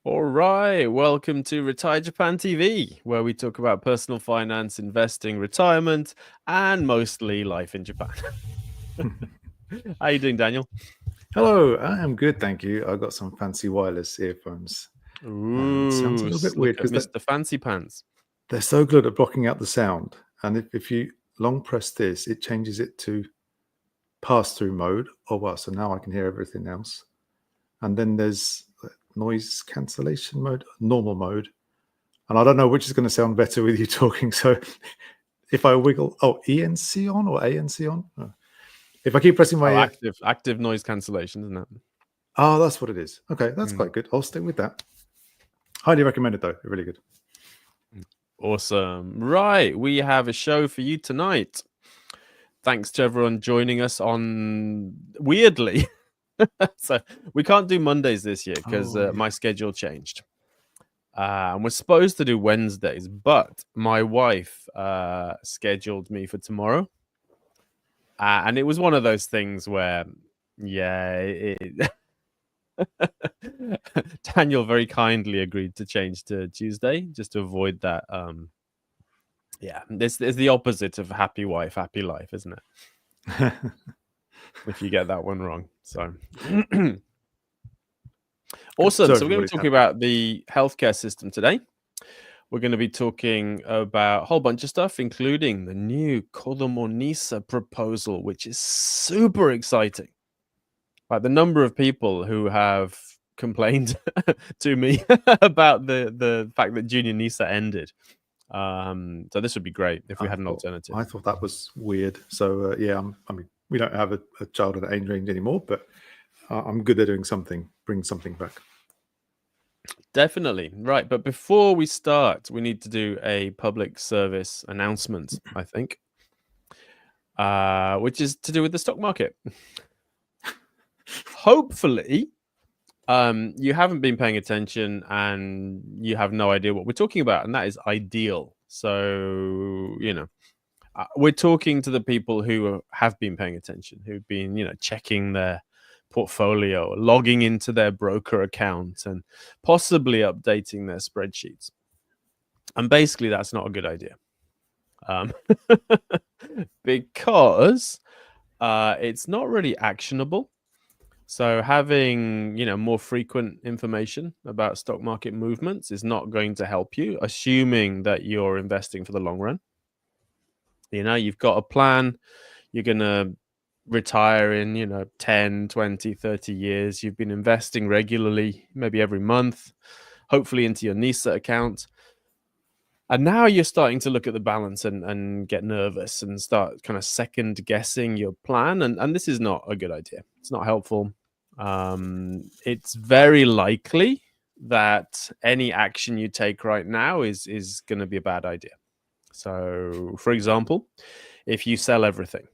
All right, welcome to RetireJapan TV, where we talk about personal finance, investing, retirement, and mostly life in Japan. How you doing, Daniel? Hello, I am good, thank you. I've got some fancy wireless earphones. Sounds a Ooh, little bit look weird at because Mr. Fancy Pants. they're so good at blocking out the sound. And if you long press this, it changes it to pass-through mode. Oh, wow, so now I can hear everything else. And then there's noise cancellation mode, normal mode. And I don't know which is going to sound better with you talking. So if I wiggle, ENC on or ANC on? Oh. If I keep pressing my Oh, ear. active noise cancellation, isn't it? Oh, that's what it is. Okay, that's quite good. I'll stick with that. Highly recommended, though. Really good. Awesome. Right, we have a show for you tonight. Thanks to everyone joining us on weirdly. So we can't do Mondays this year because my schedule changed. And we're supposed to do Wednesdays, but my wife scheduled me for tomorrow. And it was one of those things where, Daniel very kindly agreed to change to Tuesday just to avoid that. This is the opposite of happy wife, happy life, isn't it? If you get that one wrong. So awesome. So we're going to be talking about the healthcare system today. We're going to be talking about a whole bunch of stuff, including the new kodomo NISA proposal, which is super exciting. Like the number of people who have complained to me about the fact that junior NISA ended. So this would be great if we had an alternative. I thought that was weird. So I mean, we don't have a child at age range anymore, but I'm good at doing something, bring something back. Definitely. Right. But before we start, we need to do a public service announcement, I think, which is to do with the stock market. Hopefully, you haven't been paying attention and you have no idea what we're talking about, and that is ideal. So, we're talking to the people who have been paying attention, who've been, checking their portfolio, logging into their broker account, and possibly updating their spreadsheets. And basically, that's not a good idea, because it's not really actionable. So having, more frequent information about stock market movements is not going to help you, assuming that you're investing for the long run. You've got a plan. You're going to retire in, 10, 20, 30 years. You've been investing regularly, maybe every month, hopefully into your NISA account. And now you're starting to look at the balance and get nervous and start kind of second guessing your plan. And this is not a good idea. It's not helpful. It's very likely that any action you take right now is going to be a bad idea. So, for example, if you sell everything,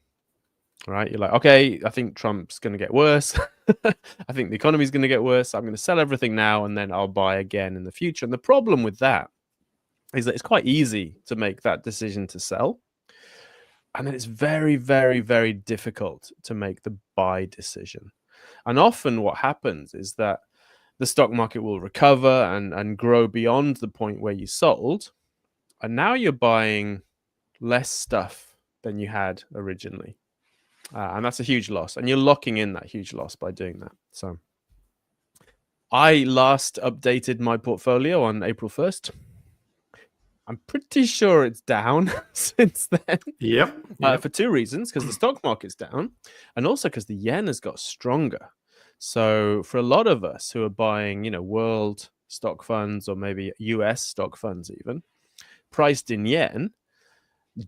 right? You're like, okay, I think Trump's going to get worse. I think the economy is going to get worse. I'm going to sell everything now and then I'll buy again in the future. And the problem with that is that it's quite easy to make that decision to sell. And then it's very, very, very difficult to make the buy decision. And often what happens is that the stock market will recover and grow beyond the point where you sold. And now you're buying less stuff than you had originally. And that's a huge loss. And you're locking in that huge loss by doing that. So I last updated my portfolio on April 1st. I'm pretty sure it's down since then. Yep. For two reasons, because the stock market's down and also because the yen has got stronger. So for a lot of us who are buying, world stock funds or maybe US stock funds even, priced in yen,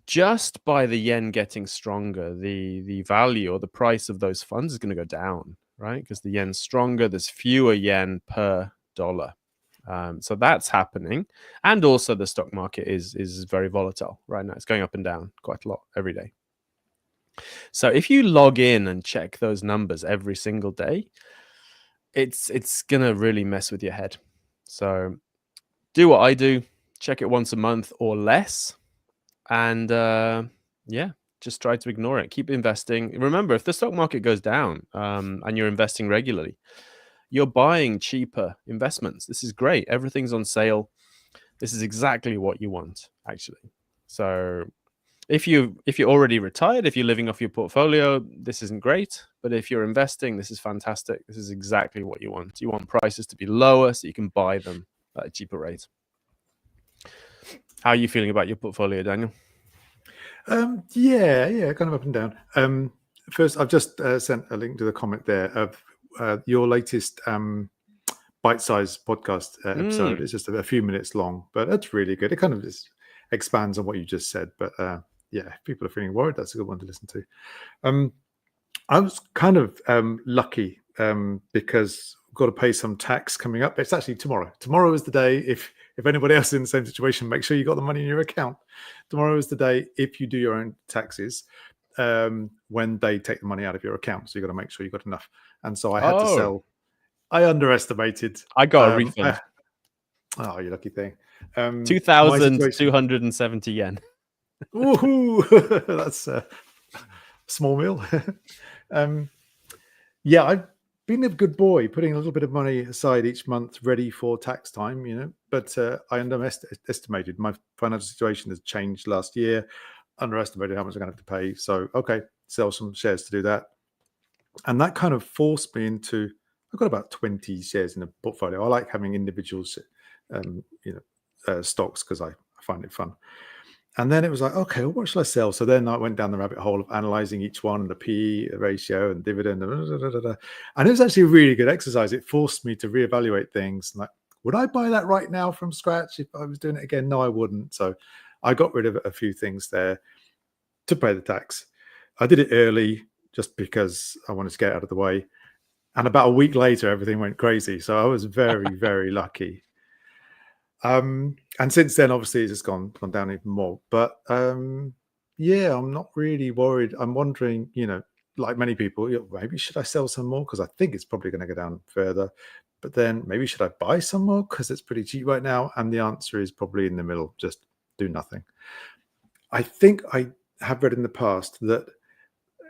just by the yen getting stronger, the value or the price of those funds is going to go down, right? Because the yen's stronger, there's fewer yen per dollar. So that's happening. And also the stock market is very volatile right now. It's going up and down quite a lot every day. So if you log in and check those numbers every single day, it's going to really mess with your head. So do what I do, check it once a month or less. And just try to ignore it. Keep investing. Remember, if the stock market goes down and you're investing regularly, you're buying cheaper investments. This is great. Everything's on sale. This is exactly what you want, actually. So if you're already retired, if you're living off your portfolio, this isn't great. But if you're investing, this is fantastic. This is exactly what you want. You want prices to be lower so you can buy them at a cheaper rate. How are you feeling about your portfolio, Daniel? Yeah, kind of up and down. First, I've just sent a link to the comment there of your latest bite-sized podcast episode. It's just a few minutes long, but that's really good. It kind of just expands on what you just said. But yeah, if people are feeling worried, that's a good one to listen to. I was kind of lucky because I've got to pay some tax coming up. It's actually tomorrow. Tomorrow is the day. If anybody else is in the same situation, make sure you got the money in your account. Tomorrow is the day, if you do your own taxes, when they take the money out of your account. So you got to make sure you got enough. And so I had to sell. I underestimated. I got a refund. Oh, you lucky thing. 2,270 yen. Woohoo! That's a small meal. Yeah, I've been a good boy, putting a little bit of money aside each month, ready for tax time, But I underestimated. My financial situation has changed last year. Underestimated how much I'm going to have to pay. So, okay, sell some shares to do that. And that kind of forced me into, I've got about 20 shares in a portfolio. I like having individual, stocks because I find it fun. And then it was like, okay, well, what shall I sell? So then I went down the rabbit hole of analyzing each one and the PE ratio and dividend. And it was actually a really good exercise. It forced me to reevaluate things. Like, would I buy that right now from scratch if I was doing it again? No, I wouldn't. So I got rid of a few things there to pay the tax. I did it early just because I wanted to get it out of the way. And about a week later, everything went crazy. So I was very, very lucky. And since then, obviously, it's just gone down even more. But yeah, I'm not really worried. I'm wondering, like many people, maybe should I sell some more? Because I think it's probably going to go down further. But then maybe should I buy some more? Because it's pretty cheap right now. And the answer is probably in the middle. Just do nothing. I think I have read in the past that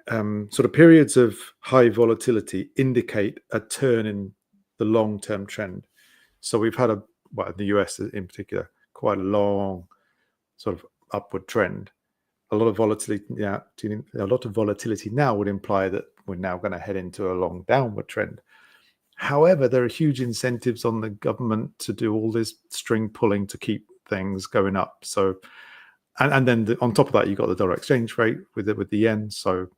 sort of periods of high volatility indicate a turn in the long-term trend. So we've had in the US in particular, quite a long sort of upward trend. A lot of volatility now would imply that we're now going to head into a long downward trend. However, there are huge incentives on the government to do all this string pulling to keep things going up. So, and then on top of that, you've got the dollar exchange rate with the yen. So,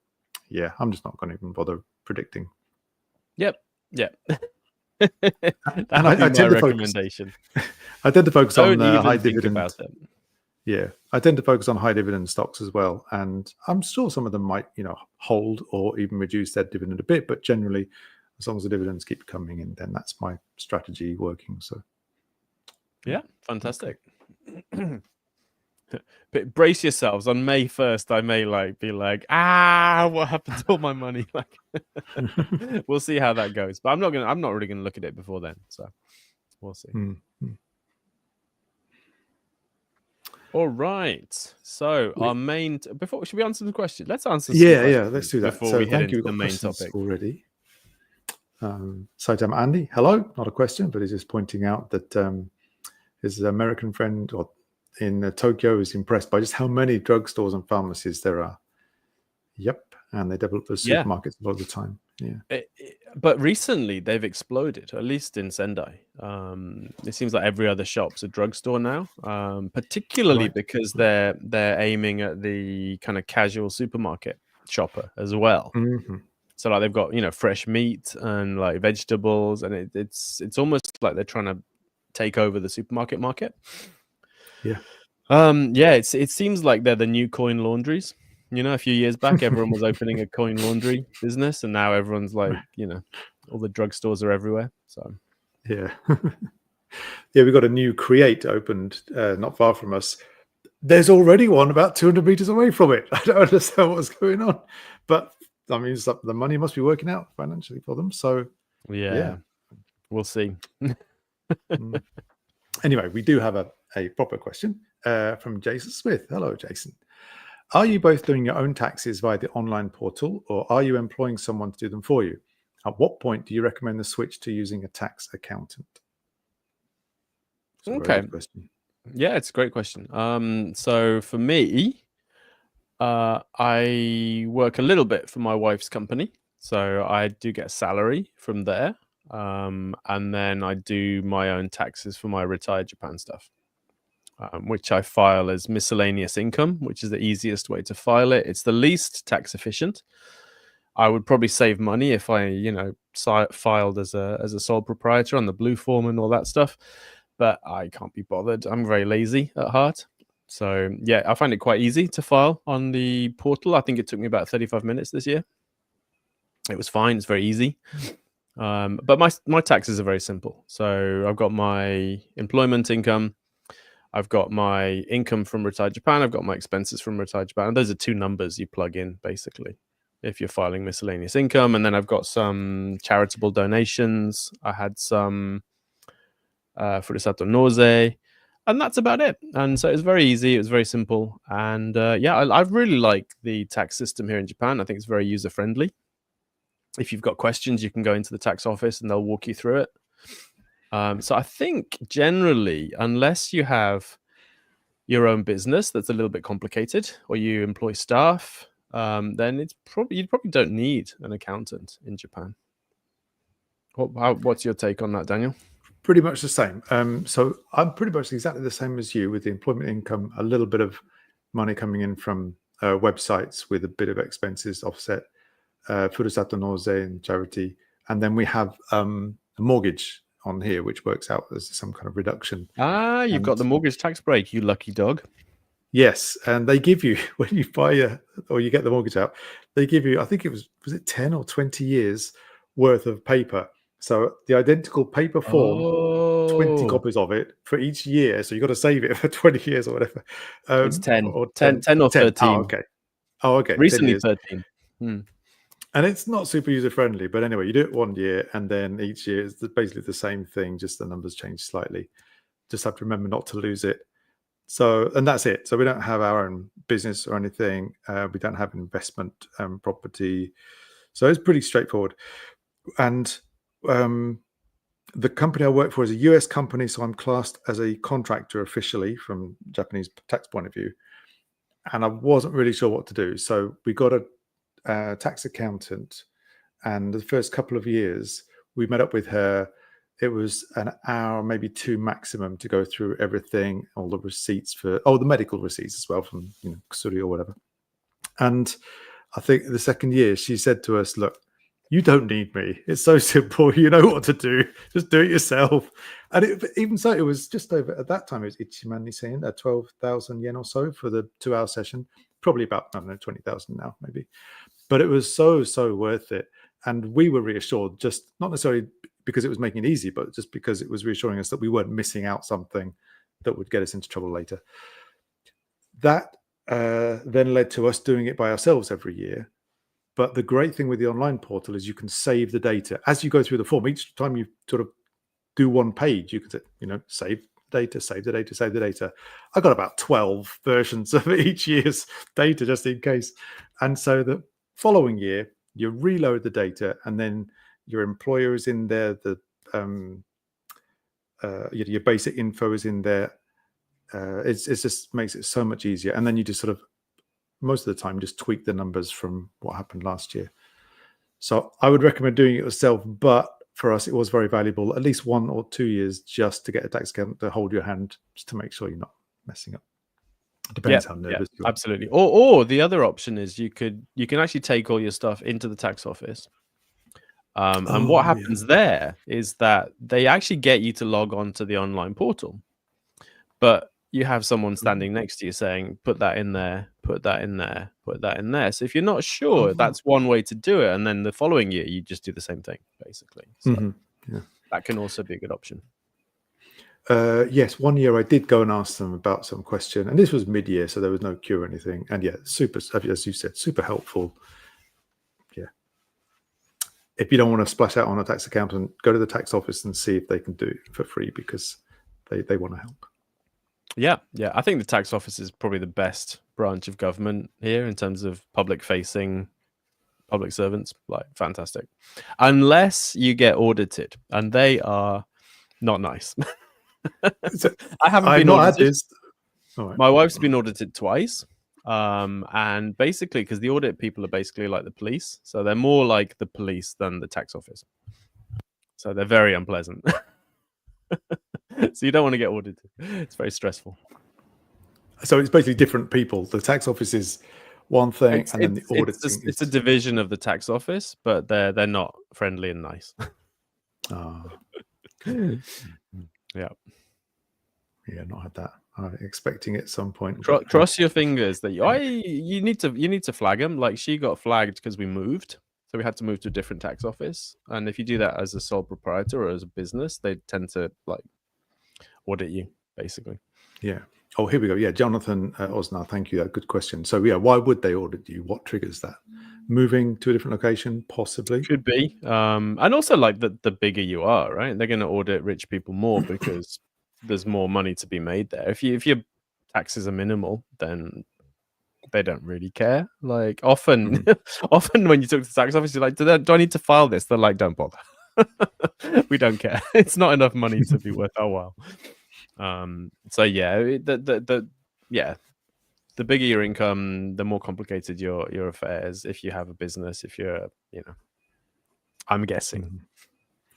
yeah, I'm just not going to even bother predicting. Yep. And I tend to recommendation. I tend to focus on high dividend. Yeah, I tend to focus on high dividend stocks as well, and I'm sure some of them might, hold or even reduce their dividend a bit. But generally, as long as the dividends keep coming in, then that's my strategy working. So, yeah, fantastic. But brace yourselves. On May 1st, I may be like, what happened to all my money? We'll see how that goes. But I'm not really gonna look at it before then. So we'll see. Mm-hmm. All right. So our main should we answer the question? Let's answer some questions. Yeah, let's do that. Before we head into the main topic already. Saitam Andy, hello. Not a question, but he's just pointing out that his American friend in Tokyo is impressed by just how many drugstores and pharmacies there are. Yep, and they develop those supermarkets a lot of the time. Yeah, but recently they've exploded. At least in Sendai, it seems like every other shop's a drugstore now. Particularly because they're aiming at the kind of casual supermarket shopper as well. Mm-hmm. So they've got fresh meat and vegetables, and it's almost like they're trying to take over the supermarket market. Yeah. It seems like they're the new coin laundries. A few years back, everyone was opening a coin laundry business, and now everyone's all the drugstores are everywhere. So, yeah, we got a new Create opened not far from us. There's already one about 200 meters away from it. I don't understand what's going on, but I mean, the money must be working out financially for them. So, yeah. We'll see. Anyway, we do have a proper question from Jason Smith. Hello, Jason. Are you both doing your own taxes via the online portal, or are you employing someone to do them for you? At what point do you recommend the switch to using a tax accountant? It's a very good question. Yeah, it's a great question. So for me, I work a little bit for my wife's company, so I do get a salary from there, and then I do my own taxes for my RetireJapan stuff, which I file as miscellaneous income, which is the easiest way to file it. It's the least tax efficient. I would probably save money if I, filed as a sole proprietor on the blue form and all that stuff, but I can't be bothered. I'm very lazy at heart. So yeah, I find it quite easy to file on the portal. I think it took me about 35 minutes this year. It was fine. It's very easy. But my taxes are very simple. So I've got my employment income. I've got my income from RetireJapan. I've got my expenses from RetireJapan. And those are two numbers you plug in, basically, if you're filing miscellaneous income. And then I've got some charitable donations. I had some Furusato Nose, and that's about it. And so it was very easy. It was very simple. And I really like the tax system here in Japan. I think it's very user-friendly. If you've got questions, you can go into the tax office and they'll walk you through it. So I think generally, unless you have your own business that's a little bit complicated, or you employ staff, then you probably don't need an accountant in Japan. What's your take on that, Daniel? Pretty much the same. So I'm pretty much exactly the same as you, with the employment income, a little bit of money coming in from websites with a bit of expenses offset, Furusato Nose and charity, and then we have a mortgage on here, which works out as some kind of reduction. You've got the mortgage tax break, you lucky dog. Yes, and they give you, when you buy or you get the mortgage out, they give you, I think it was it 10 or 20 years worth of paper. So the identical paper form, 20 copies of it for each year. So you've got to save it for 20 years or whatever. It's 10. Or 10 or 13. Oh, okay. Recently 13. And it's not super user friendly, but anyway, you do it 1 year, and then each year is basically the same thing, just the numbers change slightly. Just have to remember not to lose it. So, and that's it. So we don't have our own business or anything. We don't have investment property. So it's pretty straightforward. And the company I work for is a US company, so I'm classed as a contractor officially from Japanese tax point of view. And I wasn't really sure what to do. So we got a tax accountant, and the first couple of years we met up with her. It was an hour, maybe two maximum, to go through everything, all the receipts the medical receipts as well from Kusuri or whatever. And I think the second year she said to us, "Look, you don't need me. It's so simple. You know what to do. Just do it yourself." And even so, it was just over, at that time, it was Ichiman Nisen, 12,000 yen or so for the 2-hour session. Probably about, I don't know, 20,000 now, maybe. But it was so worth it. And we were reassured, just not necessarily because it was making it easy, but just because it was reassuring us that we weren't missing out something that would get us into trouble later. That then led to us doing it by ourselves every year. But the great thing with the online portal is you can save the data as you go through the form. Each time you sort of do one page, you can say, save data, save the data, save the data. I got about 12 versions of each year's data just in case. And so the following year, you reload the data, and then your employer is in there. Your basic info is in there. It just makes it so much easier. And then you just sort of, most of the time, just tweak the numbers from what happened last year. So I would recommend doing it yourself, but for us, it was very valuable, at least 1 or 2 years, just to get a tax accountant to hold your hand, just to make sure you're not messing up. It depends how nervous you are. Absolutely. Or the other option is you can actually take all your stuff into the tax office. And what happens there is that they actually get you to log on to the online portal, but you have someone standing next to you saying, put that in there, put that in there, put that in there. So if you're not sure, that's one way to do it. And then the following year, you just do the same thing, basically. So that can also be a good option. Yes, 1 year I did go and ask them about some question, and this was mid-year, so there was no queue or anything. And yeah, super, as you said, super helpful. Yeah. If you don't want to splash out on a tax accountant, go to the tax office and see if they can do it for free, because they want to help. Yeah. I think the tax office is probably the best branch of government here in terms of public-facing public servants, like fantastic, unless you get audited, and they are not nice. So, I haven't I've been not had audited. this. All right. My wife's been audited twice. And basically, because the audit people are basically like the police, so they're more like the police than the tax office. So they're very unpleasant. So you don't want to get audited. It's very stressful. So it's basically different people. The tax office is one thing, and then the auditing it's a division of the tax office, but they're not friendly and nice. Yeah. Yeah, not had that. I'm expecting it at some point. Cross your fingers that you need to flag them. Like she got flagged because we moved, so we had to move to a different tax office. And if you do that as a sole proprietor or as a business, they tend to like audit you, basically. Yeah. Oh, here we go. Yeah, Jonathan Osnar, thank you. Good question. So yeah, why would they audit you? What triggers that? Moving to a different location, possibly. Could be. And also like the bigger you are, right? They're going to audit rich people more because there's more money to be made there. If your taxes are minimal, then they don't really care. Like often when you talk to the tax office, you're like, do I need to file this? They're like, don't bother. We don't care. It's not enough money to be worth our while. So yeah, the bigger your income, the more complicated your affairs. If you have a business, if you're, I'm guessing.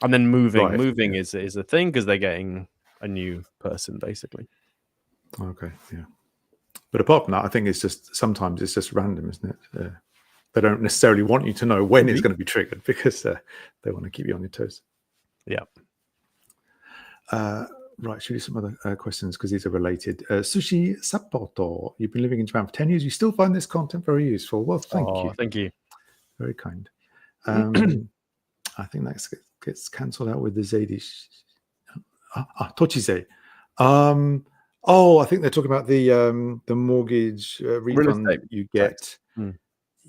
And then moving is a thing because they're getting a new person, basically. Okay, yeah. But apart from that, I think it's just sometimes it's just random, isn't it? They don't necessarily want you to know when it's going to be triggered because they want to keep you on your toes. Yeah. Right, should we do some other questions because these are related. Sushi Sapoto, you've been living in Japan for 10 years. You still find this content very useful. Well, thank you. Thank you. Very kind. I think that gets cancelled out with the Zadish. Tochise. I think they're talking about the mortgage refund you get.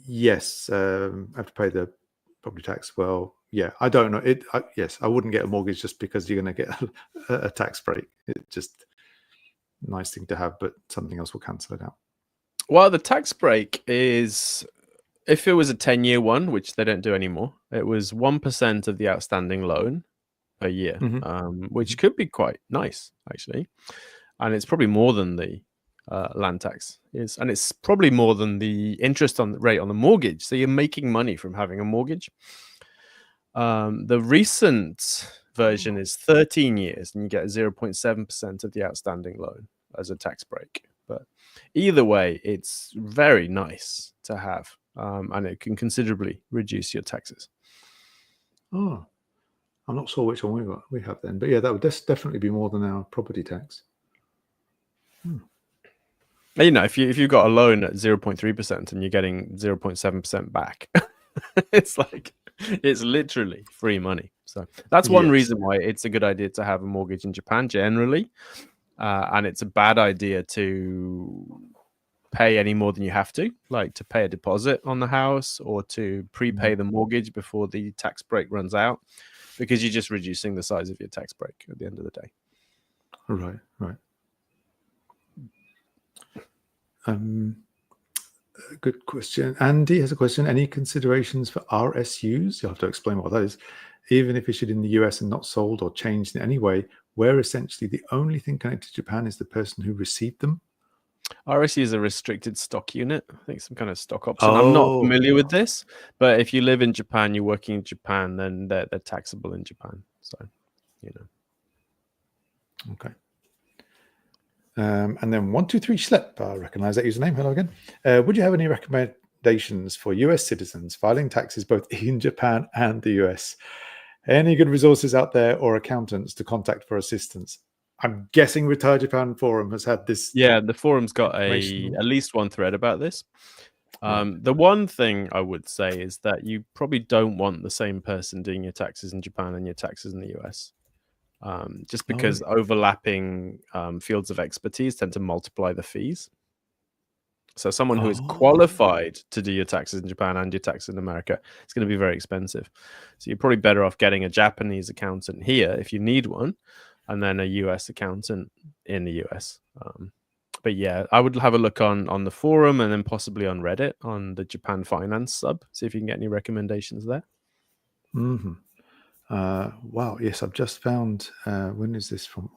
Yes, I have to pay the property tax. Well, yeah, I don't know. Yes, I wouldn't get a mortgage just because you're going to get a tax break. It's just a nice thing to have, but something else will cancel it out. Well, the tax break is, if it was a 10-year one, which they don't do anymore, it was 1% of the outstanding loan per year, which could be quite nice, actually. And it's probably more than the land tax is, and it's probably more than the interest rate on the mortgage. So you're making money from having a mortgage. The recent version is 13 years, and you get 0.7% of the outstanding loan as a tax break. But either way, it's very nice to have, and it can considerably reduce your taxes. Oh, I'm not sure which one we have then, but yeah, that would definitely be more than our property tax. If you've got a loan at 0.3% and you're getting 0.7% back, it's literally free money. So that's one reason why it's a good idea to have a mortgage in Japan generally, and it's a bad idea to pay any more than you have to, like to pay a deposit on the house or to prepay the mortgage before the tax break runs out, because you're just reducing the size of your tax break at the end of the day. Right. Good question. Andy has a question. Any considerations for RSUs? You'll have to explain what that is. Even if issued in the US and not sold or changed in any way, where essentially the only thing connected to Japan is the person who received them? RSU is a restricted stock unit. I think some kind of stock option. I'm not familiar with this, but if you live in Japan, you're working in Japan, then they're taxable in Japan. So, Okay. And then 123 Schlep, I recognize that username. Hello again. Would you have any recommendations for US citizens filing taxes both in Japan and the US? Any good resources out there or accountants to contact for assistance? I'm guessing Retire Japan Forum has had this. Yeah, the forum's got at least one thread about this. The one thing I would say is that you probably don't want the same person doing your taxes in Japan and your taxes in the US. Just because overlapping fields of expertise tend to multiply the fees. So someone who is qualified to do your taxes in Japan and your taxes in America, it's going to be very expensive. So you're probably better off getting a Japanese accountant here if you need one, and then a US accountant in the US. But yeah, I would have a look on the forum and then possibly on Reddit on the Japan Finance sub. See if you can get any recommendations there. Mm-hmm. Wow. Yes, I've just found. When is this from?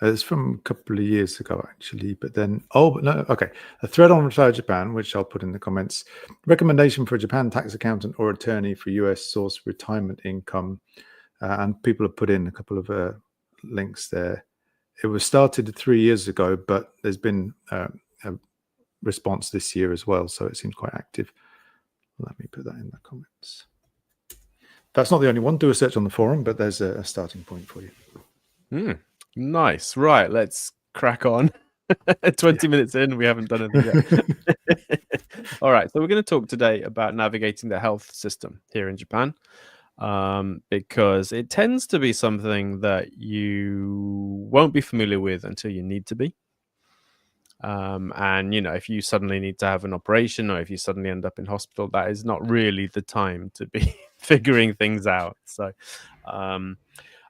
It's from a couple of years ago, actually. But then, no, okay. A thread on Retire Japan, which I'll put in the comments. Recommendation for a Japan tax accountant or attorney for US source retirement income. And people have put in a couple of links there. It was started 3 years ago, but there's been a response this year as well. So it seems quite active. Let me put that in the comments. That's not the only one. Do a search on the forum, but there's a starting point for you. Nice. Right. Let's crack on. 20 minutes in, we haven't done anything yet. All right. So we're going to talk today about navigating the health system here in Japan, because it tends to be something that you won't be familiar with until you need to be. And, if you suddenly need to have an operation or if you suddenly end up in hospital, that is not really the time to be figuring things out. So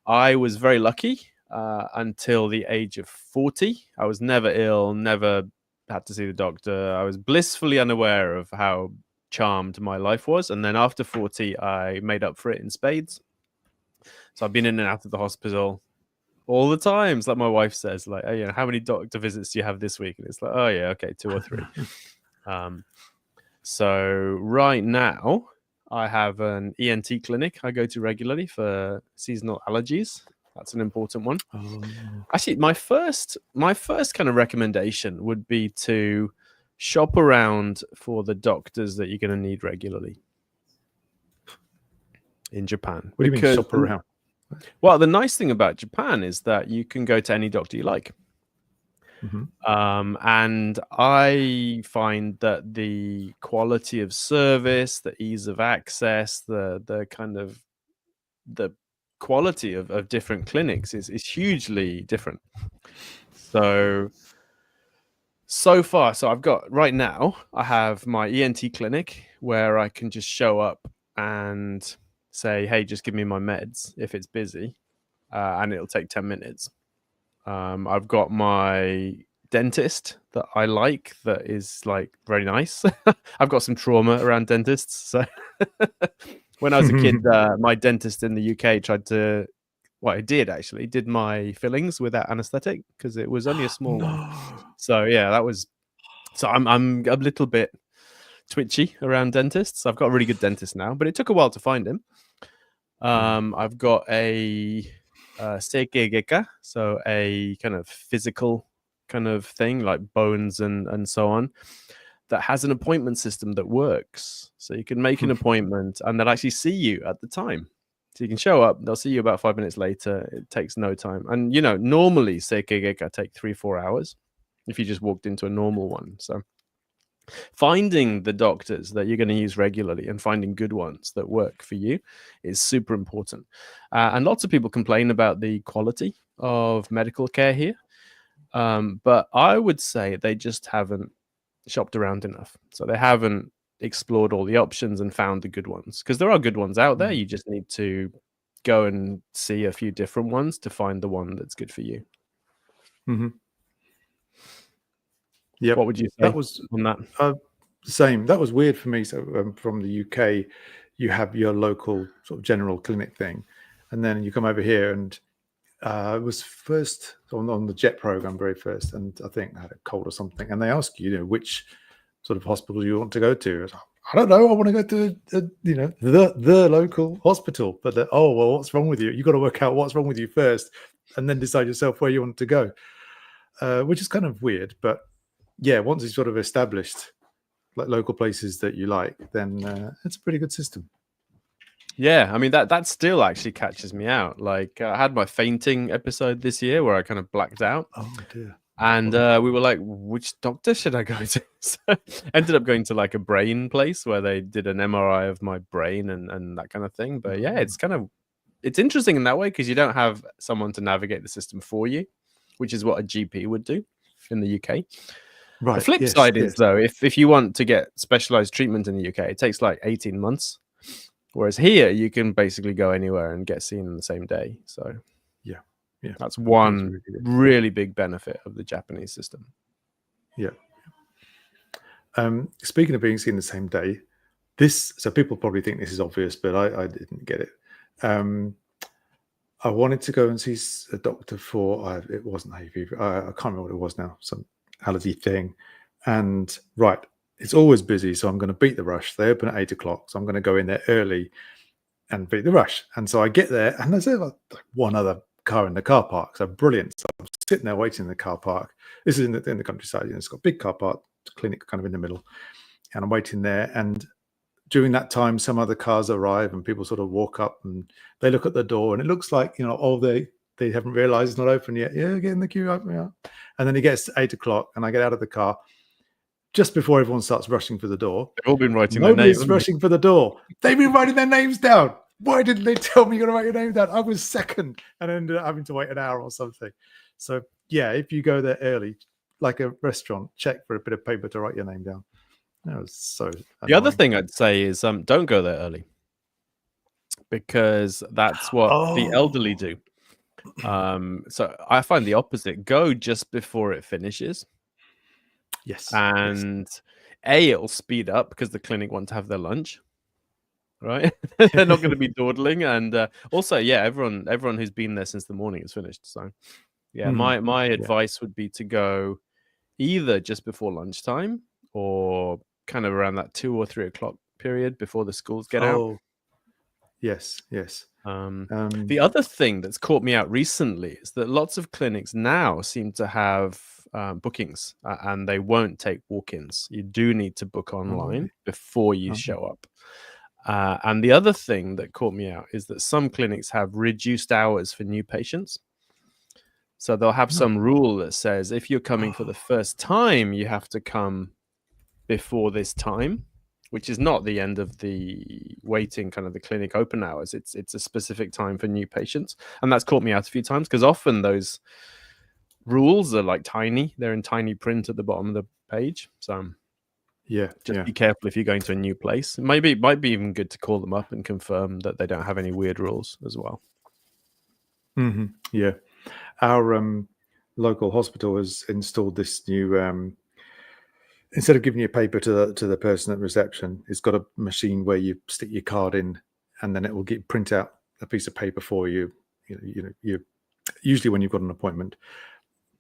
I was very lucky. Until the age of 40. I was never ill, never had to see the doctor. I was blissfully unaware of how charmed my life was. And then after 40, I made up for it in spades. So I've been in and out of the hospital all the time. It's like my wife says, like, oh, how many doctor visits do you have this week? And it's like, oh, yeah, okay, 2 or 3. So right now, I have an ENT clinic I go to regularly for seasonal allergies. That's an important one. Actually, my first kind of recommendation would be to shop around for the doctors that you're going to need regularly in Japan. What do you mean shop around? Well, the nice thing about Japan is that you can go to any doctor you like. Mm-hmm. And I find that the quality of service, the ease of access, the kind of the quality of different clinics is hugely different. So far, I've got right now, I have my ENT clinic where I can just show up and say, hey, just give me my meds if it's busy, and it'll take 10 minutes. I've got my dentist that I like, that is like very nice. I've got some trauma around dentists. So when I was a kid, my dentist in the UK did my fillings without anesthetic because it was only a small one. So yeah, that was. So I'm a little bit twitchy around dentists. I've got a really good dentist now, but it took a while to find him. I've got a seikei, so a kind of physical kind of thing like bones and so on, that has an appointment system that works. So you can make an appointment and they'll actually see you at the time. So you can show up, they'll see you about 5 minutes later. It takes no time. And, normally seikei take 3-4 hours if you just walked into a normal one. So finding the doctors that you're going to use regularly and finding good ones that work for you is super important. And lots of people complain about the quality of medical care here. But I would say they just haven't shopped around enough. So they haven't explored all the options and found the good ones, because there are good ones out there. You just need to go and see a few different ones to find the one that's good for you. Mm-hmm. Yeah. What would you say that was on that? Same. That was weird for me. So from the UK, you have your local sort of general clinic thing, and then you come over here, and it was first on the JET program, very first, and I think I had a cold or something, and they ask you, which sort of hospital you want to go to. I don't know. I want to go to the local hospital. But what's wrong with you? You got to work out what's wrong with you first, and then decide yourself where you want to go, which is kind of weird. But yeah, once it's sort of established, like local places that you like, then it's a pretty good system. Yeah, I mean that still actually catches me out. Like I had my fainting episode this year where I kind of blacked out. Oh dear. And we were like, which doctor should I go to? So ended up going to like a brain place where they did an MRI of my brain and that kind of thing. But yeah, it's interesting in that way because you don't have someone to navigate the system for you, which is what a GP would do in the UK. Right. The flip side is though, if you want to get specialized treatment in the UK, it takes like 18 months. Whereas here, you can basically go anywhere and get seen on the same day. So, Yeah. That's It's one really good. really big benefit of the Japanese system. Yeah. Speaking of being seen the same day, so people probably think this is obvious, but I didn't get it. I wanted to go and see a doctor for it wasn't hay fever. I can't remember what it was now, some allergy thing. And right, it's always busy, so I'm going to beat the rush. They open at 8 o'clock, so I'm going to go in there early and beat the rush. And so I get there, and there's like one other car in the car park. So brilliant. So I'm sitting there waiting in the car park. This is in the countryside. You know, it's got a big car park, clinic kind of in the middle, and I'm waiting there. And during that time, some other cars arrive, and people sort of walk up and they look at the door, and it looks like, you know, oh, they haven't realised it's not open yet. Yeah, get in the queue, open me up. And then it gets to 8 o'clock, and I get out of the car just before everyone starts rushing for the door. They've all been writing their names. Nobody's rushing for the door. They've been writing their names down. Why didn't they tell me you're going to write your name down? I was second and ended up having to wait an hour or something. So, yeah, if you go there early, like a restaurant, check for a bit of paper to write your name down. That was so annoying. The other thing I'd say is don't go there early, because that's what the elderly do. So I find the opposite. Go just before it finishes. Yes. And it'll speed up because the clinic want to have their lunch, right? They're not going to be dawdling. And also, yeah, everyone who's been there since the morning is finished. So yeah, my advice would be to go either just before lunchtime or kind of around that 2 or 3 o'clock period before the schools get out. Yes, yes. The other thing that's caught me out recently is that lots of clinics now seem to have bookings, and they won't take walk-ins. You do need to book online before you show up. And the other thing that caught me out is that some clinics have reduced hours for new patients. So they'll have some rule that says if you're coming for the first time, you have to come before this time, which is not the end of the waiting, kind of the clinic open hours. It's a specific time for new patients. And that's caught me out a few times, because often those rules are like tiny. They're in tiny print at the bottom of the page. So just be careful if you're going to a new place. It might be even good to call them up and confirm that they don't have any weird rules as well. Yeah. Our local hospital has installed this new instead of giving you a paper to the person at reception, it's got a machine where you stick your card in, and then it will print out a piece of paper for you. You usually when you've got an appointment,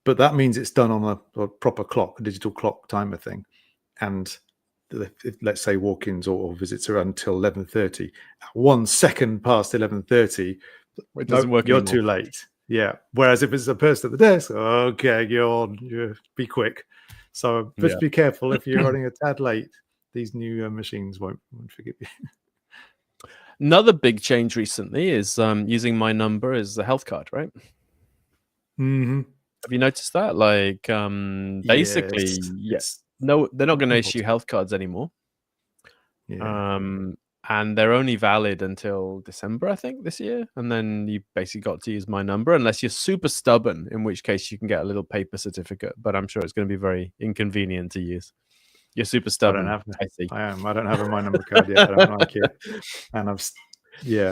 but that means it's done on a proper clock, a digital clock timer thing. And let's say walk-ins or visits are until 11:30. 1 second past 11:30, it doesn't work. You're too late. Yeah. Whereas if it's a person at the desk, okay, you be quick. So just be careful if you're running a tad late. These new machines won't forgive you. Another big change recently is using my number as a health card, right? Have you noticed that? Like, basically, no, they're not going to issue health cards anymore. And they're only valid until December, I think, this year. And then you basically got to use my number, unless you're super stubborn, in which case you can get a little paper certificate. But I'm sure it's going to be very inconvenient to use. You're super stubborn. I see. I am. I don't have a my number card yet. I don't like it. And I've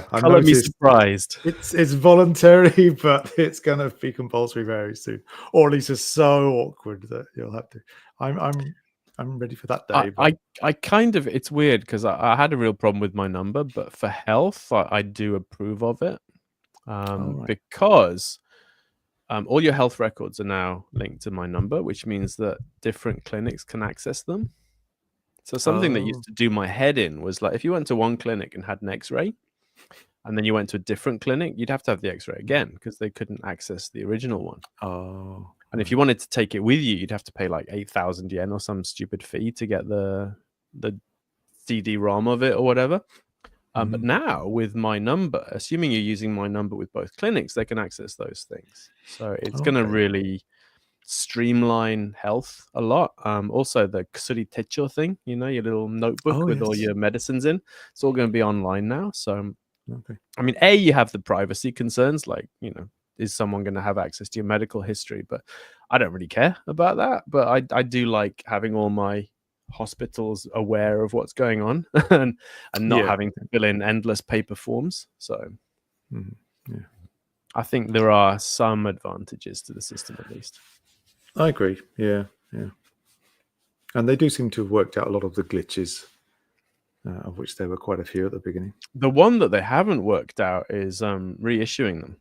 Color me surprised. It's voluntary, but it's going to be compulsory very soon, or at least it's so awkward that you'll have to. I'm ready for that day. I kind of, it's weird because I had a real problem with my number, but for health, I do approve of it because all your health records are now linked to my number, which means that different clinics can access them. So something that used to do my head in was like, if you went to one clinic and had an X-ray, and then you went to a different clinic, you'd have to have the X-ray again because they couldn't access the original one. And if you wanted to take it with you, you'd have to pay like 8,000 yen or some stupid fee to get the CD-ROM of it or whatever. But now with my number, assuming you're using my number with both clinics, they can access those things. So it's going to really streamline health a lot. Also, the kusuri techo thing, your little notebook with all your medicines in, it's all going to be online now. So, I mean, you have the privacy concerns, like, is someone going to have access to your medical history? But I don't really care about that. But I do like having all my hospitals aware of what's going on and not having to fill in endless paper forms. So I think there are some advantages to the system, at least. I agree. Yeah. And they do seem to have worked out a lot of the glitches, of which there were quite a few at the beginning. The one that they haven't worked out is reissuing them.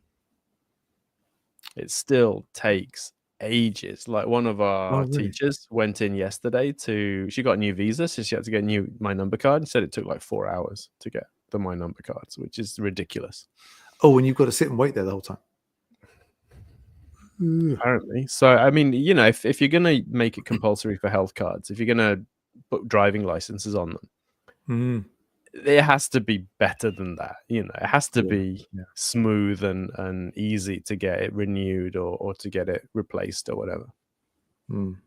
It still takes ages. Like one of our teachers went in yesterday she got a new visa, so she had to get a new My Number card. She said it took like 4 hours to get the My Number cards, which is ridiculous. Oh, and you've got to sit and wait there the whole time. Apparently. So, I mean, if you're going to make it compulsory for health cards, if you're going to put driving licenses on them, it has to be better than that. It has to be smooth and easy to get it renewed or to get it replaced or whatever. I'm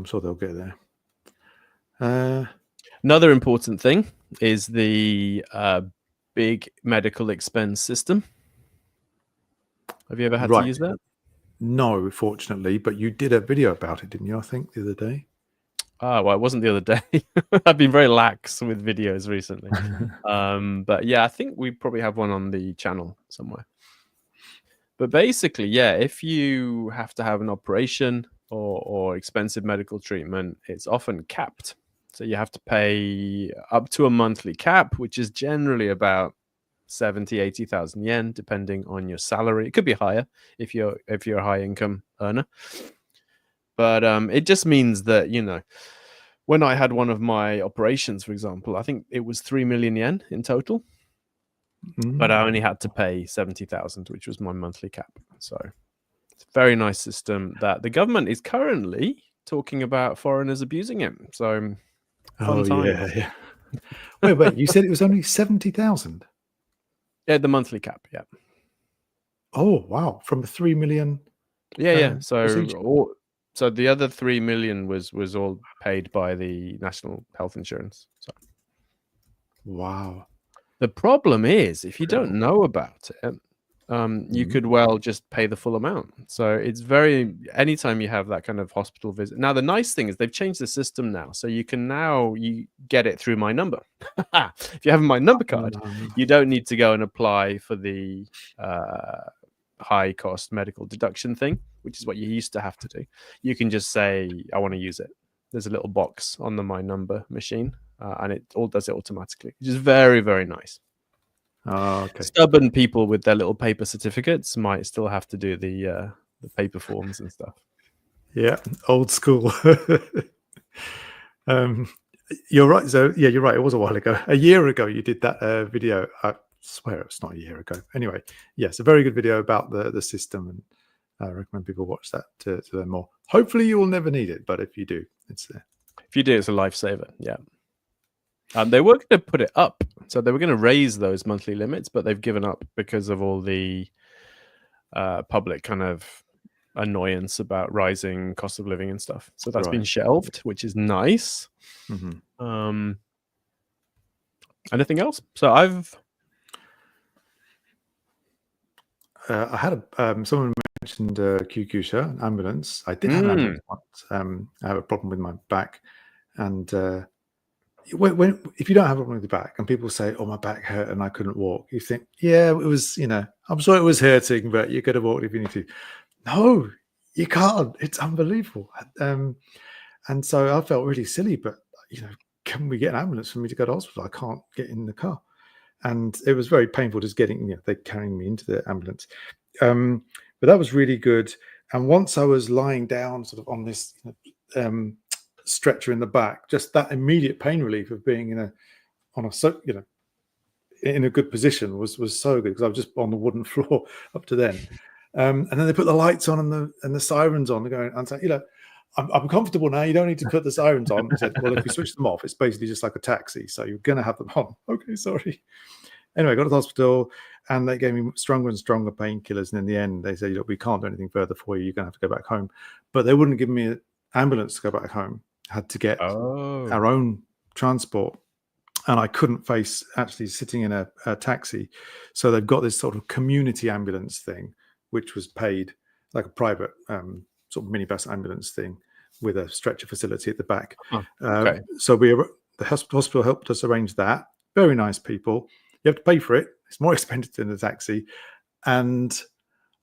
sure they'll get there. Another important thing is the big medical expense system. Have you ever had to use that? No, fortunately, but you did a video about it, didn't you? I think the other day. Well, it wasn't the other day. I've been very lax with videos recently. But yeah, I think we probably have one on the channel somewhere. But basically, if you have to have an operation or expensive medical treatment, it's often capped. So you have to pay up to a monthly cap, which is generally about 70,000-80,000 yen, depending on your salary. It could be higher if you're a high income earner. But it just means that, when I had one of my operations, for example, I think it was 3 million yen in total. But I only had to pay 70,000, which was my monthly cap. So it's a very nice system that the government is currently talking about foreigners abusing it. So fun time. Yeah. Wait, you said it was only 70,000? Yeah, the monthly cap, yeah. Oh, wow. From a 3 million. Yeah. So the other 3 million was all paid by the national health insurance. So. Wow. The problem is, if you don't know about it, you could well just pay the full amount. So it's anytime you have that kind of hospital visit. Now, the nice thing is they've changed the system now. So you get it through My Number. If you have a My Number card, you don't need to go and apply for the high cost medical deduction thing, which is what you used to have to do. You can just say, I want to use it. There's a little box on the My Number machine, and it all does it automatically, which is very, very nice. Okay. Stubborn people with their little paper certificates might still have to do the paper forms and stuff. Yeah, old school. You're right. So yeah, you're right. It was a while ago. A year ago, you did that video. I swear it's not a year ago. Anyway, yes, a very good video about the system, and I recommend people watch that to learn more. Hopefully, you will never need it, but if you do, it's there. If you do, it's a lifesaver. Yeah. They were going to put it up, so they were going to raise those monthly limits, but they've given up because of all the public kind of annoyance about rising cost of living and stuff. So that's been shelved, which is nice. Anything else? So I had someone mentioned Kyukyusha, an ambulance. I did have an ambulance once. I have a problem with my back, and if you don't have a problem with your back and people say, oh, my back hurt and I couldn't walk, you think, yeah, it was, I'm sure it was hurting, but you could have walked if you need to. No, you can't. It's unbelievable. And so I felt really silly, but, can we get an ambulance for me to go to hospital? I can't get in the car. And it was very painful just getting, they carrying me into the ambulance. But that was really good. And once I was lying down sort of on this stretcher in the back, just that immediate pain relief of being in a good position was so good, because I was just on the wooden floor up to then. And then they put the lights on and the sirens on. They're going, and saying, I'm comfortable now. You don't need to put the sirens on. I said, well, if we switch them off, it's basically just like a taxi. So you're going to have them on. Okay, sorry. Anyway, I got to the hospital and they gave me stronger and stronger painkillers. And in the end, they said, we can't do anything further for you. You're going to have to go back home. But they wouldn't give me an ambulance to go back home. I had to get our own transport. And I couldn't face actually sitting in a taxi. So they've got this sort of community ambulance thing, which was paid, like a private sort of minibus ambulance thing with a stretcher facility at the back. So the hospital helped us arrange that. Very nice people. You have to pay for it. It's more expensive than a taxi. And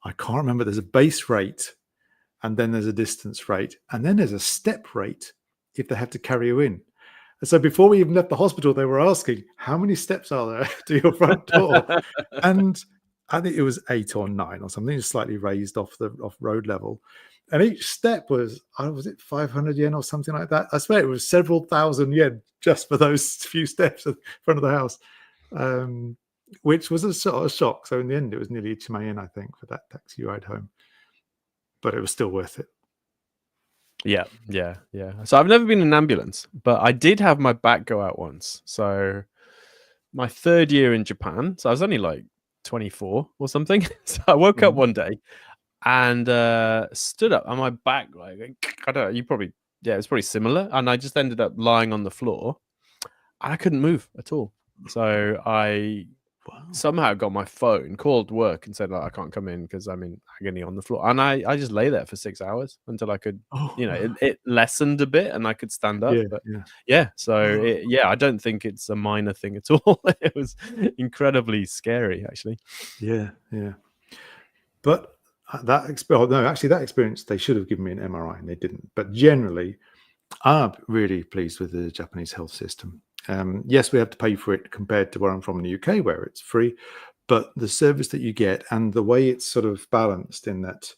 I can't remember, there's a base rate, and then there's a distance rate, and then there's a step rate if they have to carry you in. And so before we even left the hospital, they were asking, how many steps are there to your front door? And I think it was 8 or 9 or something, just slightly raised off road level. And each step was, was it 500 yen or something like that? I swear it was several thousand yen just for those few steps in front of the house, which was a sort of shock. So in the end, it was nearly 1 yen, I think, for that taxi ride home. But it was still worth it. Yeah. So I've never been in an ambulance, but I did have my back go out once. So my 3rd year in Japan, so I was only like 24 or something. So I woke up one day and stood up, and my back, like, I don't know, it was probably similar. And I just ended up lying on the floor, and I couldn't move at all. So I somehow got my phone, called work, and said, like, I can't come in because I'm in agony on the floor. And I just lay there for 6 hours until I could, it lessened a bit and I could stand up. I don't think it's a minor thing at all. It was incredibly scary, actually. Yeah. But that experience, they should have given me an MRI and they didn't. But generally, I'm really pleased with the Japanese health system. Yes, we have to pay for it compared to where I'm from in the UK, where it's free. But the service that you get and the way it's sort of balanced, in that,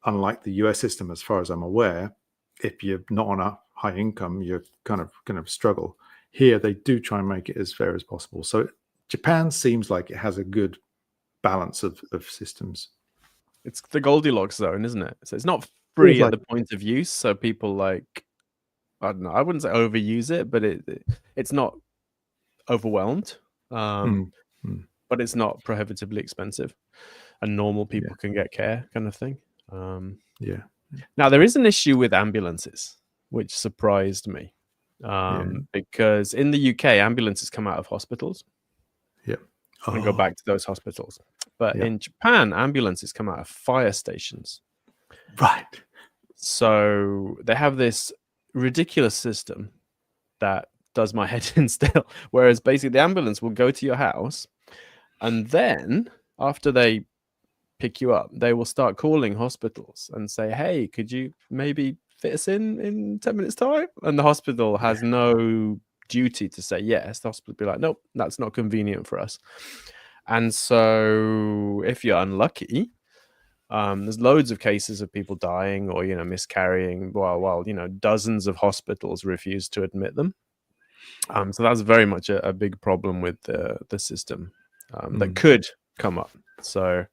unlike the US system, as far as I'm aware, if you're not on a high income, you're kind of going to struggle. Here, they do try and make it as fair as possible. So Japan seems like it has a good balance of systems. It's the Goldilocks zone, isn't it? So it's not free at the point of use. So people, like, I don't know, I wouldn't say overuse it, but it's not overwhelmed. But it's not prohibitively expensive, and normal people can get care, kind of thing. Now, there is an issue with ambulances, which surprised me, because in the UK, ambulances come out of hospitals and go back to those hospitals. But in Japan, ambulances come out of fire stations. Right. So they have this ridiculous system that does my head in still, whereas basically the ambulance will go to your house, and then after they pick you up, they will start calling hospitals and say, hey, could you maybe fit us in 10 minutes time? And the hospital has no duty to say yes. The hospital will be like, nope, that's not convenient for us. And so if you're unlucky, there's loads of cases of people dying or, miscarrying while dozens of hospitals refuse to admit them. So that's very much a big problem with the system that could come up. So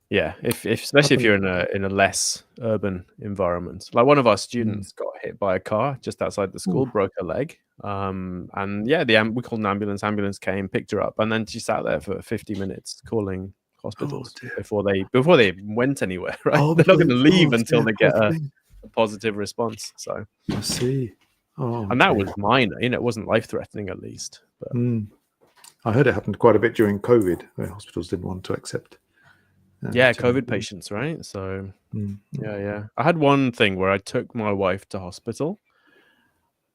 yeah, especially if you're in a less urban environment. Like, one of our students got hit by a car just outside the school, broke her leg. And we called an ambulance. Ambulance came, picked her up, and then she sat there for 50 minutes calling hospitals before they went anywhere. Right? They're not going to leave until they get a positive response. So I see. And that was minor. It wasn't life-threatening, at least. But I heard it happened quite a bit during COVID, where hospitals didn't want to accept. COVID patients, right? So I had one thing where I took my wife to hospital,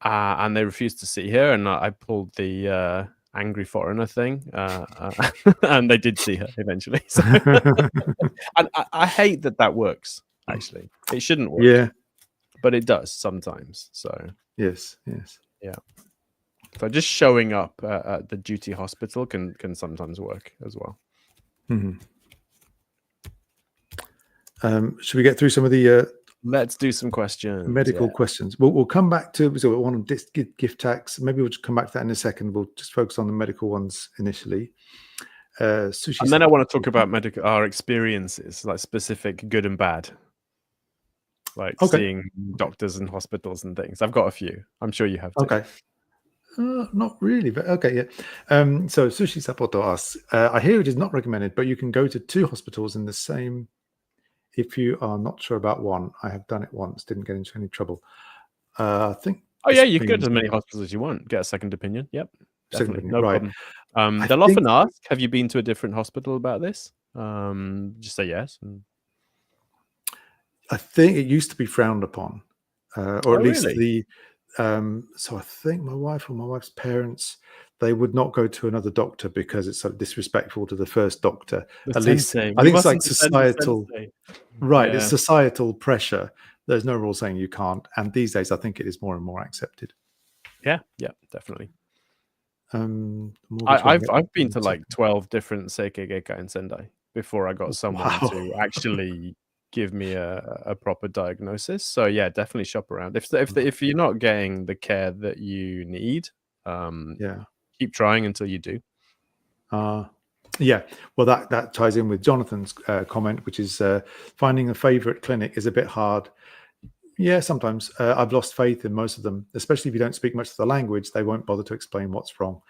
and they refused to see her, and I pulled the angry foreigner thing, and they did see her eventually. So and I hate that works. Actually, it shouldn't work. Yeah, but it does sometimes. So yes, yeah. So just showing up at the duty hospital can sometimes work as well. Should we get through some of the let's do some questions, medical questions? We'll come back to, so we want to gift tax. Maybe we'll just come back to that in a second. We'll just focus on the medical ones initially. Sushi, and then I want to talk about our experiences, like specific good and bad, like seeing doctors and hospitals and things. I've got a few. I'm sure you have too. Not really, but okay, yeah. So Sushi Sapoto asks, I hear it is not recommended, but you can go to 2 hospitals in the same if you are not sure about one. I have done it once, didn't get into any trouble. I think. Oh yeah, you can go to as many hospitals as you want. Get a second opinion. Yep, definitely, no problem. They'll often ask, "Have you been to a different hospital about this?" Just say yes. I think it used to be frowned upon, or at least really? so I think my wife or my wife's parents, they would not go to another doctor because it's so disrespectful to the first doctor. The At least sensei. I You think it's like mustn't offend the societal, sensei. right? It's Yeah. societal pressure. There's no rule saying you can't, and these days I think it is more and more accepted. Yeah, definitely. I've I've been to like 12 different seikei in Sendai before I got someone Wow. to actually give me a proper diagnosis. So yeah, definitely shop around. If you're not getting the care that you need, Yeah. keep trying until you do. Yeah, well, that ties in with Jonathan's comment, which is finding a favorite clinic is a bit hard. Yeah, sometimes I've lost faith in most of them, especially if you don't speak much of the language. They won't bother to explain what's wrong.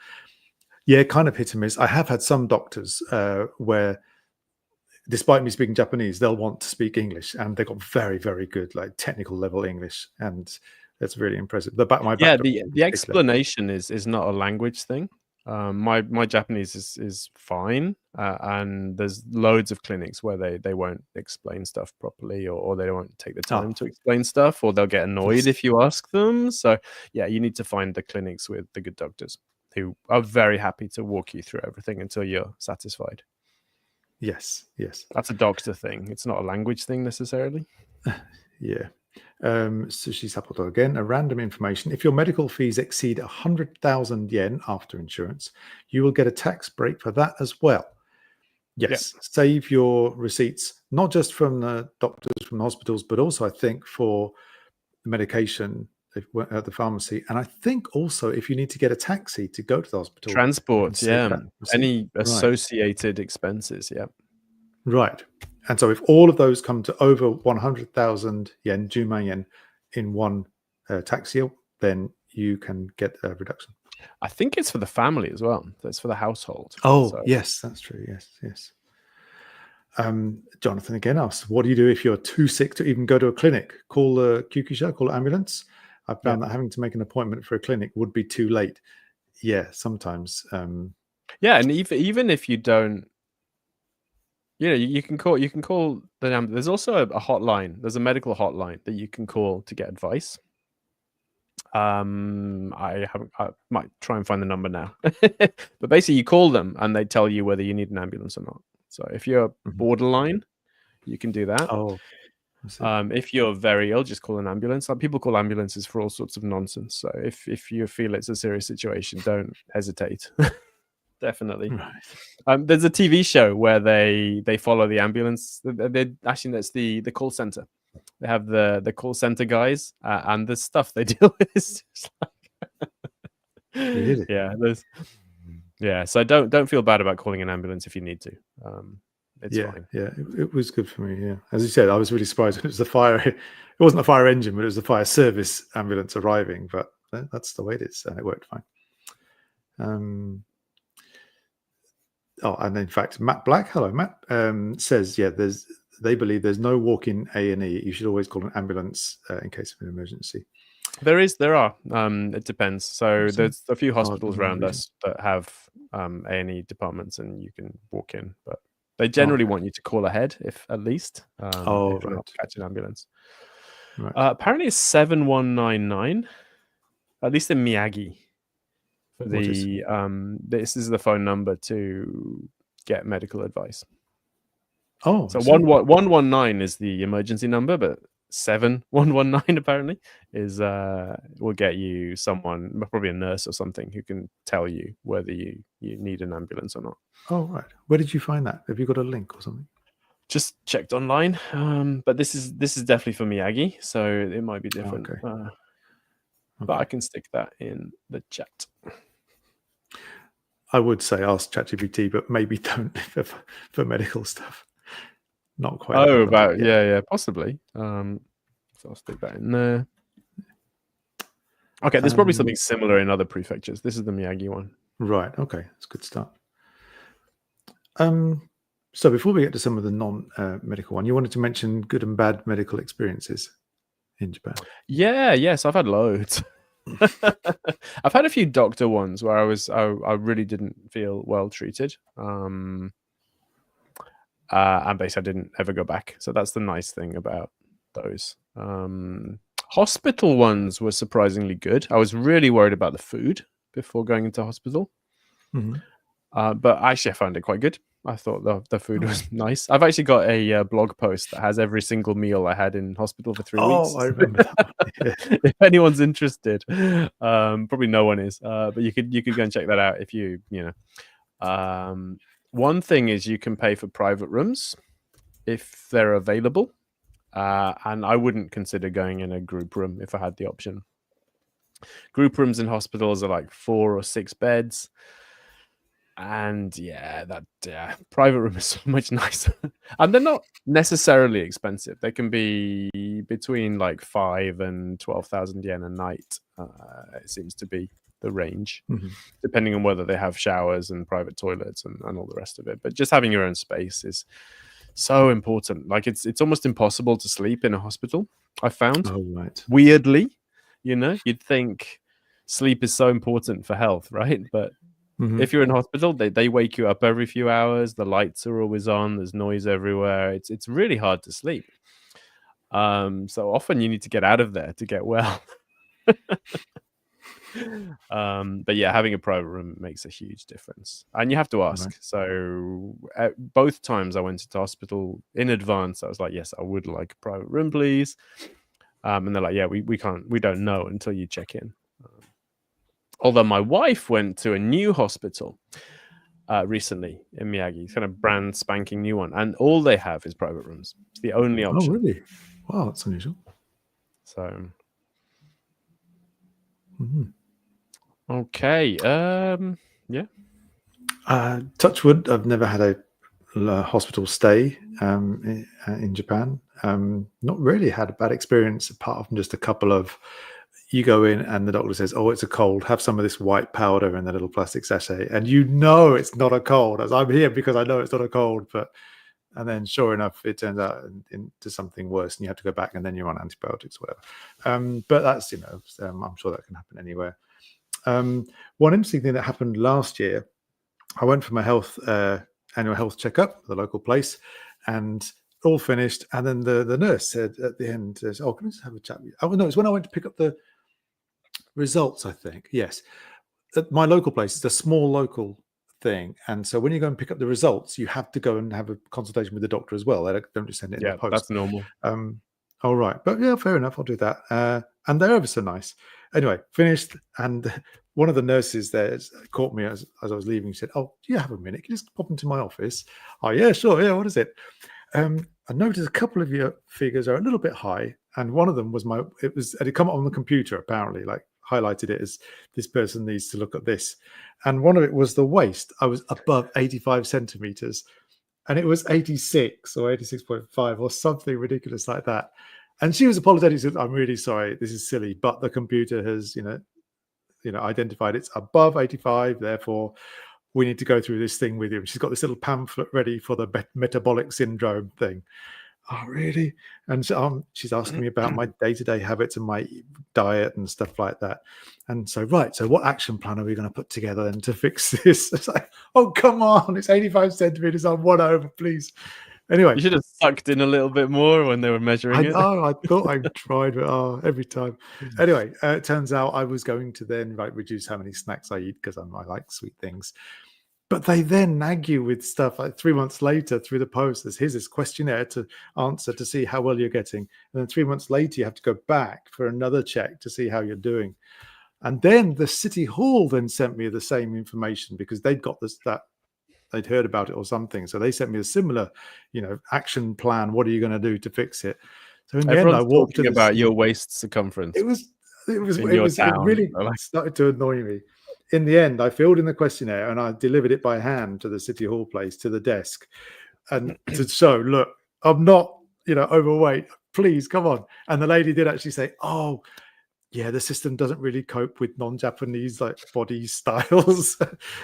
Yeah, kind of hit and miss. I have had some doctors where, despite me speaking Japanese, they'll want to speak English, and they got very, very good, like technical level English, and that's really impressive. The explanation is not a language thing. My Japanese is fine, and there's loads of clinics where they won't explain stuff properly, or they won't take the time to explain stuff, or they'll get annoyed if you ask them. So yeah, you need to find the clinics with the good doctors who are very happy to walk you through everything until you're satisfied. Yes. That's a doctor thing. It's not a language thing necessarily. Yeah. Sushi Sapoto again, a random information. If your medical fees exceed 100,000 yen after insurance, you will get a tax break for that as well. Yes. Save your receipts, not just from the doctors, from the hospitals, but also I think for the medication at the pharmacy. And I think also if you need to get a taxi to go to the hospital. Transport, any associated expenses, Right. And so if all of those come to over 100,000 yen, Juman yen, in one tax year, then you can get a reduction. I think it's for the family as well. That's for the household. Yes, that's true. Yes. Jonathan again asks, what do you do if you're too sick to even go to a clinic? Call the Kyukusha, call an ambulance. I found that having to make an appointment for a clinic would be too late. Yeah, sometimes. And even if you don't, you can call the number. There's also a hotline. There's a medical hotline that you can call to get advice. I might try and find the number now. But basically you call them and they tell you whether you need an ambulance or not. So if you're borderline, you can do that. If you're very ill, just call an ambulance. People call ambulances for all sorts of nonsense. So if you feel it's a serious situation, don't hesitate. Definitely. Right. There's a TV show where they follow the ambulance. Actually, that's the call center. They have the call center guys, and the stuff they deal with is just like really? Yeah. So don't feel bad about calling an ambulance if you need to. It's fine. Yeah, it was good for me. Yeah, as you said, I was really surprised when it was the fire. It wasn't a fire engine, but it was the fire service ambulance arriving. But that's the way it is, and it worked fine. And in fact, Matt Black, hello Matt, says they believe there's no walk-in A&E. You should always call an ambulance in case of an emergency. There are. It depends. So there's a few hospitals around us that have A&E departments, and you can walk in, but they generally want you to call ahead, if at least. If you're not catch an ambulance. Right. Apparently, it's 7199. At least in Miyagi. For this is the phone number to get medical advice. So 119 is the emergency number, but 7119 apparently is will get you someone, probably a nurse or something, who can tell you whether you need an ambulance or not. Oh right, where did you find that? Have you got a link or something? Just checked online, but this is definitely for Miyagi, so it might be different. But I can stick that in the chat. I would say ask ChatGPT, but maybe don't for medical stuff. Not quite. Possibly. So I'll stick that in there. Okay, there's probably something similar in other prefectures. This is the Miyagi one. Right. Okay, that's a good start. So before we get to some of the non-medical one, you wanted to mention good and bad medical experiences in Japan. Yes, I've had loads. I've had a few doctor ones where I really didn't feel well treated. And basically I didn't ever go back. So that's the nice thing about those. Hospital ones were surprisingly good. I was really worried about the food. before going into hospital. Mhm. But actually, I found it quite good. I thought the food was nice. I've actually got a blog post that has every single meal I had in hospital for 3 weeks. Oh, I remember that one. Yeah. If anyone's interested, probably no one is, but you could go and check that out if you know. One thing is you can pay for private rooms if they're available, and I wouldn't consider going in a group room if I had the option. Group rooms in hospitals are like 4 or 6 beds. And private room is so much nicer. And they're not necessarily expensive. They can be between like 5 and 12,000 yen a night. It seems to be the range, depending on whether they have showers and private toilets and all the rest of it. But just having your own space is so important. Like it's almost impossible to sleep in a hospital, I found. Oh, right. Weirdly, you'd think sleep is so important for health, right? But if you're in hospital, they wake you up every few hours. The lights are always on. There's noise everywhere. It's really hard to sleep. So often you need to get out of there to get well. But yeah, having a private room makes a huge difference, and you have to ask. Right. So both times I went into hospital in advance, I was like, yes, I would like a private room, please. And they're like, yeah, we don't know until you check in. Although my wife went to a new hospital recently in Miyagi, kind of brand spanking new one, and all they have is private rooms. It's the only option. Oh, really? Wow, that's unusual. So, okay, yeah. Touch wood, I've never had a hospital stay in Japan. Not really had a bad experience, apart from just a couple of. You go in and the doctor says, "Oh, it's a cold. Have some of this white powder in the little plastic sachet," and it's not a cold. As I'm here because I know it's not a cold, and then sure enough, it turns out into something worse, and you have to go back, and then you're on antibiotics, whatever. But that's I'm sure that can happen anywhere. One interesting thing that happened last year, I went for my annual health checkup at the local place, and all finished. And then the nurse said at the end, "Oh, can I just have a chat with you?" Oh no, it's when I went to pick up the results, I think. Yes, at my local place, it's a small local thing, and so when you go and pick up the results, you have to go and have a consultation with the doctor as well. They don't just send it in the post. That's normal. All right, but yeah, fair enough. I'll do that. And they're ever so nice. Anyway, finished, and one of the nurses there caught me as I was leaving. She said, "Oh, do you have a minute? Can you just pop into my office?" "Oh, yeah, sure. Yeah, what is it?" "I noticed a couple of your figures are a little bit high, and one of them was it had come up on the computer, apparently, like highlighted it as this person needs to look at this. And one of it was the waist. I was above 85 centimeters, and it was 86 or 86.5 or something ridiculous like that. And she was apologetic. She said, "I'm really sorry. This is silly, but the computer has, identified it's above 85. Therefore, we need to go through this thing with you." And she's got this little pamphlet ready for the metabolic syndrome thing. "Oh, really?" And so, she's asking me about my day-to-day habits and my diet and stuff like that. And so, right, so what action plan are we going to put together then to fix this? It's like, oh, come on, it's 85 centimeters. I'm 1 over, please. Anyway. You should have sucked in a little bit more when they were measuring it. I thought I tried, but every time. Anyway, it turns out I was going to then reduce how many snacks I eat because I like sweet things. But they then nag you with stuff like 3 months later through the post. Here's this questionnaire to answer to see how well you're getting. And then 3 months later, you have to go back for another check to see how you're doing. And then the city hall then sent me the same information because they'd got they'd heard about it or something. So they sent me a similar, action plan. What are you going to do to fix it? So in the end, I walked talking about your waist circumference. It really started to annoy me. In the end, I filled in the questionnaire and I delivered it by hand to the city hall place, to the desk, and to show, look, I'm not, overweight. Please come on. And the lady did actually say, "Oh, yeah, the system doesn't really cope with non-Japanese body styles.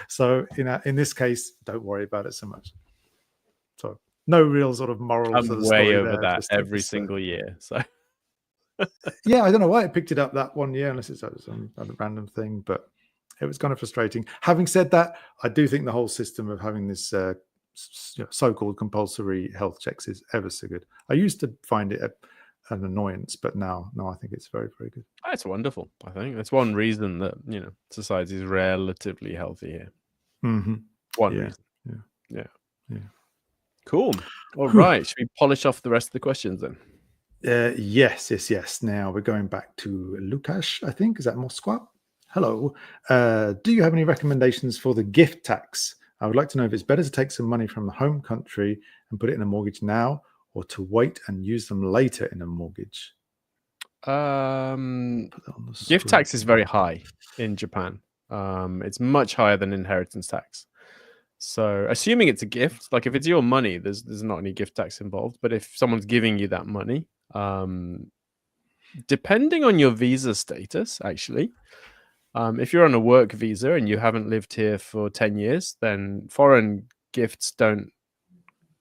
So in this case, don't worry about it so much." So no real sort of moral I'm to the way story over there. that every single year. So yeah, I don't know why I picked it up that one year, unless it's some random thing, but it was kind of frustrating. Having said that, I do think the whole system of having this so-called compulsory health checks is ever so good. I used to find it an annoyance, but now, no, I think it's very, very good. That's wonderful. I think that's one reason that society is relatively healthy here. Mm-hmm. One Yeah, reason. yeah. Cool. All right. Should we polish off the rest of the questions then? Yes. Now we're going back to Lukasz, I think. Is that Moscow? Hello. Do you have any recommendations for the gift tax? I would like to know if it's better to take some money from the home country and put it in a mortgage now, or to wait and use them later in a mortgage. Gift tax is very high in Japan. It's much higher than inheritance tax. So assuming it's a gift, like if it's your money, there's not any gift tax involved. But if someone's giving you that money, depending on your visa status, actually, if you're on a work visa and you haven't lived here for 10 years, then foreign gifts don't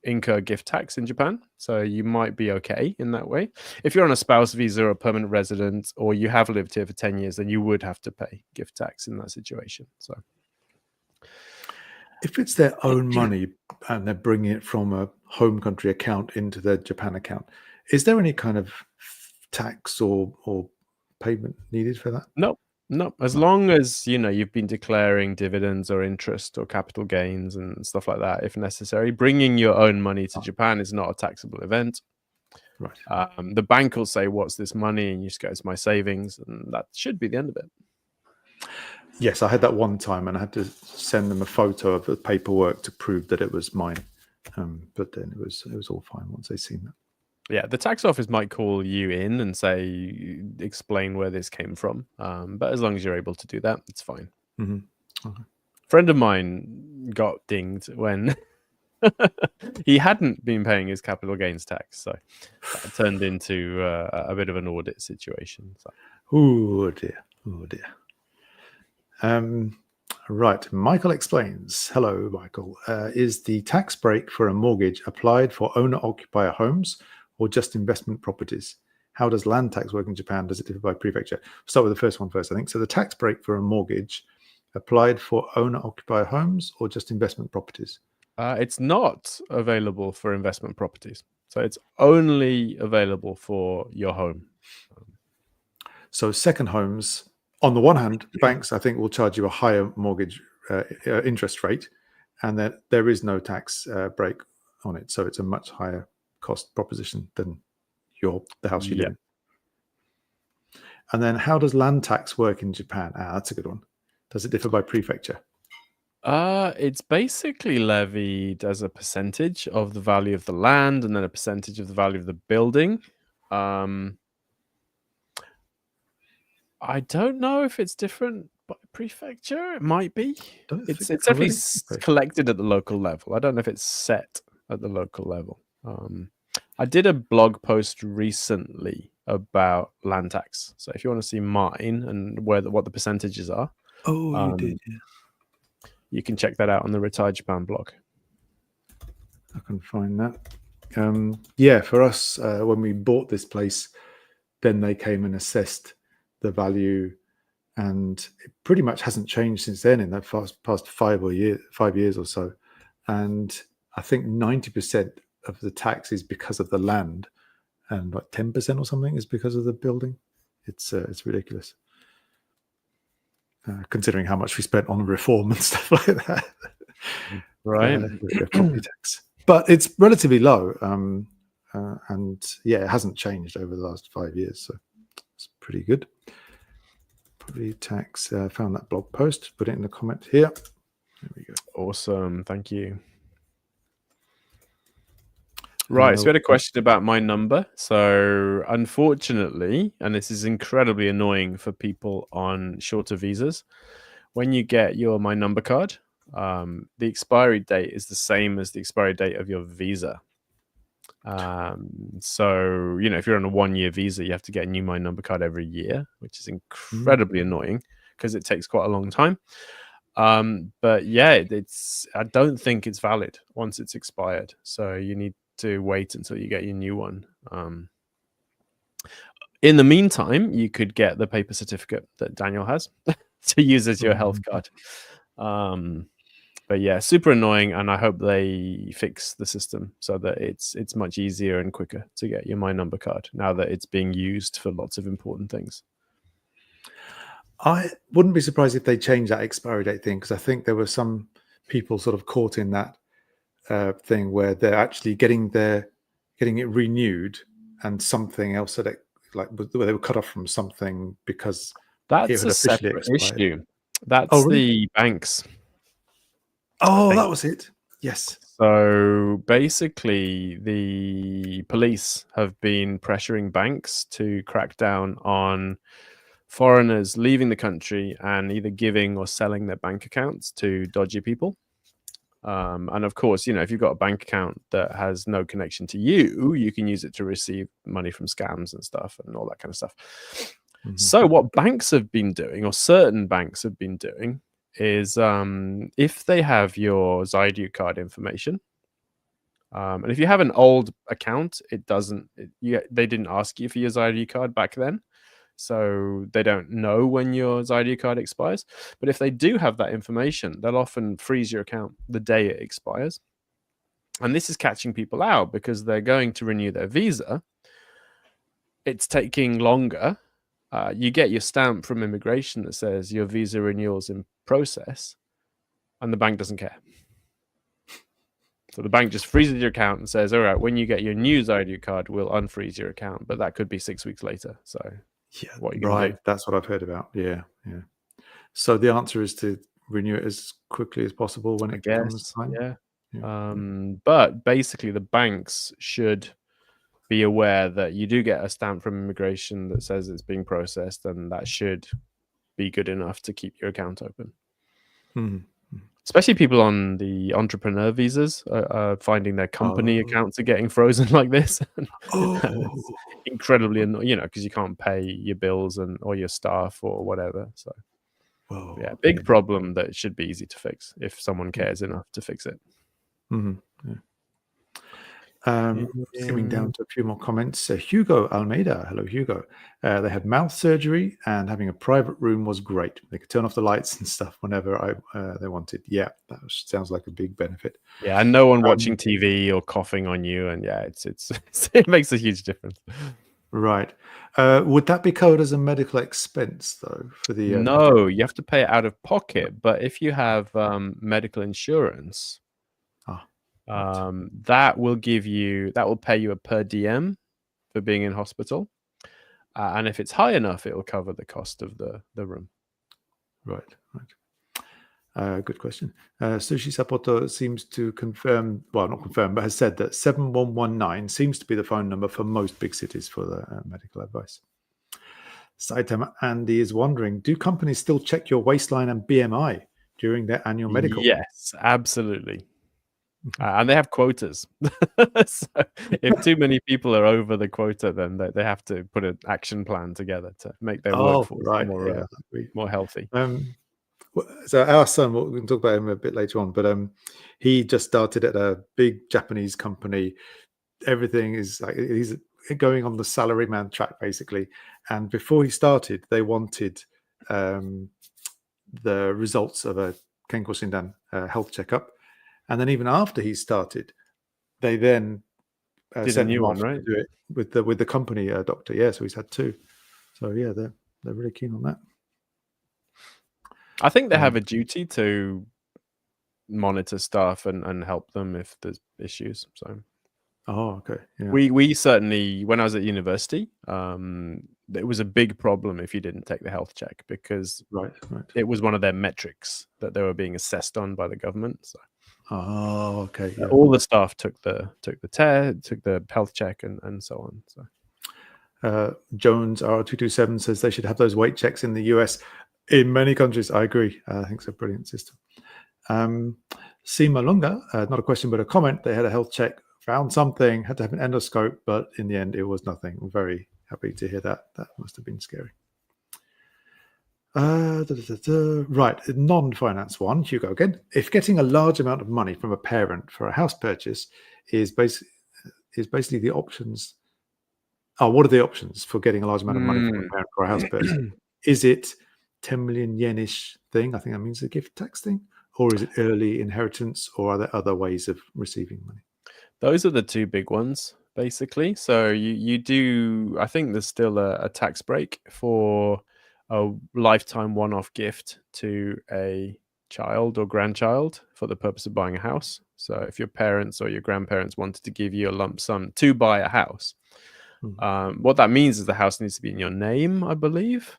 incur gift tax in Japan. So you might be okay in that way. If you're on a spouse visa or a permanent resident, or you have lived here for 10 years, then you would have to pay gift tax in that situation. So if it's their own money and they're bringing it from a home country account into their Japan account, is there any kind of tax or payment needed for that? No. As long as you've been declaring dividends or interest or capital gains and stuff like that, if necessary, bringing your own money to Japan is not a taxable event. Right. The bank will say, "What's this money?" and you just go, "It's my savings," and that should be the end of it. Yes, I had that one time, and I had to send them a photo of the paperwork to prove that it was mine. But then it was all fine once they seen that. Yeah, the tax office might call you in and say, explain where this came from. But as long as you're able to do that, it's fine. Mm-hmm. Okay. A friend of mine got dinged when he hadn't been paying his capital gains tax. So that turned into a bit of an audit situation. So. Oh dear. Right. Michael explains. Hello, Michael. Is the tax break for a mortgage applied for owner-occupier homes or just investment properties? How does land tax work in Japan? Does it differ by prefecture? We'll start with the first one first, I think. So the tax break for a mortgage applied for owner-occupier homes or just investment properties? It's not available for investment properties. So it's only available for your home. So second homes, on the one hand, banks, I think, will charge you a higher mortgage interest rate, and that there is no tax break on it. So it's a much higher cost proposition than the house you live in. And then how does land tax work in Japan? That's a good one. Does it differ by prefecture? It's basically levied as a percentage of the value of the land and then a percentage of the value of the building. I don't know if it's different by prefecture. It might be. It's definitely collected at the local level. I don't know if it's set at the local level. I did a blog post recently about land tax. So if you want to see mine and what the percentages are, you did, yeah. You can check that out on the RetireJapan blog. I can find that. Yeah, for us, when we bought this place, then they came and assessed the value, and it pretty much hasn't changed since then in that past 5 years or so. And I think 90% of the tax is because of the land, and like 10% or something is because of the building. It's ridiculous, considering how much we spent on reform and stuff like that. Right. Property tax, but it's relatively low, and yeah, it hasn't changed over the last 5 years, so it's pretty good. Property tax. Found that blog post. Put it in the comment here. There we go. Awesome. Thank you. Right, so we had a question about my number. So unfortunately, and this is incredibly annoying for people on shorter visas, when you get your my number card, the expiry date is the same as the expiry date of your visa. So, if you're on a 1-year visa, you have to get a new my number card every year, which is incredibly annoying because it takes quite a long time. But yeah, I don't think it's valid once it's expired. So you need to wait until you get your new one. In the meantime, you could get the paper certificate that Daniel has to use as your health card. But yeah, super annoying, and I hope they fix the system so that it's much easier and quicker to get your My Number card now that it's being used for lots of important things. I wouldn't be surprised if they change that expiry date thing, because I think there were some people sort of caught in that thing where they're actually getting it renewed, and something else that where they were cut off from something because it That's had a officially separate expired. issue. That's Oh, really? the banks. Oh, Thing. that was it. Yes. So basically, the police have been pressuring banks to crack down on foreigners leaving the country and either giving or selling their bank accounts to dodgy people. And of course, if you've got a bank account that has no connection to you, you can use it to receive money from scams and stuff and all that kind of stuff. Mm-hmm. So what banks have been doing, or certain banks have been doing, is if they have your Zydu card information, and if you have an old account, they didn't ask you for your Zydu card back then, so they don't know when your Zydu card expires. But if they do have that information, they'll often freeze your account the day it expires. And this is catching people out because they're going to renew their visa. It's taking longer. You get your stamp from immigration that says your visa renewal's in process, and the bank doesn't care. So the bank just freezes your account and says, all right, when you get your new Zydu card, we'll unfreeze your account. But that could be 6 weeks later. So yeah, what are you going to do? That's what I've heard about. Yeah. So the answer is to renew it as quickly as possible when it comes time. Yeah. But basically, the banks should be aware that you do get a stamp from immigration that says it's being processed, and that should be good enough to keep your account open. Mm-hmm. Especially people on the entrepreneur visas are finding their company accounts are getting frozen like this. It's incredibly annoying, because you can't pay your bills or your staff or whatever. So, yeah, big problem that should be easy to fix if someone cares enough to fix it. Mm-hmm. Skimming down to a few more comments. Hugo Almeida, hello Hugo. They had mouth surgery, and having a private room was great. They could turn off the lights and stuff whenever they wanted. Yeah, that sounds like a big benefit. Yeah, and no one watching TV or coughing on you, and yeah, it's it makes a huge difference. Right. Would that be covered as a medical expense though? For the no, you have to pay it out of pocket. But if you have medical insurance, that will pay you a per diem for being in hospital, and if it's high enough, it will cover the cost of the room. Right. Good question. Sushi Sapoto seems to confirm, well, not confirm, but has said that 7119 seems to be the phone number for most big cities for the medical advice. Saitama Andy is wondering, do companies still check your waistline and BMI during their annual medical? Yes, absolutely. And they have quotas. So if too many people are over the quota, then they have to put an action plan together to make their workforce more healthy. So our son, we can talk about him a bit later on, but he just started at a big Japanese company. Everything is like he's going on the salaryman track basically. And before he started, they wanted the results of a Kenko Shindan health checkup. And then even after he started, they then sent him off to do it with the company doctor. Yeah, so he's had 2. So yeah, they're really keen on that. I think they have a duty to monitor staff and help them if there's issues. So, okay. Yeah. We certainly, when I was at university, it was a big problem if you didn't take the health check because it was one of their metrics that they were being assessed on by the government. So. Okay. Yeah. All the staff took the test, took the health check, and so on. So. Jones R227 says they should have those weight checks in the US. In many countries, I agree. I think it's a brilliant system. Seema Lunga, not a question but a comment. They had a health check, found something, had to have an endoscope, but in the end, it was nothing. I'm very happy to hear that. That must have been scary. Right, non-finance one, Hugo again. If getting a large amount of money from a parent for a house purchase is basically the options. What are the options for getting a large amount of money from a parent for a house purchase? Is it 10 million yen-ish thing? I think that means a gift tax thing. or is it early inheritance, or are there other ways of receiving money? Those are the two big ones, basically. So you do. I think there's still a tax break for a lifetime one-off gift to a child or grandchild for the purpose of buying a house. So if your parents or your grandparents wanted to give you a lump sum to buy a house, what that means is the house needs to be in your name, I believe.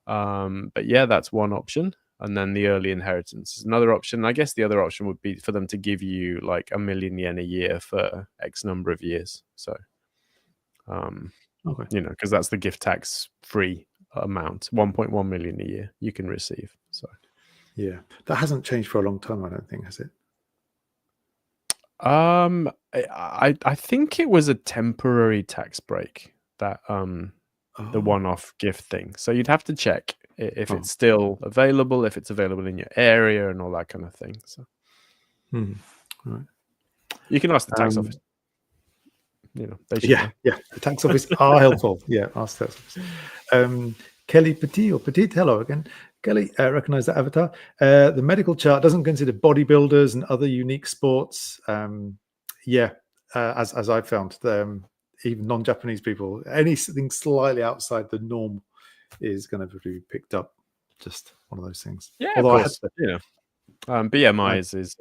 But yeah, that's one option. And then the early inheritance is another option. I guess the other option would be for them to give you like 1,000,000 yen a year for X number of years. So, Okay. because that's the gift tax free amount, 1.1 million a year you can receive. So, Yeah, that hasn't changed for a long time, I don't think, has it? I think it was a temporary tax break that the one-off gift thing. So you'd have to check if it's still available, if it's available in your area, and all that kind of thing. So right. you can ask the tax office. They should know. Yeah, the tax office are helpful. Yeah, ask the tax office. Kelly Petit or Petit, hello again. Kelly, recognize that avatar. The medical chart doesn't consider bodybuilders and other unique sports. As I've found, even non-Japanese people, anything slightly outside the norm is going to be picked up. Just one of those things. Yeah, although of course. BMI is it's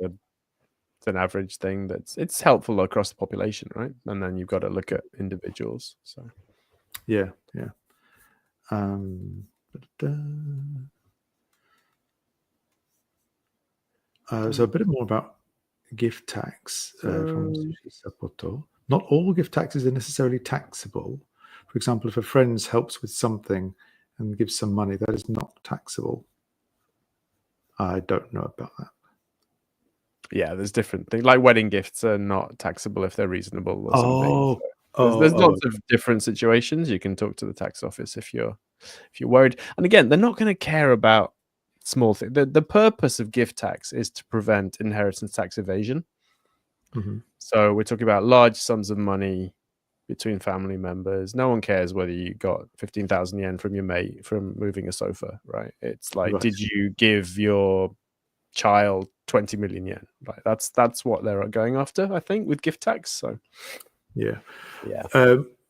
an average thing it's helpful across the population, right? And then you've got to look at individuals. So yeah. So a bit more about gift tax from Sushi Sapoto. Not all gift taxes are necessarily taxable. For example, if a friend helps with something and gives some money, that is not taxable. I don't know about that. Yeah, there's different things. Like wedding gifts are not taxable if they're reasonable or something. There's lots of different situations. You can talk to the tax office if you're worried. And again, they're not going to care about small things. The purpose of gift tax is to prevent inheritance tax evasion. So we're talking about large sums of money between family members. No one cares whether you got 15,000 yen from your mate from moving a sofa, right? It's like, did you give your child 20 million yen? Right, that's what they're going after, I think, with gift tax. So yeah.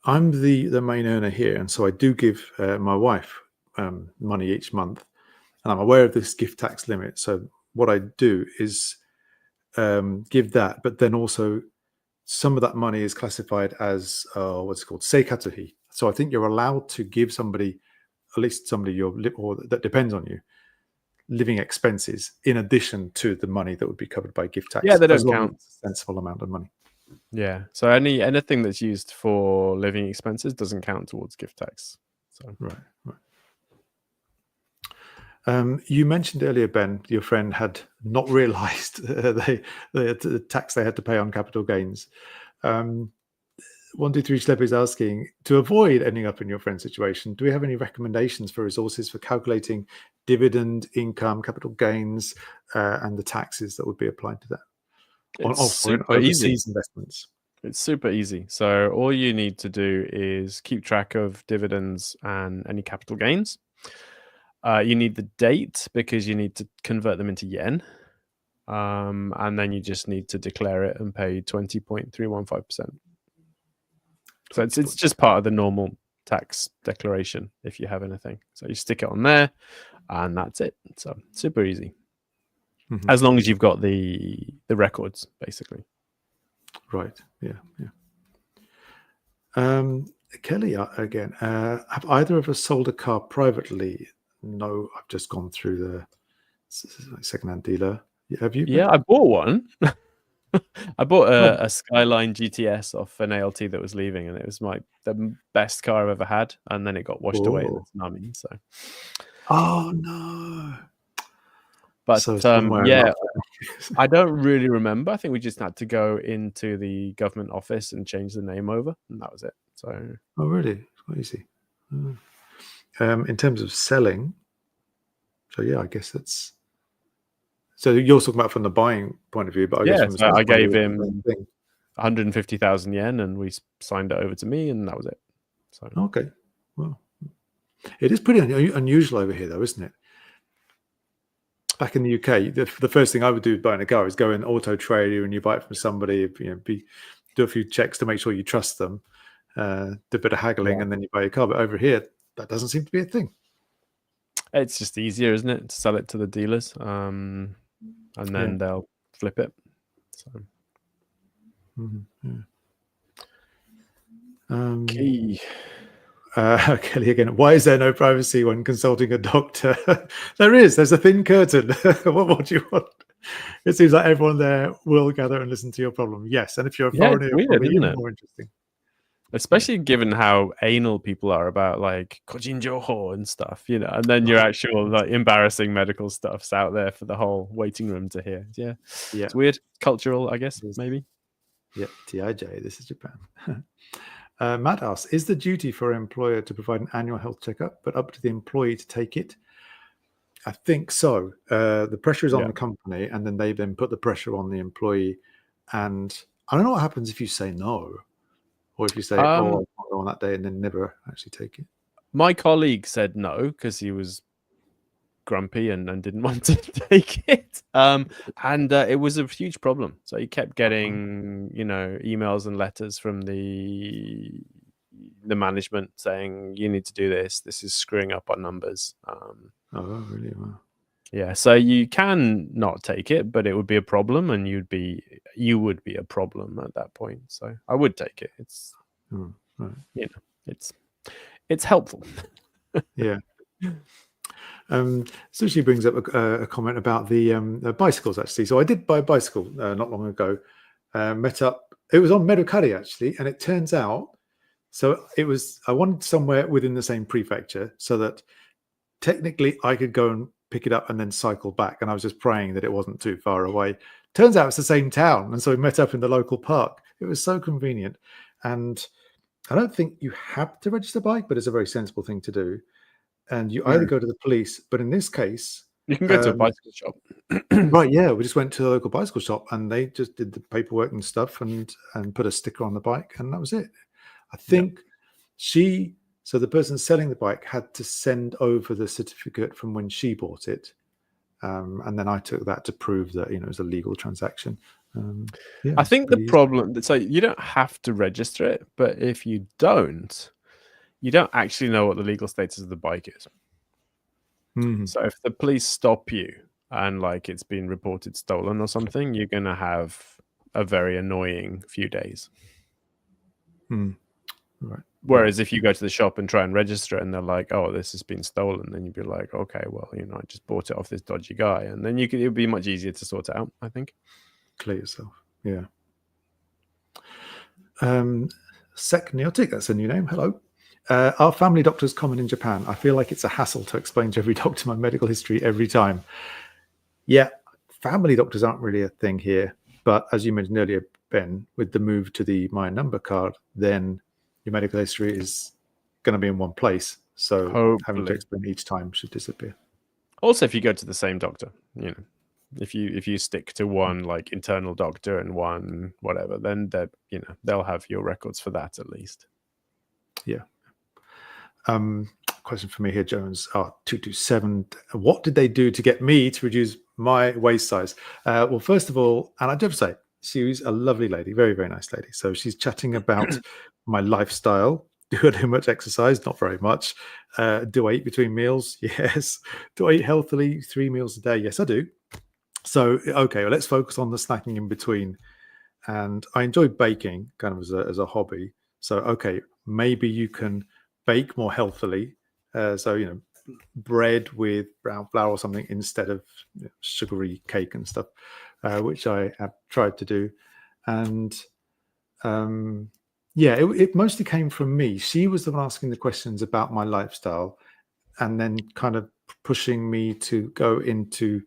I'm the main earner here, and so I do give my wife money each month, and I'm aware of this gift tax limit. So what I do is give that, but then also some of that money is classified as what's called seikatsuhi. So I think you're allowed to give somebody, at least somebody or that depends on you, living expenses in addition to the money that would be covered by gift tax. Yeah, they don't count. It's a sensible amount of money. Yeah. So anything that's used for living expenses doesn't count towards gift tax. So right. You mentioned earlier, Ben, your friend had not realised the tax they had to pay on capital gains. 123 Schlepp is asking, to avoid ending up in your friend's situation, do we have any recommendations for resources for calculating dividend income, capital gains, and the taxes that would be applied to that? It's super overseas easy. Investments. It's super easy. So all you need to do is keep track of dividends and any capital gains. You need the date because you need to convert them into yen. And then you just need to declare it and pay 20.315%. So it's just part of the normal tax declaration if you have anything. So you stick it on there and that's it. So super easy. As long as you've got the records, basically. Right. Yeah. Kelly, again, have either of us sold a car privately? No, I've just gone through the second-hand dealer. Have you? Yeah, I bought one. I bought a Skyline GTS off an ALT that was leaving, and it was the best car I've ever had. And then it got washed away in the tsunami. So, oh no! But I don't really remember. I think we just had to go into the government office and change the name over, and that was it. So, oh really? Quite easy. In terms of selling, so yeah, I guess that's. So you're talking about from the buying point of view, but I guess from the I gave him 150,000 yen, and we signed it over to me, and that was it. So okay, well, it is pretty unusual over here, though, isn't it? back in the UK, the first thing I would do buying a car is go in Auto Trader and you buy it from somebody, do a few checks to make sure you trust them, do a bit of haggling, and then you buy your car. But over here, that doesn't seem to be a thing. It's just easier, isn't it, to sell it to the dealers, and then they'll flip it. So. Kelly again. Why is there no privacy when consulting a doctor? There's a thin curtain. What do you want? It seems like everyone there will gather and listen to your problem. Yes, and if you're a foreigner, it's weird, probably isn't even it? more interesting. Especially given how anal people are about like kojin joho and stuff, and then your actual like embarrassing medical stuff's out there for the whole waiting room to hear. Yeah. It's weird, cultural, I guess, maybe. Yeah, TIJ. This is Japan. Matt asks, is the duty for an employer to provide an annual health checkup, but up to the employee to take it? I think so. The pressure is on the company, and then they put the pressure on the employee. And I don't know what happens if you say no, or if you say, "Oh, I can't go on that day," and then never actually take it. My colleague said no because he was grumpy and didn't want to take it, and it was a huge problem. So he kept getting, emails and letters from the management saying, "You need to do this. This is screwing up our numbers." Oh, really? Wow. Yeah, so you can not take it, but it would be a problem, and you would be a problem at that point. So I would take it. It's it's helpful. Yeah. Sushi brings up a comment about the bicycles, actually. So I did buy a bicycle not long ago. Met up. It was on Mercari, actually, and it turns out. So I wanted somewhere within the same prefecture, so that technically I could go and pick it up and then cycle back. And I was just praying that it wasn't too far away. Turns out it's the same town, and so we met up in the local park. It was so convenient, and I don't think you have to register a bike, but it's a very sensible thing to do. And you either go to the police, but in this case, you can go to a bicycle shop. Right, yeah. We just went to the local bicycle shop, and they just did the paperwork and stuff, and put a sticker on the bike, and that was it. I think so the person selling the bike had to send over the certificate from when she bought it, and then I took that to prove that it was a legal transaction. I think the problem, so you don't have to register it, but if you don't actually know what the legal status of the bike is. So if the police stop you and like it's been reported stolen or something, you're going to have a very annoying few days. Right. Whereas if you go to the shop and try and register it and they're like, "Oh, this has been stolen," then you'd be like, "Okay, well, I just bought it off this dodgy guy," and then it would be much easier to sort it out, I think. Clear yourself. Yeah. Sekniotic, that's a new name. Hello. Are family doctors common in Japan? I feel like it's a hassle to explain to every doctor my medical history every time. Yeah, family doctors aren't really a thing here. But as you mentioned earlier, Ben, with the move to the My Number card, then your medical history is going to be in one place. So having to explain each time should disappear. Also, if you go to the same doctor, if you stick to one like internal doctor and one whatever, then they'll have your records for that at least. Yeah. Question for me here, Jones. 227. What did they do to get me to reduce my waist size? Well, first of all, and I do have to say, she's a lovely lady, very, very nice lady. So she's chatting about my lifestyle. Do I do much exercise? Not very much. Do I eat between meals? Yes. Do I eat healthily 3 meals a day? Yes, I do. So, okay, well, let's focus on the snacking in between. And I enjoy baking kind of as a hobby. So, okay, maybe you can bake more healthily. So, bread with brown flour or something instead of sugary cake and stuff, which I have tried to do. And it mostly came from me. She was the one asking the questions about my lifestyle and then kind of pushing me to go into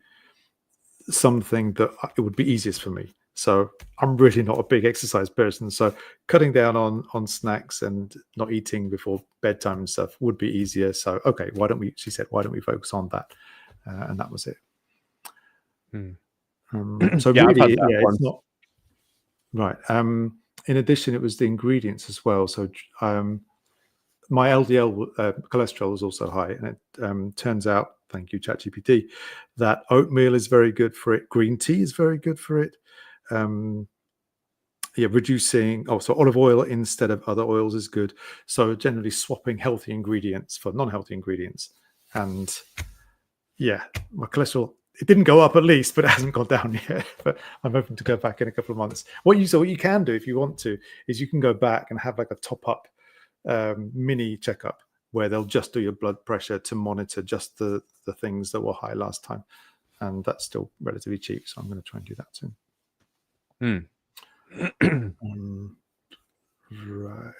something that it would be easiest for me. So I'm really not a big exercise person. So cutting down on snacks and not eating before bedtime and stuff would be easier. So, okay, she said, why don't we focus on that? And that was it. So really, it's not right. In addition, it was the ingredients as well. So my LDL cholesterol was also high, and it turns out, thank you ChatGPT, that oatmeal is very good for it. Green tea is very good for it. Reducing so olive oil instead of other oils is good. So generally swapping healthy ingredients for non-healthy ingredients. And my cholesterol, it didn't go up at least, but it hasn't gone down yet. But I'm hoping to go back in a couple of months. What you can do if you want to is you can go back and have like a top up mini checkup where they'll just do your blood pressure to monitor just the things that were high last time, and that's still relatively cheap. So I'm going to try and do that soon. Right.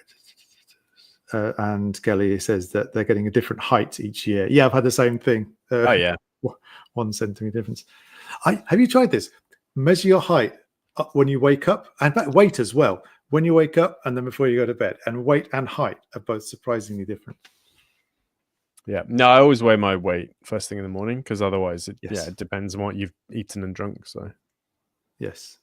And Kelly says that they're getting a different height each year. Yeah, I've had the same thing. 1 centimeter difference. Have you tried this? Measure your height when you wake up, and weight as well. When you wake up and then before you go to bed, and weight and height are both surprisingly different. Yeah, no, I always weigh my weight first thing in the morning because otherwise, it depends on what you've eaten and drunk. So, yes.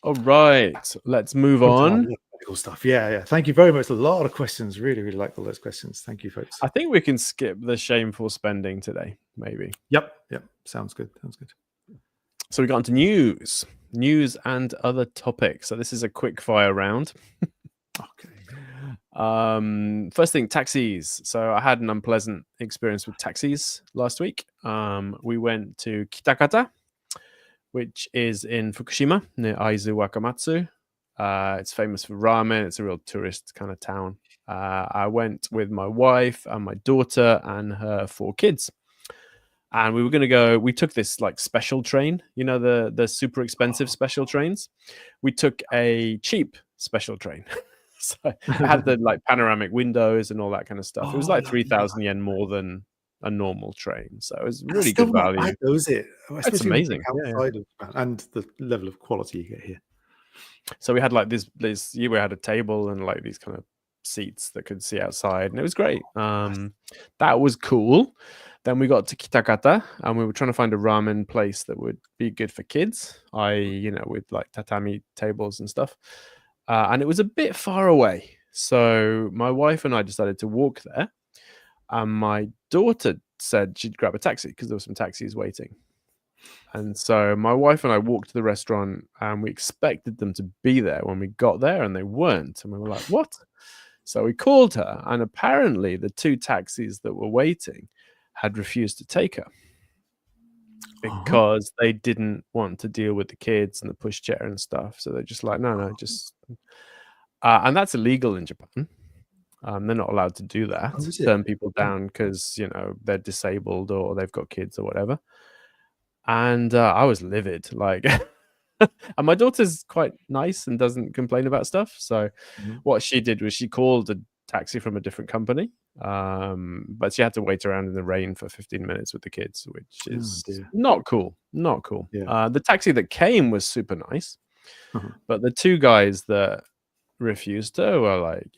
All right, let's move on. Medical stuff. Yeah. Thank you very much. A lot of questions. Really, really like all those questions. Thank you, folks. I think we can skip the shameful spending today, maybe. Yep. Sounds good. So we got into news and other topics. So this is a quick fire round. Okay. First thing, taxis. So I had an unpleasant experience with taxis last week. We went to Kitakata, which is in Fukushima near Aizu Wakamatsu. It's famous for ramen. It's a real tourist kind of town. I went with my wife and my daughter and her 4 kids. And we were going to go, we took this like special train, the super expensive special trains. We took a cheap special train. So it had the like panoramic windows and all that kind of stuff. It was like 3,000 yen more than a normal train. So it was really good value. Bad, though, is it? It's amazing. Outside of, and the level of quality you get here. So we had like this we had a table and like these kind of seats that could see outside, and it was great. That was cool. Then we got to Kitakata and we were trying to find a ramen place that would be good for kids, with like tatami tables and stuff. And it was a bit far away. So my wife and I decided to walk there. And my daughter said she'd grab a taxi because there were some taxis waiting. And so my wife and I walked to the restaurant and we expected them to be there when we got there, and they weren't. And we were like, what? So we called her, and apparently the 2 taxis that were waiting had refused to take her because they didn't want to deal with the kids and the pushchair and stuff. So they're just like, no, just... and that's illegal in Japan. They're not allowed to do that, turn people down because, they're disabled or they've got kids or whatever. And I was livid, like, and my daughter's quite nice and doesn't complain about stuff. So what she did was she called a taxi from a different company, but she had to wait around in the rain for 15 minutes with the kids, which is not cool. Yeah. The taxi that came was super nice, but the 2 guys that refused her were like,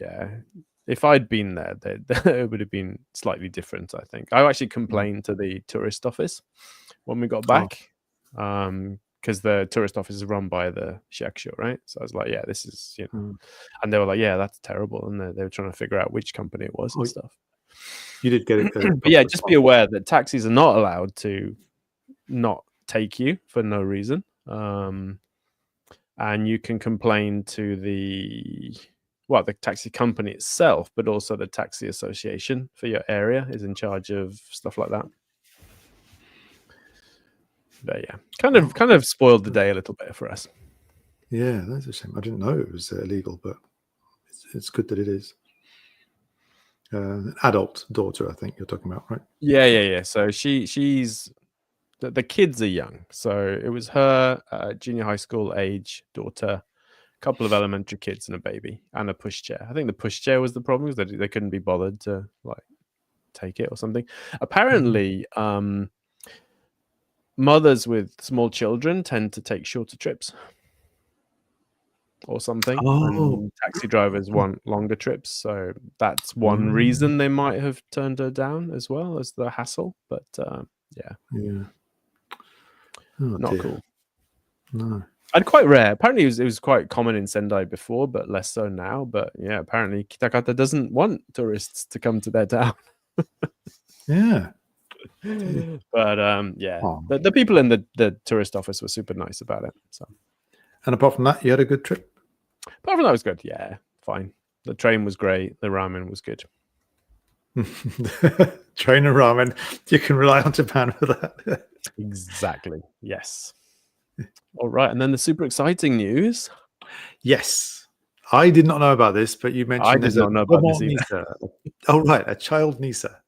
if I'd been there, it would have been slightly different, I think. I actually complained to the tourist office when we got back, because the tourist office is run by the shakusho, right? So I was like, this is, and they were like, that's terrible. And they were trying to figure out which company it was and stuff. You did get it. But just be aware that taxis are not allowed to not take you for no reason. And you can complain to the taxi company itself, but also the taxi association for your area is in charge of stuff like that. But kind of spoiled the day a little bit for us. Yeah, that's a shame. I didn't know it was illegal, but it's good that it is. An adult daughter, I think you're talking about, right? Yeah. So she's the kids are young. So it was her junior high school age daughter, a couple of elementary kids and a baby and a pushchair. I think the pushchair was the problem because they couldn't be bothered to like take it or something. Apparently, mothers with small children tend to take shorter trips or something. And taxi drivers want longer trips. So that's one reason they might have turned her down as well as the hassle. But not cool. No. And quite rare. Apparently, it was quite common in Sendai before, but less so now. But yeah, apparently Kitakata doesn't want tourists to come to their town. Yeah. But yeah, Oh. the people in the tourist office were super nice about it. So And apart from that, you had a good trip? apart from that, was good. Yeah, fine. The train was great. The ramen was good. Train and ramen. You can rely on Japan for that. Exactly. Yes. All right. And then the super exciting news. Yes. I did not know about this, but you I mentioned did there's a not know about this either. NISA. Oh, right. A child NISA.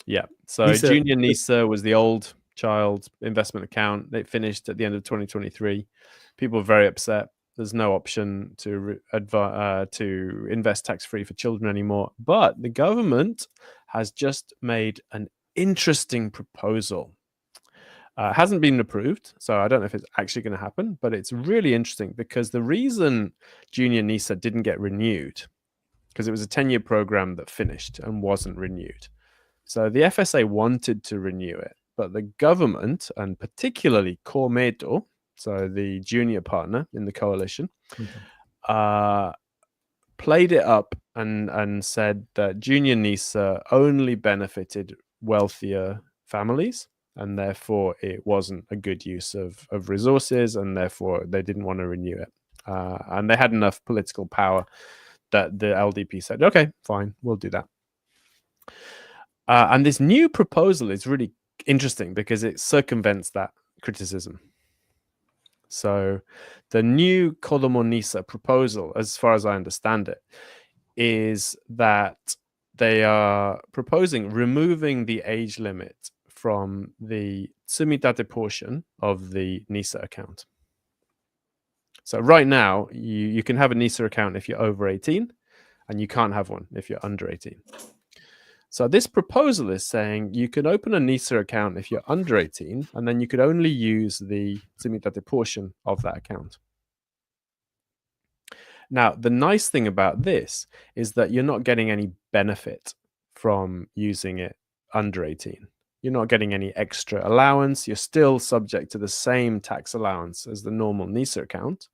Yeah. So NISA. Junior NISA was the old child investment account. It finished at the end of 2023. People were very upset. There's no option to invest tax-free for children anymore. But the government has just made an interesting proposal. It hasn't been approved, so I don't know if it's actually going to happen, but it's really interesting because the reason Junior NISA didn't get renewed, because it was a 10-year program that finished and wasn't renewed. So the FSA wanted to renew it, but the government, and particularly Komeito, so the junior partner in the coalition, played it up and said that Junior NISA only benefited wealthier families, and therefore it wasn't a good use of resources, and therefore they didn't want to renew it. And they had enough political power that the LDP said, okay, fine, we'll do that. And this new proposal is really interesting because it circumvents that criticism. So the new kodomo NISA proposal, as far as I understand it, is that they are proposing removing the age limit from the tsumitate portion of the NISA account. So right now, you can have a NISA account if you're over 18, and you can't have one if you're under 18. So this proposal is saying you can open a NISA account if you're under 18, and then you could only use the tsumitate portion of that account. Now, the nice thing about this is that you're not getting any benefit from using it under 18. You're not getting any extra allowance. You're still subject to the same tax allowance as the normal NISA account.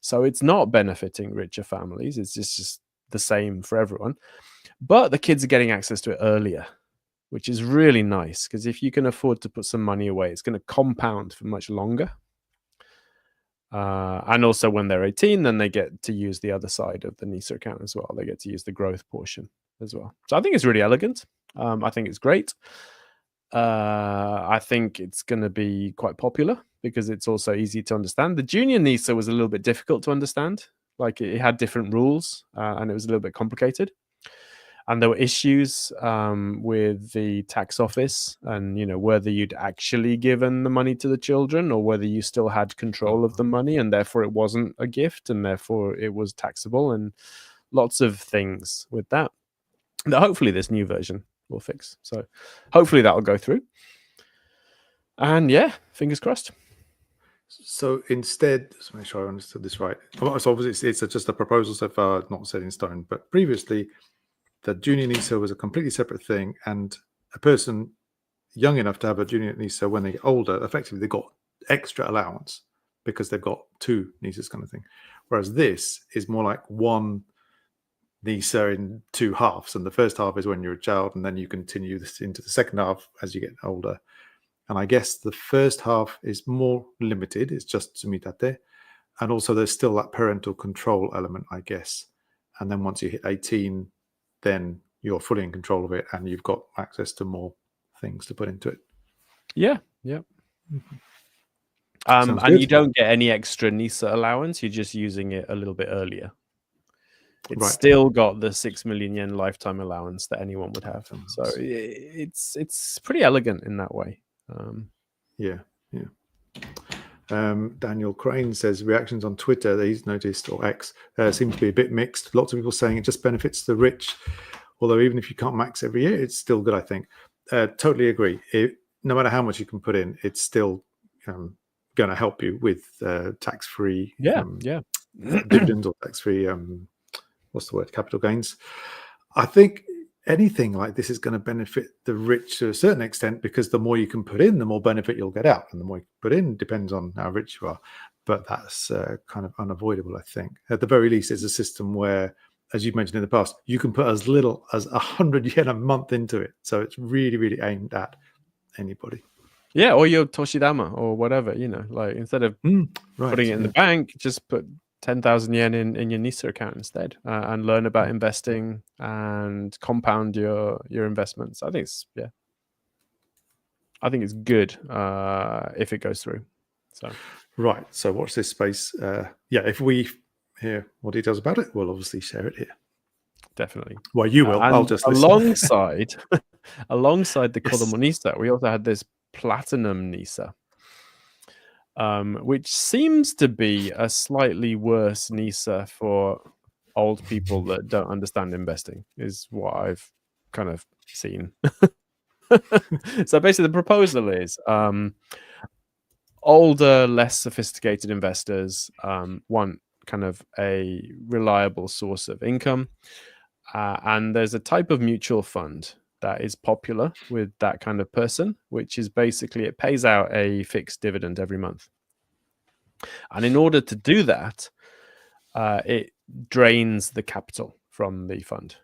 So it's not benefiting richer families. It's just the same for everyone. But the kids are getting access to it earlier, which is really nice, because if you can afford to put some money away, it's going to compound for much longer. And also when they're 18, then they get to use the other side of the NISA account as well. They get to use the growth portion as well. So I think it's really elegant. I think it's great. I think it's going to be quite popular because it's also easy to understand. The junior NISA was a little bit difficult to understand. Like it had different rules and it was a little bit complicated. And there were issues with the tax office and, whether you'd actually given the money to the children or whether you still had control of the money and therefore it wasn't a gift and therefore it was taxable, and lots of things with that hopefully this new version will fix. So hopefully that'll go through. And yeah, fingers crossed. So instead, let's make sure I understood this right. So obviously it's just a proposal so far, not set in stone, but previously the junior NISA was a completely separate thing, and a person young enough to have a junior NISA when they get older, effectively they got extra allowance because they've got two NISAs kind of thing. Whereas this is more like one NISA in two halves, and the first half is when you're a child, and then you continue this into the second half as you get older. And I guess the first half is more limited, it's just tsumitate, and also there's still that parental control element, I guess. And then once you hit 18, then you're fully in control of it and you've got access to more things to put into it. Yeah. And good. You don't get any extra NISA allowance. You're just using it a little bit earlier. It's still got the 6 million yen lifetime allowance that anyone would have. So it's pretty elegant in that way. Yeah. Daniel Crane says reactions on Twitter that he's noticed, or X, seem to be a bit mixed. Lots of people saying it just benefits the rich, although even if you can't max every year, it's still good, I think. Totally agree. No matter how much you can put in, it's still going to help you with tax-free dividends or tax-free, what's the word, capital gains. I think anything like this is going to benefit the rich to a certain extent, because the more you can put in, the more benefit you'll get out, and the more you put in depends on how rich you are. But that's kind of unavoidable, I think. At the very least, it's a system where, as you've mentioned in the past, you can put as little as 100 yen a month into it. So it's really, really aimed at anybody. Yeah, or your Toshidama or whatever, like instead of putting it in the bank, just put 10,000 yen in your NISA account instead, and learn about investing and compound your investments. I think it's good if it goes through. So right. So watch this space. If we hear more details about it, we'll obviously share it here. Definitely. Well, you will. I'll just alongside the kodomo NISA, we also had this platinum NISA, which seems to be a slightly worse NISA for old people that don't understand investing, is what I've kind of seen. So basically the proposal is older, less sophisticated investors want kind of a reliable source of income, and there's a type of mutual fund that is popular with that kind of person, which is basically it pays out a fixed dividend every month. And in order to do that, it drains the capital from the fund.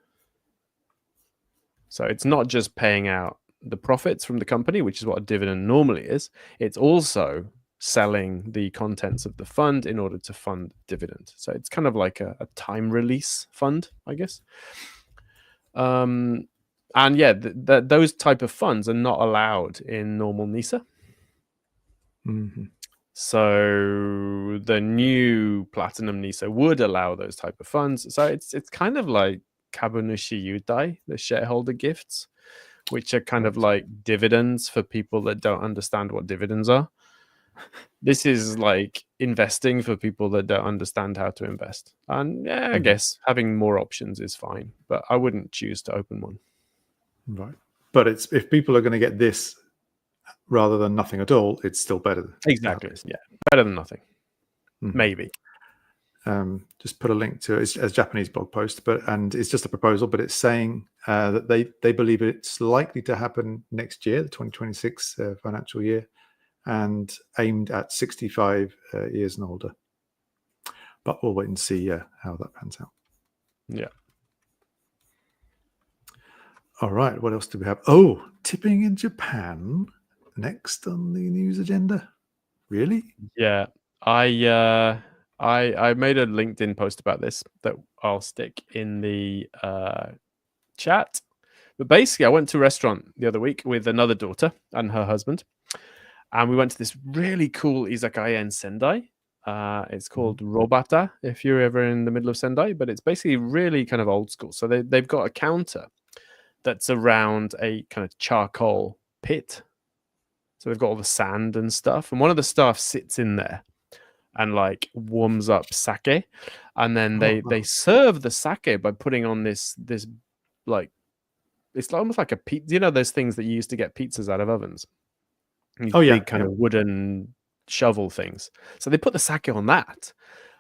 So it's not just paying out the profits from the company, which is what a dividend normally is. It's also selling the contents of the fund in order to fund dividend. So it's kind of like a time release fund, I guess. And yeah, those type of funds are not allowed in normal NISA. Mm-hmm. So the new platinum NISA would allow those type of funds. So it's kind of like Kabunushi Yutai, the shareholder gifts, which are kind of like dividends for people that don't understand what dividends are. This is like investing for people that don't understand how to invest. And yeah, I guess having more options is fine, but I wouldn't choose to open one. Right. But if people are going to get this rather than nothing at all, it's still better. Exactly. Yeah. Better than nothing. Maybe. Just put a link to it. It's a Japanese blog post, and it's just a proposal, but it's saying that they believe it's likely to happen next year, the 2026 financial year, and aimed at 65 years and older. But we'll wait and see how that pans out. Yeah. All right. What else do we have? Oh, tipping in Japan next on the news agenda. Really? Yeah. I made a LinkedIn post about this that I'll stick in the chat. But basically, I went to a restaurant the other week with another daughter and her husband. And we went to this really cool izakaya in Sendai. It's called Robata, if you're ever in the middle of Sendai. But it's basically really kind of old school. So they've got a counter that's around a kind of charcoal pit. So they've got all the sand and stuff. And one of the staff sits in there and like warms up sake. And then they serve the sake by putting on this like, it's almost like a pizza. You know those things that you used to get pizzas out of ovens? Big kind of wooden shovel things. So they put the sake on that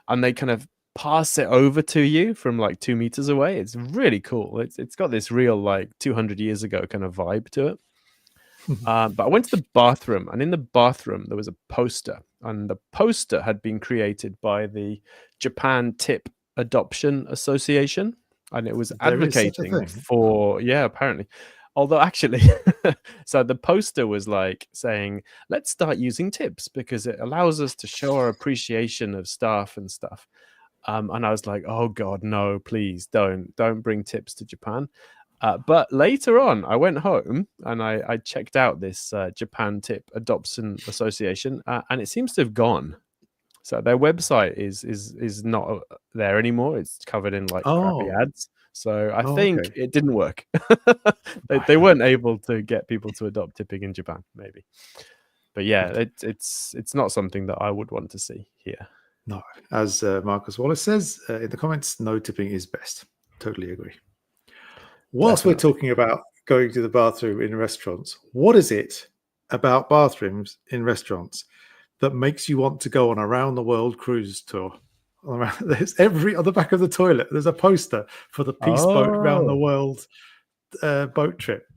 and they kind of pass it over to you from like 2 meters away. It's really cool. It's got this real like 200 years ago kind of vibe to it. But I went to the bathroom, and in the bathroom there was a poster, and the poster had been created by the Japan Tip Adoption Association, and it was advocating for apparently. Although actually, so the poster was like saying, let's start using tips because it allows us to show our appreciation of staff and stuff. And I was like, oh God, no, please don't bring tips to Japan. But later on, I went home and I checked out this Japan Tip Adoption Association, and it seems to have gone. So their website is not there anymore. It's covered in like crappy ads. So I think it didn't work. They weren't able to get people to adopt tipping in Japan, maybe. But yeah, it's not something that I would want to see here. No, as Marcus Wallace says in the comments, no tipping is best. Totally agree. Whilst we're talking about going to the bathroom in restaurants, what is it about bathrooms in restaurants that makes you want to go on a round the world cruise tour? There's on the back of the toilet, there's a poster for the Peace Boat round the world boat trip.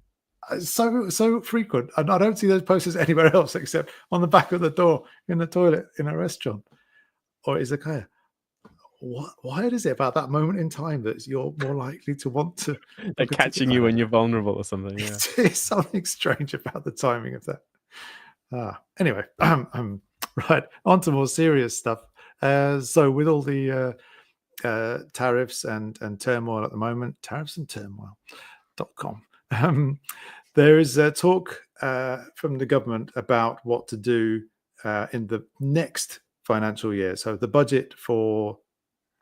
So frequent, and I don't see those posters anywhere else except on the back of the door in the toilet in a restaurant or izakaya. What? Why is it about that moment in time that you're more likely to want to? They're catching you when you're vulnerable or something. Yeah. It's something strange about the timing of that. Anyway, right, on to more serious stuff. So with all the tariffs and turmoil at the moment, tariffsandturmoil.com. There is a talk from the government about what to do in the next financial year. So the budget for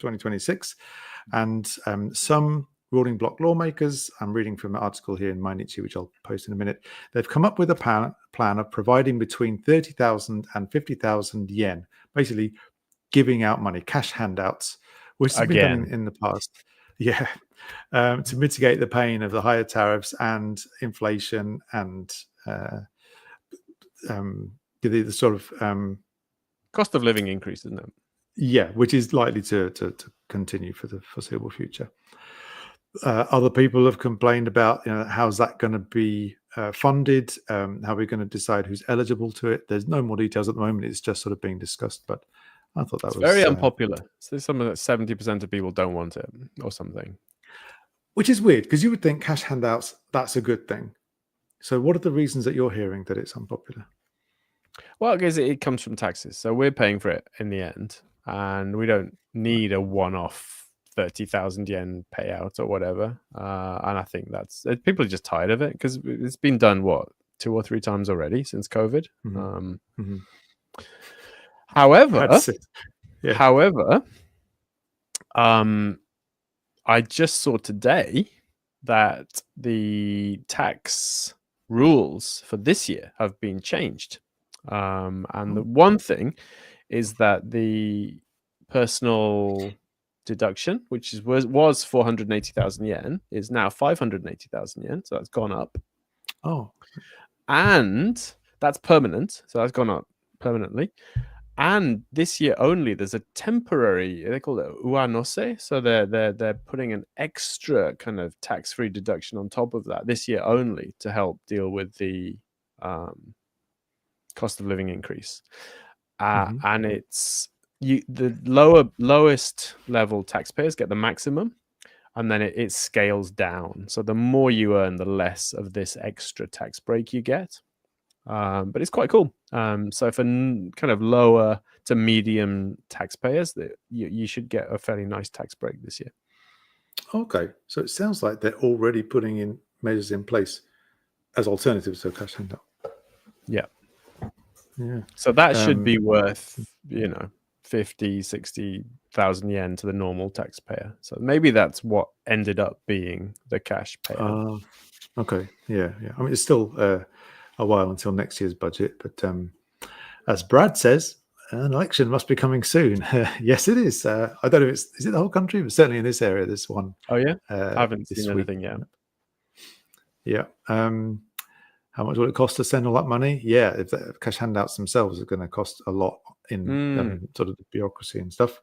2026, and some ruling bloc lawmakers, I'm reading from an article here in Mainichi, which I'll post in a minute, they've come up with a plan of providing between 30,000 and 50,000 yen, basically giving out money, cash handouts, which has been done in the past. Yeah, to mitigate the pain of the higher tariffs and inflation and the sort of cost of living increase, isn't it? Yeah, which is likely to continue for the foreseeable future. Other people have complained about, how's that going to be funded? How are we going to decide who's eligible to it? There's no more details at the moment. It's just sort of being discussed, but I thought that was very unpopular. So there's something that 70% of people don't want it or something. Which is weird, because you would think cash handouts, that's a good thing. So what are the reasons that you're hearing that it's unpopular? Well, because it comes from taxes. So we're paying for it in the end. And we don't need a one-off 30,000 yen payout or whatever. And I think people are just tired of it, because it's been done, 2 or 3 times already since COVID. However, I just saw today that the tax rules for this year have been changed. And the one thing is that the personal deduction, which was 480,000 yen, is now 580,000 yen. So that's gone up. Oh. And that's permanent. So that's gone up permanently. And this year only, there's a temporary, they call it uanose. So they're putting an extra kind of tax-free deduction on top of that this year only to help deal with the cost of living increase. And it's the lowest level taxpayers get the maximum, and then it scales down. So the more you earn, the less of this extra tax break you get. But it's quite cool. So for kind of lower to medium taxpayers, you should get a fairly nice tax break this year. Okay, so it sounds like they're already putting in measures in place as alternatives to a cash handout. Yeah. Yeah. So that should be worth, 50,000-60,000 yen to the normal taxpayer. So maybe that's what ended up being the cash payout. Okay. Yeah. I mean, it's still a while until next year's budget, but as Brad says, an election must be coming soon. Yes, it is. I don't know if is it the whole country, but certainly in this area, there's one. Oh yeah, I haven't seen anything yet. Yeah. How much will it cost to send all that money? Yeah, if the cash handouts themselves are going to cost a lot in sort of the bureaucracy and stuff.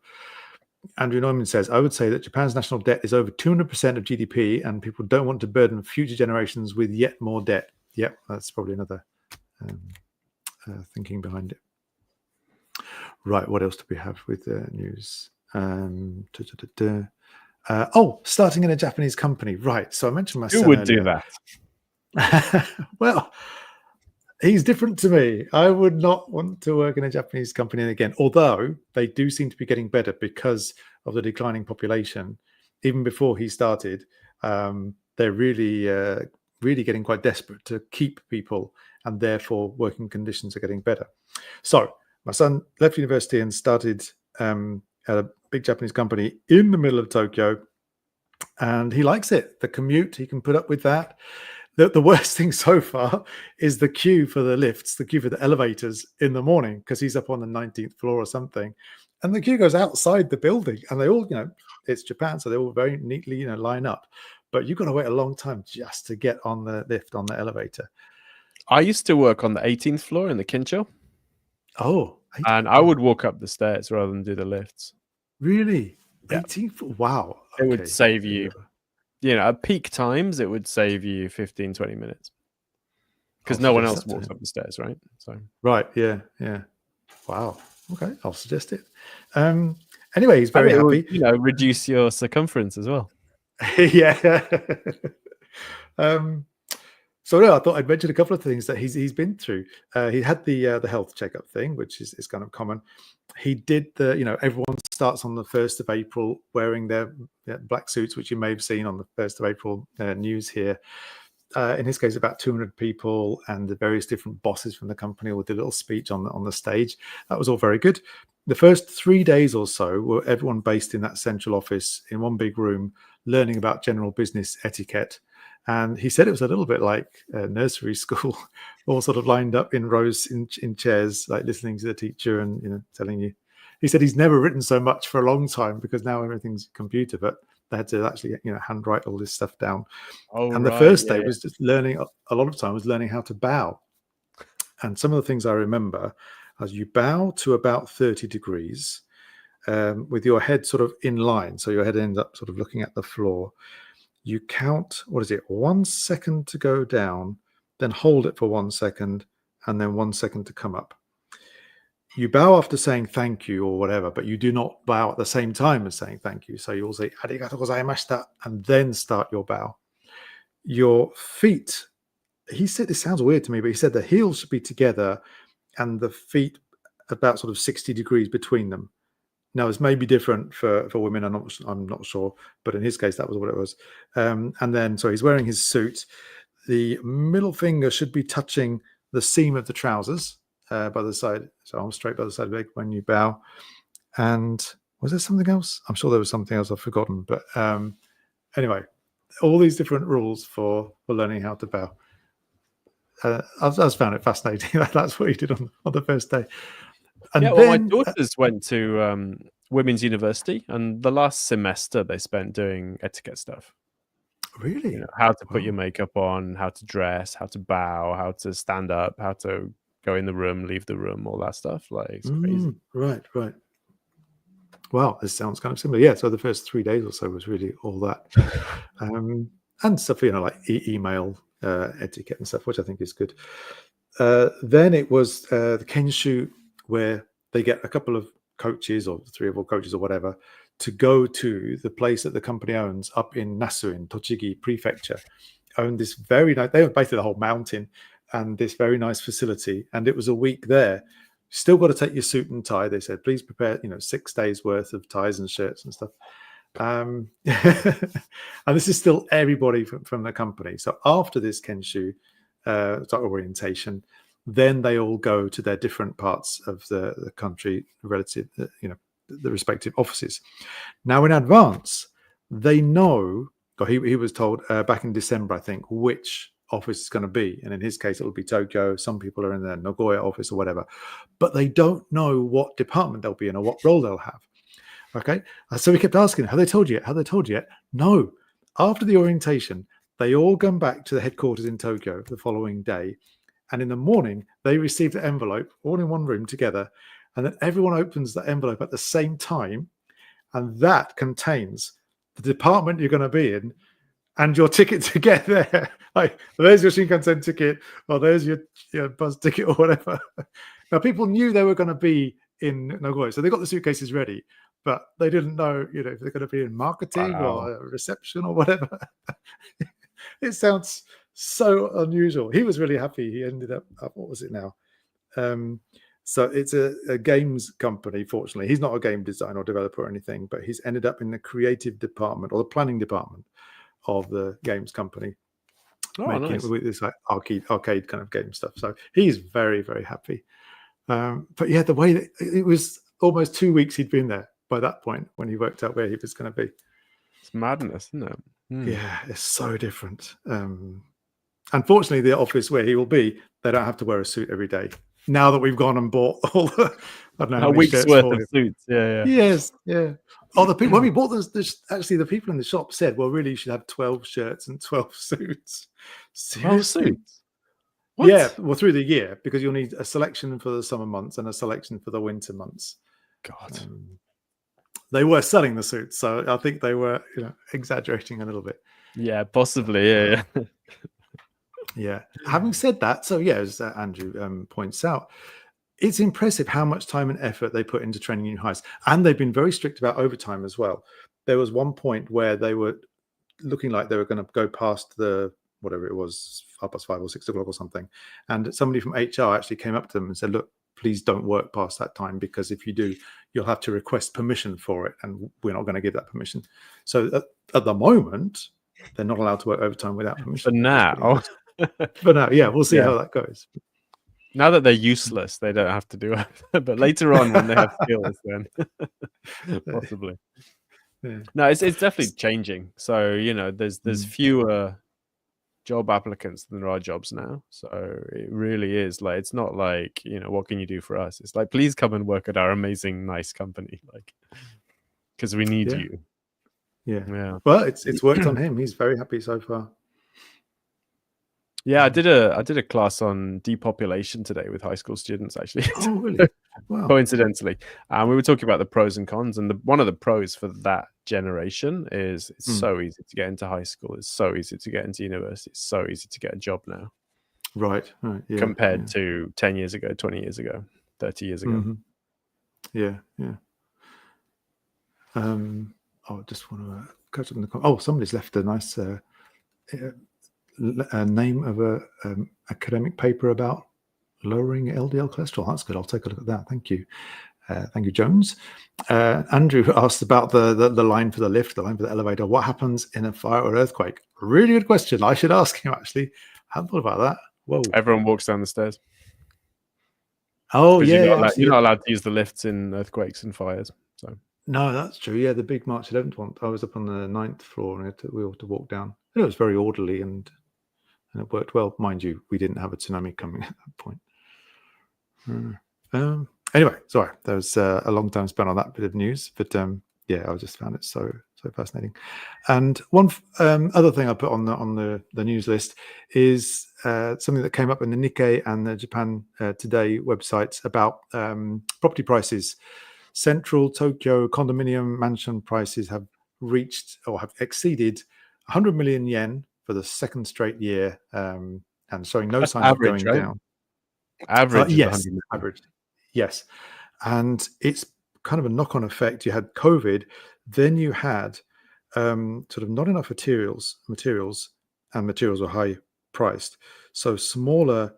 Andrew Neumann says, I would say that Japan's national debt is over 200% of GDP, and people don't want to burden future generations with yet more debt. Yep, that's probably another thinking behind it. Right, what else do we have with the news? Starting in a Japanese company. Right, so I mentioned my son. Who would do that? Well, he's different to me. I would not want to work in a Japanese company again, although they do seem to be getting better because of the declining population. Even before he started, they're really getting quite desperate to keep people, and therefore working conditions are getting better. So my son left university and started at a big Japanese company in the middle of Tokyo, and he likes it. The commute, he can put up with that. The worst thing so far is the queue for the lifts, the queue for the elevators in the morning, because he's up on the 19th floor or something. And the queue goes outside the building, and they all, it's Japan, so they all very neatly, line up. But you've got to wait a long time just to get on the lift, on the elevator. I used to work on the 18th floor in the Kincho. Oh. And I would walk up the stairs rather than do the lifts. Really? Yeah. 18th? Wow. It would save you at peak times, it would save you 15, 20 minutes because I'll no one suggest else that to walks him. up the stairs, right? So Right. Yeah. Yeah. Wow. Okay. I'll suggest it. Anyway, he's and very it would, happy. reduce your circumference as well. Yeah. So yeah, I thought I'd mention a couple of things that he's been through. He had the health checkup thing, which is kind of common. He did everyone starts on the 1st of April wearing their black suits, which you may have seen on the 1st of April news here. In his case, about 200 people and the various different bosses from the company with a little speech on the stage. That was all very good. The first 3 days or so were everyone based in that central office in one big room, learning about general business etiquette. And he said it was a little bit like nursery school, all sort of lined up in rows in chairs, like listening to the teacher and telling you. He said he's never written so much for a long time because now everything's computer, but they had to actually handwrite all this stuff down. Oh, And the right. first day was just learning, a lot of time was learning how to bow. And some of the things I remember as you bow to about 30 degrees with your head sort of in line. So your head ends up sort of looking at the floor. You count, 1 second to go down, then hold it for 1 second, and then 1 second to come up. You bow after saying thank you or whatever, but you do not bow at the same time as saying thank you. So you'll say arigato gozaimashita and then start your bow. Your feet, he said, this sounds weird to me, but he said the heels should be together and the feet about sort of 60 degrees between them. Now, this may be different for women. I'm not sure, but in his case, that was what it was. And then, so he's wearing his suit. The middle finger should be touching the seam of the trousers by the side. So arm straight by the side of the leg when you bow. And was there something else? I'm sure there was something else I've forgotten. But anyway, all these different rules for learning how to bow. I just found it fascinating. That's what he did on the first day. And yeah, well, my then, daughters went to women's university, and the last semester they spent doing etiquette stuff. really, How to put your wow. makeup on, how to dress, how to bow, how to stand up, how to go in the room, leave the room, all that stuff. Like, it's crazy. Right. Wow, this sounds kind of similar. Yeah, so the first 3 days or so was really all that. And stuff, like email etiquette and stuff, which I think is good. Then it was the Kenshu, where they get a couple of coaches or 3 or 4 coaches or whatever to go to the place that the company owns up in Nasu in Tochigi Prefecture. Owned this very nice, they own basically the whole mountain and this very nice facility. And it was a week there. Still got to take your suit and tie. They said, please prepare, 6 days worth of ties and shirts and stuff. And this is still everybody from the company. So after this Kenshu orientation, then they all go to their different parts of the country relative, the respective offices. Now in advance, they know, or he was told back in December, I think, which office is going to be. And in his case, it will be Tokyo. Some people are in the Nagoya office or whatever, but they don't know what department they'll be in or what role they'll have. Okay. So we kept asking, have they told you yet? Have they told you yet? No. After the orientation, they all come back to the headquarters in Tokyo the following day. And in the morning, they received an envelope all in one room together. And then everyone opens that envelope at the same time. And that contains the department you're going to be in and your ticket to get there. Like, there's your Shinkansen ticket, or there's your bus ticket or whatever. Now, people knew they were going to be in Nagoya, so they got the suitcases ready, but they didn't know, if they're going to be in marketing Wow. or reception or whatever. It sounds so unusual. He was really happy. He ended up, what was it now? So it's a games company, fortunately. He's not a game designer or developer or anything, but he's ended up in the creative department or the planning department of the games company, making Nice. it with this like arcade kind of game stuff. So he's very, very happy. But yeah, the way that it was almost 2 weeks he'd been there by that point when he worked out where he was going to be. It's madness, isn't it? Yeah, it's so different. Unfortunately, the office where he will be, they don't have to wear a suit every day. Now that we've gone and bought all the, I don't know how A many week's shirts worth for of him. suits. Yeah. Yes, yeah. Oh, the people when we bought this, actually, the people in the shop said, "Well, really, you should have 12 shirts and 12 suits." 12 Seriously? suits. What? Yeah, well, through the year, because you'll need a selection for the summer months and a selection for the winter months. God. They were selling the suits, so I think they were, exaggerating a little bit. Yeah, possibly. Yeah. Yeah. Having said that, so yeah, as Andrew points out, it's impressive how much time and effort they put into training new hires, and they've been very strict about overtime as well. There was one point where they were looking like they were going to go past the whatever it was, 5:05 or 6 o'clock or something, and somebody from HR actually came up to them and said, "Look, please don't work past that time, because if you do, you'll have to request permission for it, and we're not going to give that permission." So at the moment, they're not allowed to work overtime without permission. For now. But now, yeah, we'll see Yeah. how that goes. Now that they're useless, they don't have to do it. But later on, when they have skills, then possibly. Yeah. No, it's definitely changing. So there's fewer job applicants than there are jobs now. So it really is like, it's not like, what can you do for us? It's like, please come and work at our amazing, nice company, like, because we need you. Yeah. Well, it's worked on him. He's very happy so far. Yeah, I did a class on depopulation today with high school students, actually. Oh, really? Wow. Coincidentally, we were talking about the pros and cons, and one of the pros for that generation is it's so easy to get into high school. It's so easy to get into university. It's so easy to get a job now. Right. Yeah, compared to 10 years ago, 20 years ago, 30 years ago. Mm-hmm. Yeah. I just want to catch up in the comments. Oh, somebody's left a nice name of a academic paper about lowering LDL cholesterol. That's good. I'll take a look at that. Thank you. Thank you, Jones. Andrew asked about the line for the lift, the line for the elevator. What happens in a fire or earthquake? Really good question. I should ask him, actually. I hadn't thought about that. Whoa. Everyone walks down the stairs. Oh, yeah. You're not allowed to use the lifts in earthquakes and fires. So no, that's true. Yeah, the big March 11th one. I was up on the 9th floor and we had to walk down. It was very orderly and it worked well. Mind you, we didn't have a tsunami coming at that point. Anyway, sorry, there was a long time spent on that bit of news, but yeah, I just found it so fascinating. And one other thing I put on the news list is something that came up in the Nikkei and the Japan Today websites about property prices. Central Tokyo condominium mansion prices have reached or have exceeded 100 million yen for the second straight year, and showing no signs of going down. Average, yes, average, yes, and it's kind of a knock-on effect. You had COVID, then you had sort of not enough materials, and materials were high priced, so smaller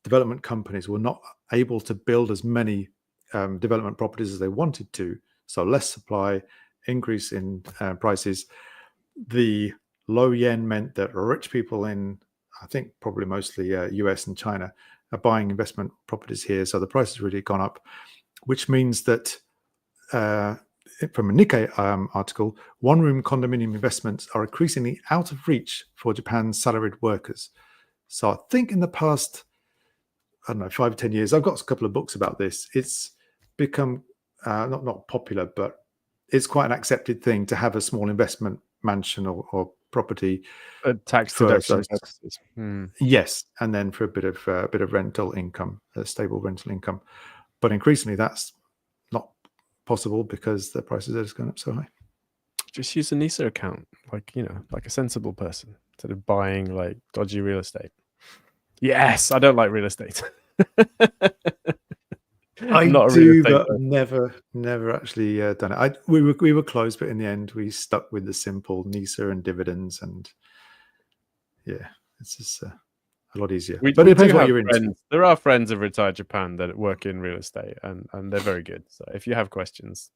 development companies were not able to build as many development properties as they wanted to, so less supply, increase in prices. The low yen meant that rich people in, I think probably mostly US and China, are buying investment properties here, so the price has really gone up, which means that from a Nikkei article, one-room condominium investments are increasingly out of reach for Japan's salaried workers. So I think in the past, I don't know, 5 or 10 years, I've got a couple of books about this. It's become not popular, but it's quite an accepted thing to have a small investment mansion or property, tax deduction purposes. Yes, and then for a bit of rental income, a stable rental income. But increasingly, that's not possible because the prices are just going up so high. Just use a NISA account, like a sensible person, instead of buying like dodgy real estate. Yes, I don't like real estate. I do, but never actually done it. We were close, but in the end, we stuck with the simple NISA and dividends, and yeah, it's just a lot easier. But it depends what you're into. There are friends of RetireJapan that work in real estate, and they're very good. So if you have questions,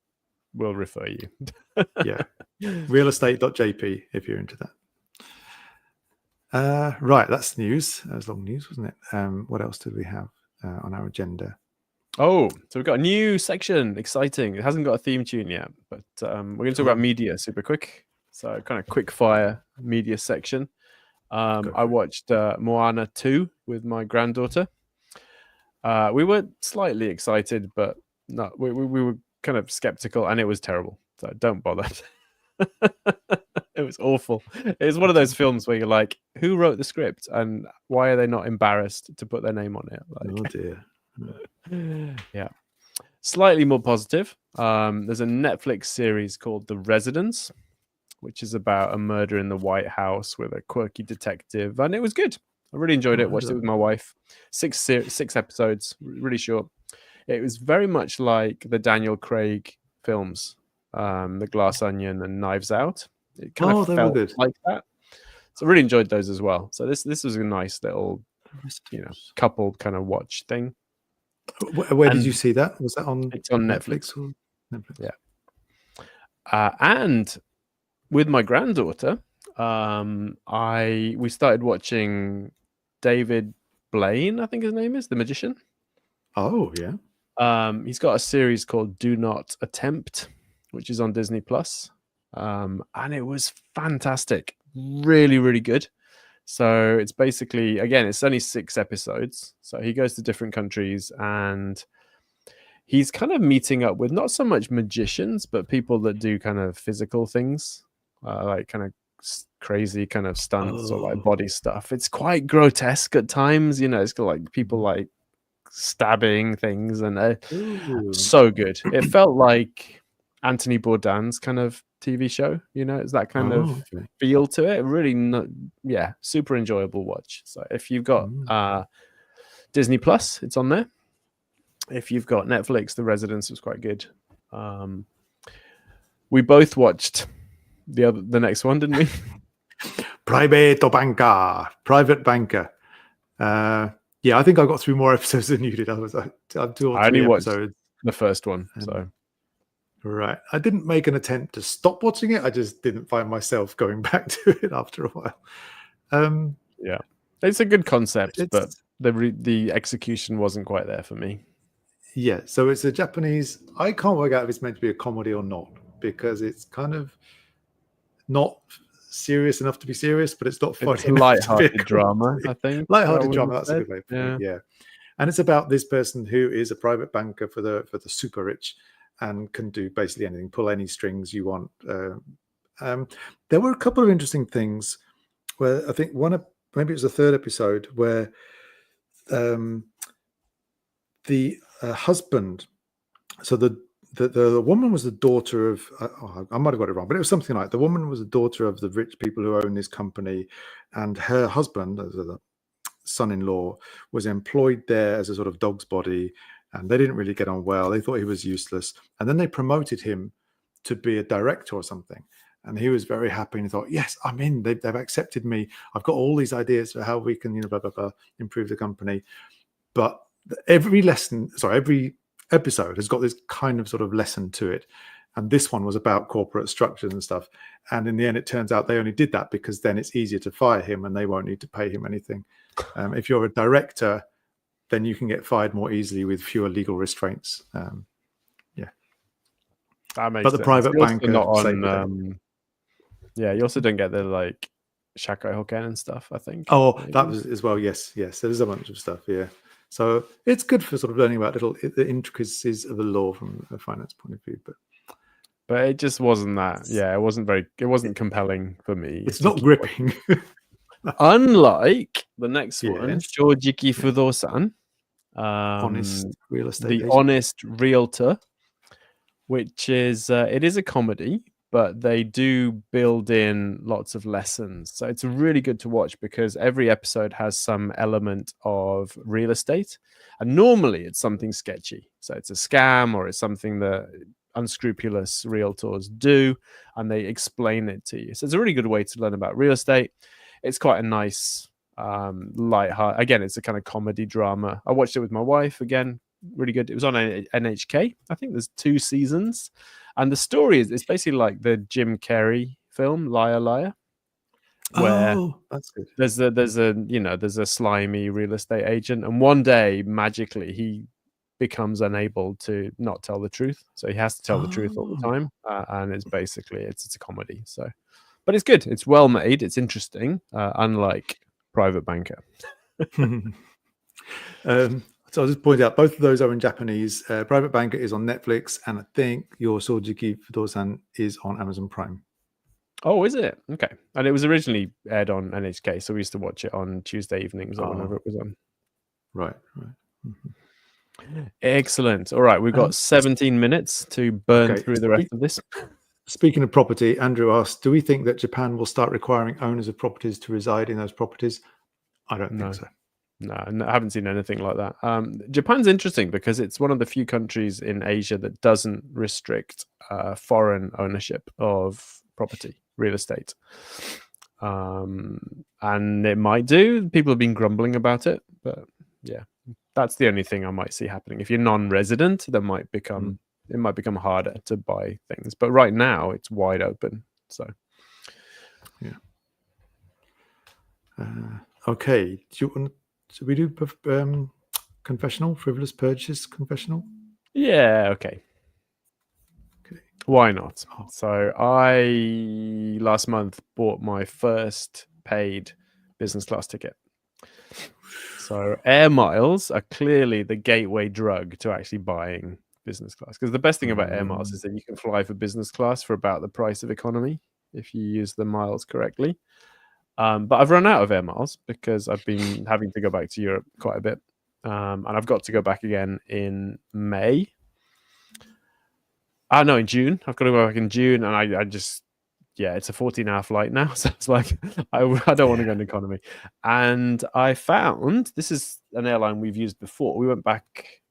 we'll refer you. Yeah, realestate.jp if you're into that. Right, that's news. That was long news, wasn't it? What else did we have on our agenda? Oh, so we've got a new section. Exciting. It hasn't got a theme tune yet, but we're going to talk about media super quick. So kind of quick fire media section. I watched Moana 2 with my granddaughter. We were slightly excited, but no, we were kind of skeptical, and it was terrible. So don't bother. It was awful. It's one of those films where you're like, who wrote the script, and why are they not embarrassed to put their name on it? Like, oh dear. Yeah. Slightly more positive. There's a Netflix series called The Residence, which is about a murder in the White House with a quirky detective, and it was good. I really enjoyed it. Watched it with my wife. 6 episodes, really short. It was very much like the Daniel Craig films, The Glass Onion and Knives Out. It kind of they were felt good. like that. So I really enjoyed those as well. So this was a nice little, coupled kind of watch thing. Where did you see that? Was that on? It's on Netflix. Or Netflix? Yeah. And with my granddaughter, we started watching David Blaine, I think his name is, the magician. Oh yeah. He's got a series called Do Not Attempt, which is on Disney Plus, and it was fantastic, really, really good. So it's basically, again, it's only 6 episodes. So he goes to different countries and he's kind of meeting up with not so much magicians, but people that do kind of physical things, like kind of crazy kind of stunts or like body stuff. It's quite grotesque at times, it's got like people like stabbing things, and so good. It felt like Anthony Bourdain's kind of TV show, it's that kind of feel to it. Really, super enjoyable watch. So if you've got Disney Plus, it's on there. If you've got Netflix, The Residence was quite good. We both watched the next one, didn't we? Private Banker. Yeah, I think I got through more episodes than you did. I was like, 2 or 3 only watched episodes. The first one, so. Right. I didn't make an attempt to stop watching it. I just didn't find myself going back to it after a while. Yeah, it's a good concept, but the execution wasn't quite there for me. Yeah, so it's a Japanese. I can't work out if it's meant to be a comedy or not, because it's kind of not serious enough to be serious, but it's not funny. It's a light-hearted drama, I think. Light-hearted drama. That's a good way to put it. Yeah, and it's about this person who is a private banker for the super rich, and can do basically anything, pull any strings you want. There were a couple of interesting things where I think maybe it was the 3rd episode where the husband, so the woman was the daughter of, I might have got it wrong, but it was something like the woman was the daughter of the rich people who own this company, and her husband, as a son-in-law, was employed there as a sort of dog's body, and they didn't really get on well. They thought he was useless, and then they promoted him to be a director or something, and he was very happy and thought, yes, I'm in. They've accepted me. I've got all these ideas for how we can blah blah blah improve the company. But every episode has got this kind of sort of lesson to it, and this one was about corporate structures and stuff, and in the end it turns out they only did that because then it's easier to fire him and they won't need to pay him anything. If you're a director, then you can get fired more easily with fewer legal restraints. That makes but the sense. private You're banker not on you also don't get the like Shakai Hoken and stuff, I think. That was as well. Yes, there's a bunch of stuff. Yeah, so it's good for sort of learning about the intricacies of the law from a finance point of view. But it just wasn't that. Yeah, it wasn't compelling for me. It's not gripping. Unlike the next one, Shojiki Fudosan, Honest real estate agent. Honest Realtor, which is it is a comedy, but they do build in lots of lessons. So it's really good to watch because every episode has some element of real estate, and normally it's something sketchy. So it's a scam or it's something that unscrupulous realtors do, and they explain it to you. So it's a really good way to learn about real estate. It's quite a nice light-hearted. Again, it's a kind of comedy drama. I watched it with my wife. Again, really good. It was on NHK. I think there's 2 seasons, and the story is basically like the Jim Carrey film Liar Liar, where that's good. There's a slimy real estate agent, and one day magically he becomes unable to not tell the truth, so he has to tell the truth all the time, and it's basically it's a comedy. So, but it's good. It's well made. It's interesting, unlike Private Banker. So I'll just point out both of those are in Japanese. Private Banker is on Netflix, and I think your Shojiki Fudosan is on Amazon Prime. Oh, is it? Okay. And it was originally aired on NHK, so we used to watch it on Tuesday evenings or whenever it was on. Right. Mm-hmm. Excellent. All right, we've got 17 minutes to burn through the rest of this. Speaking of property, Andrew asked, do we think that Japan will start requiring owners of properties to reside in those properties? I don't think so. No, I haven't seen anything like that. Japan's interesting because it's one of the few countries in Asia that doesn't restrict foreign ownership of property, real estate. And it might do. People have been grumbling about it, but yeah, that's the only thing I might see happening. If you're non-resident, it might become harder to buy things. But right now, it's wide open. So, yeah. Okay. Should we do confessional, frivolous purchase confessional? Yeah. Okay. Why not? Oh. So I last month bought my first paid business class ticket. So air miles are clearly the gateway drug to actually buying business class. Because the best thing about air miles is that you can fly for business class for about the price of economy if you use the miles correctly. But I've run out of air miles because I've been having to go back to Europe quite a bit. And I've got to go back again in May. No, in June. I've got to go back in June, and I just, it's a 14-hour flight now. So it's like, I don't want to go in economy. And I found, this is an airline we've used before. We went back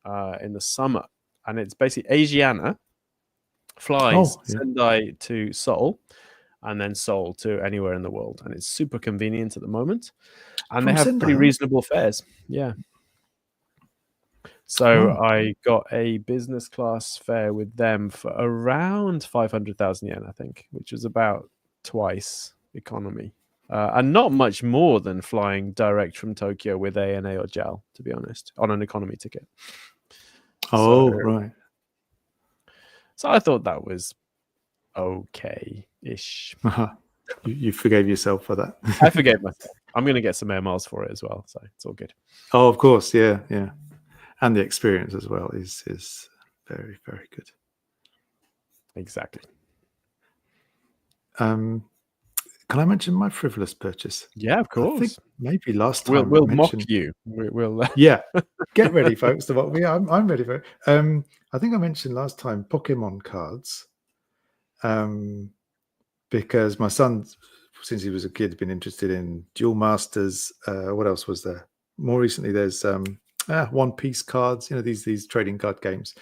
in the summer, and it's basically Asiana flies Sendai to Seoul, and then Seoul to anywhere in the world. And it's super convenient at the moment. And they have Sendai, pretty reasonable fares. Yeah. So I got a business class fare with them for around 500,000 yen, I think, which was about twice economy. And not much more than flying direct from Tokyo with ANA or JAL, to be honest, on an economy ticket. Right. So I thought that was okay-ish. You forgave yourself for that. I forgave myself. I'm going to get some air miles for it as well, so it's all good. Oh, of course, yeah. And the experience as well is very, very good. Exactly. Can I mention my frivolous purchase? Yeah, of course. I think maybe last time we'll mock you. We'll yeah, get ready, folks. To mock me. I'm ready for it. I think I mentioned last time Pokemon cards, because my son, since he was a kid, been interested in Duel Masters. What else was there? More recently, there's One Piece cards, these trading card games,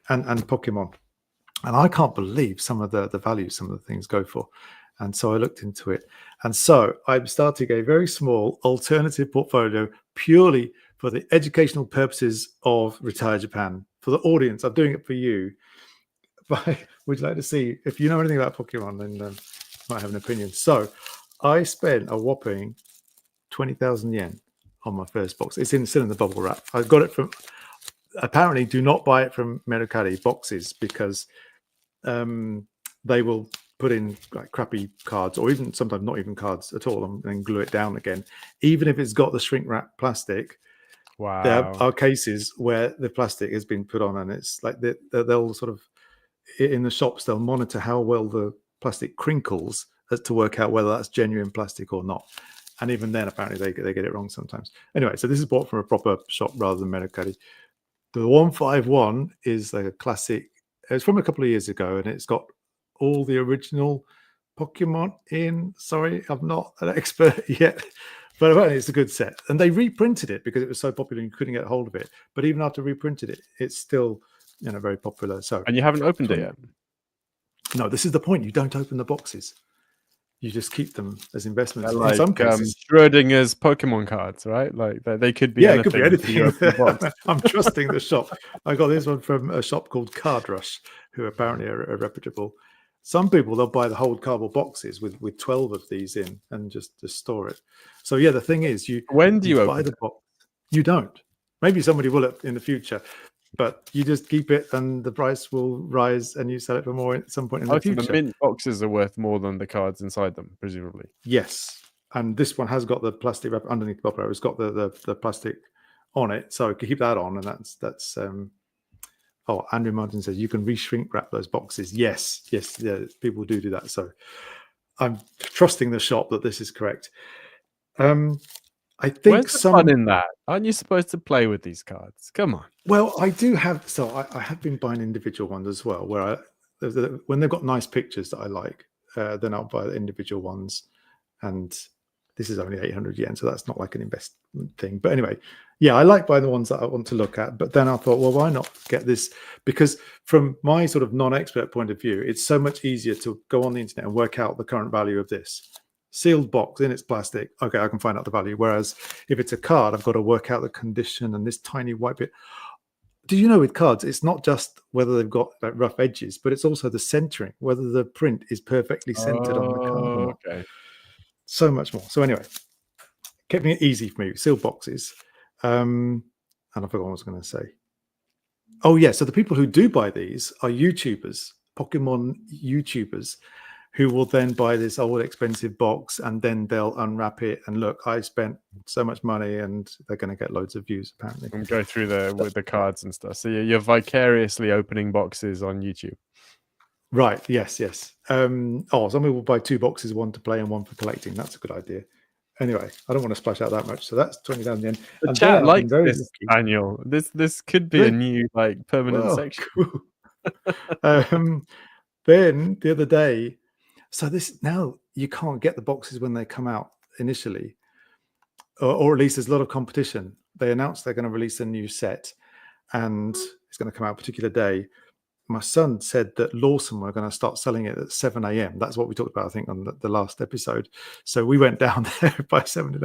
and Pokemon. And I can't believe some of the values some of the things go for. And so I looked into it. And so I'm starting a very small alternative portfolio purely for the educational purposes of Retire Japan. For the audience, I'm doing it for you. But would you like to see, if you know anything about Pokemon, then you might have an opinion. So I spent a whopping 20,000 yen on my first box. It's still in the bubble wrap. I got it from, apparently do not buy it from Mercari boxes, because they will put in like crappy cards, or even sometimes not even cards at all, and then glue it down again. Even if it's got the shrink wrap plastic, there are cases where the plastic has been put on, and it's like they'll sort of, in the shops, they'll monitor how well the plastic crinkles as to work out whether that's genuine plastic or not. And even then, apparently, they get it wrong sometimes. Anyway, so this is bought from a proper shop rather than Mercari. The 151 is like a classic. It's from a couple of years ago, and it's got all the original Pokemon in. Sorry, I'm not an expert yet, but apparently it's a good set. And they reprinted it because it was so popular and you couldn't get hold of it. But even after reprinted it, it's still very popular. So, and you haven't opened it yet? No, this is the point. You don't open the boxes. You just keep them as investments. Like, in some cases, Schrodinger's Pokemon cards, right? Like they could be anything. It could be anything. I'm trusting the shop. I got this one from a shop called Card Rush, who apparently are reputable. Some people, they'll buy the whole cardboard boxes with 12 of these in and just store it. So yeah, the thing is, when do you buy the box? You don't. Maybe somebody will in the future, but you just keep it, and the price will rise, and you sell it for more at some point in the future. The mint boxes are worth more than the cards inside them, presumably. Yes, and this one has got the plastic wrap underneath the bubble wrap. It's got the plastic on it, so you can keep that on, and that's. Oh, Andrew Martin says you can re-shrink wrap those boxes. Yes, yeah, people do that. So I'm trusting the shop that this is correct. I think where's the fun in that? Aren't you supposed to play with these cards? Come on. Well, I do have. So I have been buying individual ones as well, where when they've got nice pictures that I like, then I'll buy the individual ones. And this is only 800 yen, so that's not like an investment thing. But anyway, yeah, I like buying the ones that I want to look at. But then I thought, well, why not get this? Because from my sort of non-expert point of view, it's so much easier to go on the internet and work out the current value of this. Sealed box in its plastic, okay, I can find out the value. Whereas if it's a card, I've got to work out the condition and this tiny white bit. Do you know with cards, it's not just whether they've got like rough edges, but it's also the centering, whether the print is perfectly centered on the card or not. Okay. So much more. So anyway, keeping it easy for me, sealed boxes. And I forgot what I was going to say. Oh yeah, so the people who do buy these are YouTubers, Pokemon YouTubers, who will then buy this old expensive box and then they'll unwrap it and look, I spent so much money, and they're going to get loads of views apparently. And go through with the cards and stuff. So you're vicariously opening boxes on YouTube. Right. Yes. Some people will buy 2 boxes, one to play and one for collecting. That's a good idea. Anyway, I don't want to splash out that much. So that's 20,000 yen. The and chat likes very this, lucky. Daniel. This could be a new like permanent section. Cool. Then the other day, so this now you can't get the boxes when they come out initially, or at least there's a lot of competition. They announced they're going to release a new set, and it's going to come out a particular day. My son said that Lawson were going to start selling it at 7 a.m. That's what we talked about, I think, on the last episode. So we went down there by 7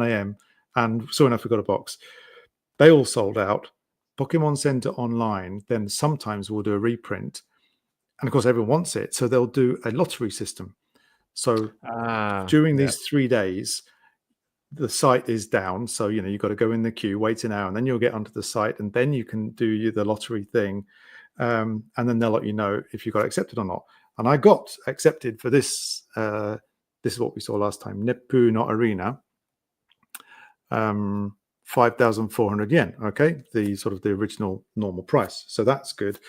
a.m. and sure enough, we got a box. They all sold out. Pokemon Center online then sometimes will do a reprint. And of course, everyone wants it. So they'll do a lottery system. So during these 3 days, the site is down. So, you've got to go in the queue, wait an hour, and then you'll get onto the site, and then you can do the lottery thing. And then they'll let you know if you got accepted or not. And I got accepted for this. This is what we saw last time. Neppu no Arena. 5,400 yen. Okay, the sort of the original normal price. So that's good.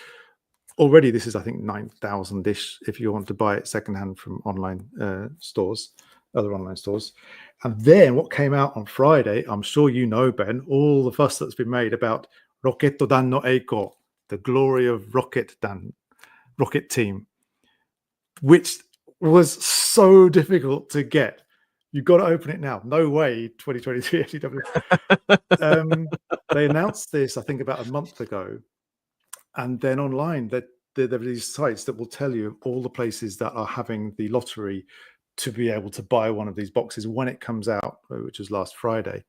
Already, this is I think 9,000-ish if you want to buy it secondhand from online stores, other online stores. And then what came out on Friday, I'm sure you know, Ben, all the fuss that's been made about Rocketdan no Eiko, the glory of Rocket Team, which was so difficult to get. You've got to open it now. No way, 2023 FTW. They announced this, I think, about a month ago. And then online, there are these sites that will tell you all the places that are having the lottery to be able to buy one of these boxes when it comes out, which was last Friday.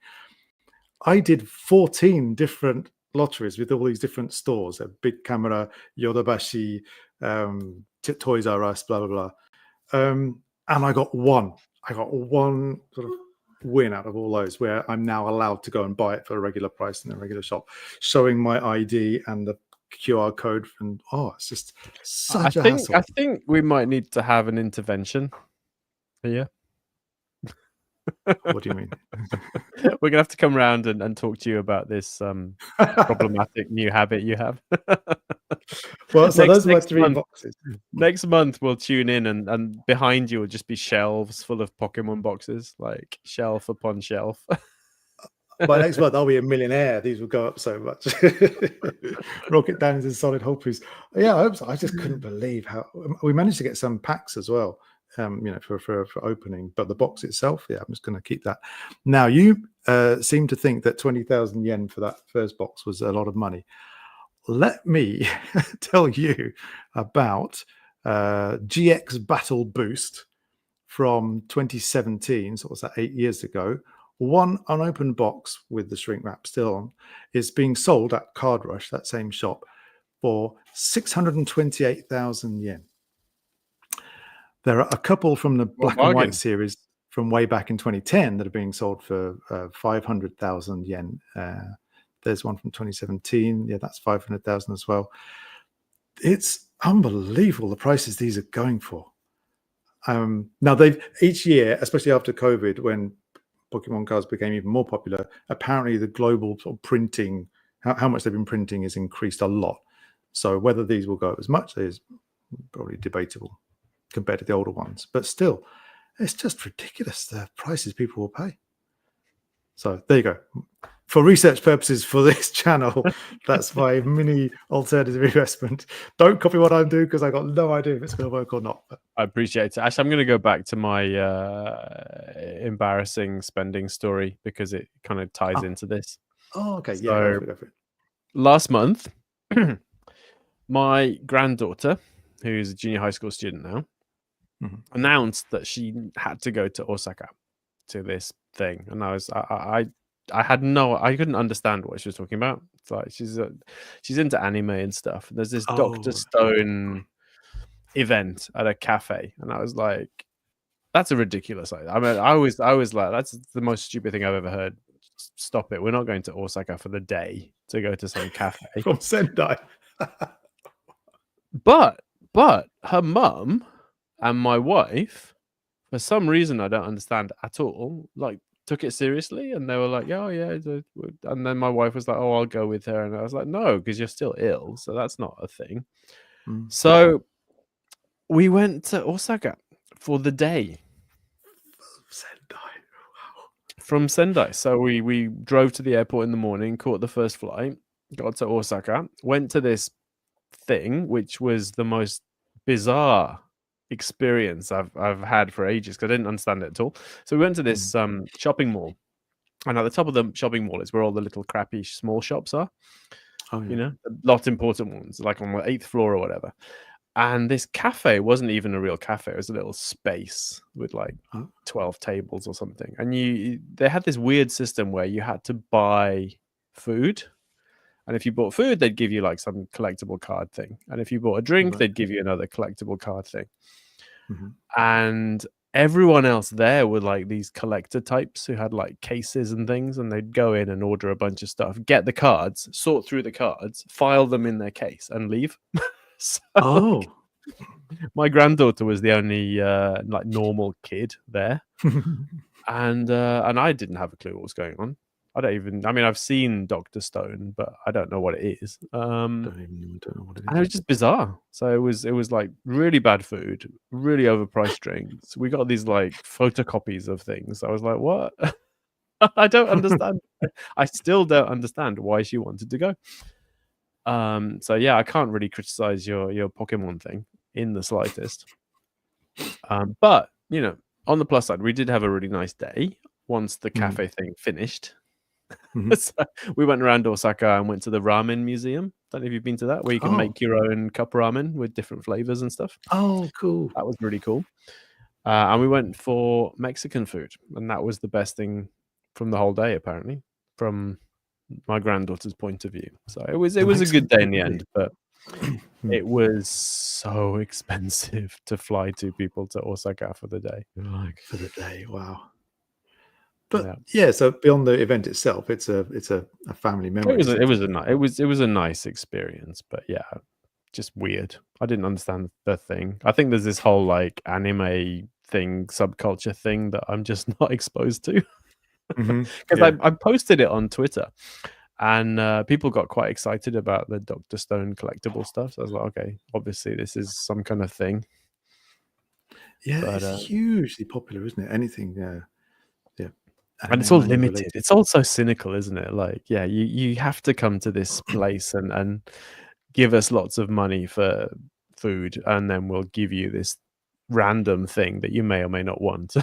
I did 14 different lotteries with all these different stores, Big Camera, Yodobashi, Toys R Us, blah, blah, blah. And I got one sort of win out of all those, where I'm now allowed to go and buy it for a regular price in a regular shop, showing my ID and the QR code. And it's just such a hassle. I think we might need to have an intervention here. What do you mean? We're gonna have to come around and talk to you about this problematic new habit you have. Well, so those were 3 boxes. Next month we'll tune in, and behind you will just be shelves full of Pokemon boxes, like shelf upon shelf. By next month, I'll be a millionaire. These will go up so much. Rocket down into solid whole piece. Yeah, I hope so. I just couldn't believe how we managed to get some packs as well. For opening, but the box itself, I'm just going to keep that. Now, you seem to think that 20,000 yen for that first box was a lot of money. Let me tell you about GX Battle Boost from 2017. So what's that, 8 years ago? One unopened box with the shrink wrap still on is being sold at Card Rush, that same shop, for 628,000 yen. There are a couple from the black and white series from way back in 2010 that are being sold for 500,000 yen. There's one from 2017. Yeah, that's 500,000 as well. It's unbelievable the prices these are going for. Now, they've each year, especially after COVID, when Pokemon cards became even more popular, apparently the global sort of printing, how much they've been printing, has increased a lot. So whether these will go up as much is probably debatable compared to the older ones, but still, it's just ridiculous the prices people will pay. So there you go. For research purposes for this channel, that's my mini alternative investment. Don't copy what I'm doing because I got no idea if it's going to work or not. I appreciate it. Actually, I'm going to go back to my embarrassing spending story because it kind of ties into this. Oh, okay. So, Yeah, go for it. Last month, my granddaughter, who's a junior high school student now, announced that she had to go to Osaka to this thing, and I couldn't understand what she was talking about. It's like she's into anime and stuff. There's this Dr. Stone event at a cafe, and I was like, that's a ridiculous idea. I mean, I was like, that's the most stupid thing I've ever heard. Stop it. We're not going to Osaka for the day to go to some cafe. From Sendai. But her mum and my wife, for some reason I don't understand at all, like took it seriously, and they were like, oh yeah. And then my wife was like, oh, I'll go with her. And I was like, no, because you're still ill, so that's not a thing. So we went to Osaka for the day. From Sendai. So we drove to the airport in the morning, caught the first flight, got to Osaka, went to this thing, which was the most bizarre experience I've had for ages because I didn't understand it at all. So we went to this shopping mall, and at the top of the shopping mall is where all the little crappy small shops are. Oh, yeah. You know, the not important ones, like on the 8th floor or whatever. And this cafe wasn't even a real cafe. It was a little space with like 12 tables or something. And they had this weird system where you had to buy food. And if you bought food, they'd give you like some collectible card thing. And if you bought a drink, they'd give you another collectible card thing. And everyone else there were like these collector types who had like cases and things. And they'd go in and order a bunch of stuff, get the cards, sort through the cards, file them in their case and leave. So, my granddaughter was the only like normal kid there, and I didn't have a clue what was going on. I mean, I've seen Dr. Stone, but I don't know what it is. Don't know what it is. And it was just bizarre. So it was like really bad food, really overpriced drinks. We got these like photocopies of things. I was like, what? I don't understand. I still don't understand why she wanted to go. So yeah, I can't really criticize your Pokemon thing in the slightest. But you know, on the plus side, we did have a really nice day once the cafe thing finished. So we went around Osaka and went to the ramen museum. Don't know if you've been to that, where you can make your own cup ramen with different flavors and stuff. Oh, cool. That was really cool. And we went for Mexican food, and that was the best thing from the whole day, apparently, from my granddaughter's point of view. So it was a good day in the end, but it was so expensive to fly two people to Osaka for the day. Like for the day, wow. But yeah, so beyond the event itself, it's a family memory. It was a nice experience, but yeah, just weird. I didn't understand the thing. I think there's this whole like anime thing, subculture thing that I'm just not exposed to. Because I posted it on Twitter, and people got quite excited about the Dr. Stone collectible stuff. So I was like, okay, obviously this is some kind of thing. Yeah, but, it's hugely popular, isn't it? Anything, yeah. And it's all limited. Related. It's all so cynical, isn't it? Like, yeah, you have to come to this place and give us lots of money for food, and then we'll give you this random thing that you may or may not want.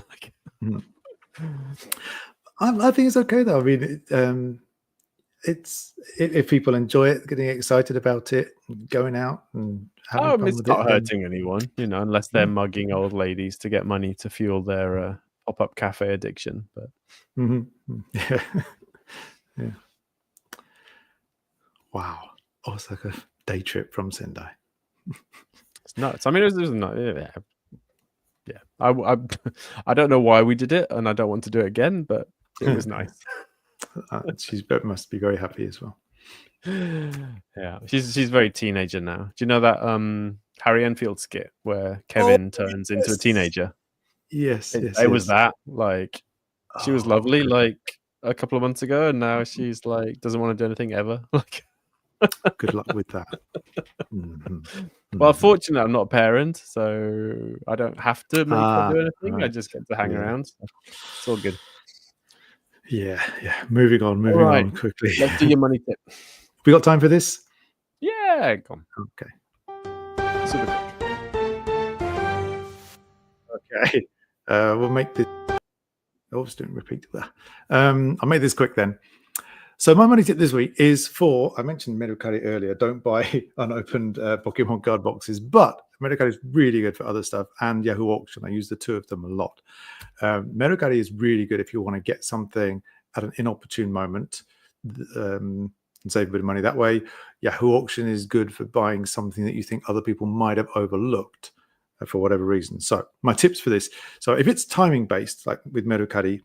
I think it's okay though. I mean, it's if people enjoy it, getting excited about it, going out and having fun it's with not hurting anyone, you know, unless they're mugging old ladies to get money to fuel their pop-up cafe addiction. But yeah. Wow, Osaka day trip from Sendai. It's nuts. I mean, it was nuts. Yeah. I don't know why we did it, and I don't want to do it again, but it was nice. She must be very happy as well. Yeah, she's very teenager now. Do you know that Harry Enfield skit where Kevin turns into a teenager? Yes, it was that. Like, she was lovely like a couple of months ago, and now she's like doesn't want to do anything ever. Like, good luck with that. Well, fortunately, I'm not a parent, so I don't have to make her do anything. Right. I just get to hang around. So it's all good. Yeah. Moving All on right, quickly. let's do your money tip. We got time for this? Yeah, come Okay. on. Super quick. Okay. We'll make this. Oops, don't repeat that. I'll make this quick then. So my money tip this week is for, I mentioned Mercari earlier, don't buy unopened Pokemon card boxes, but Mercari is really good for other stuff, and Yahoo Auction. I use the two of them a lot. Mercari is really good if you want to get something at an inopportune moment and save a bit of money that way. Yahoo Auction is good for buying something that you think other people might have overlooked for whatever reason. So my tips for this. So if it's timing based, like with Mercari,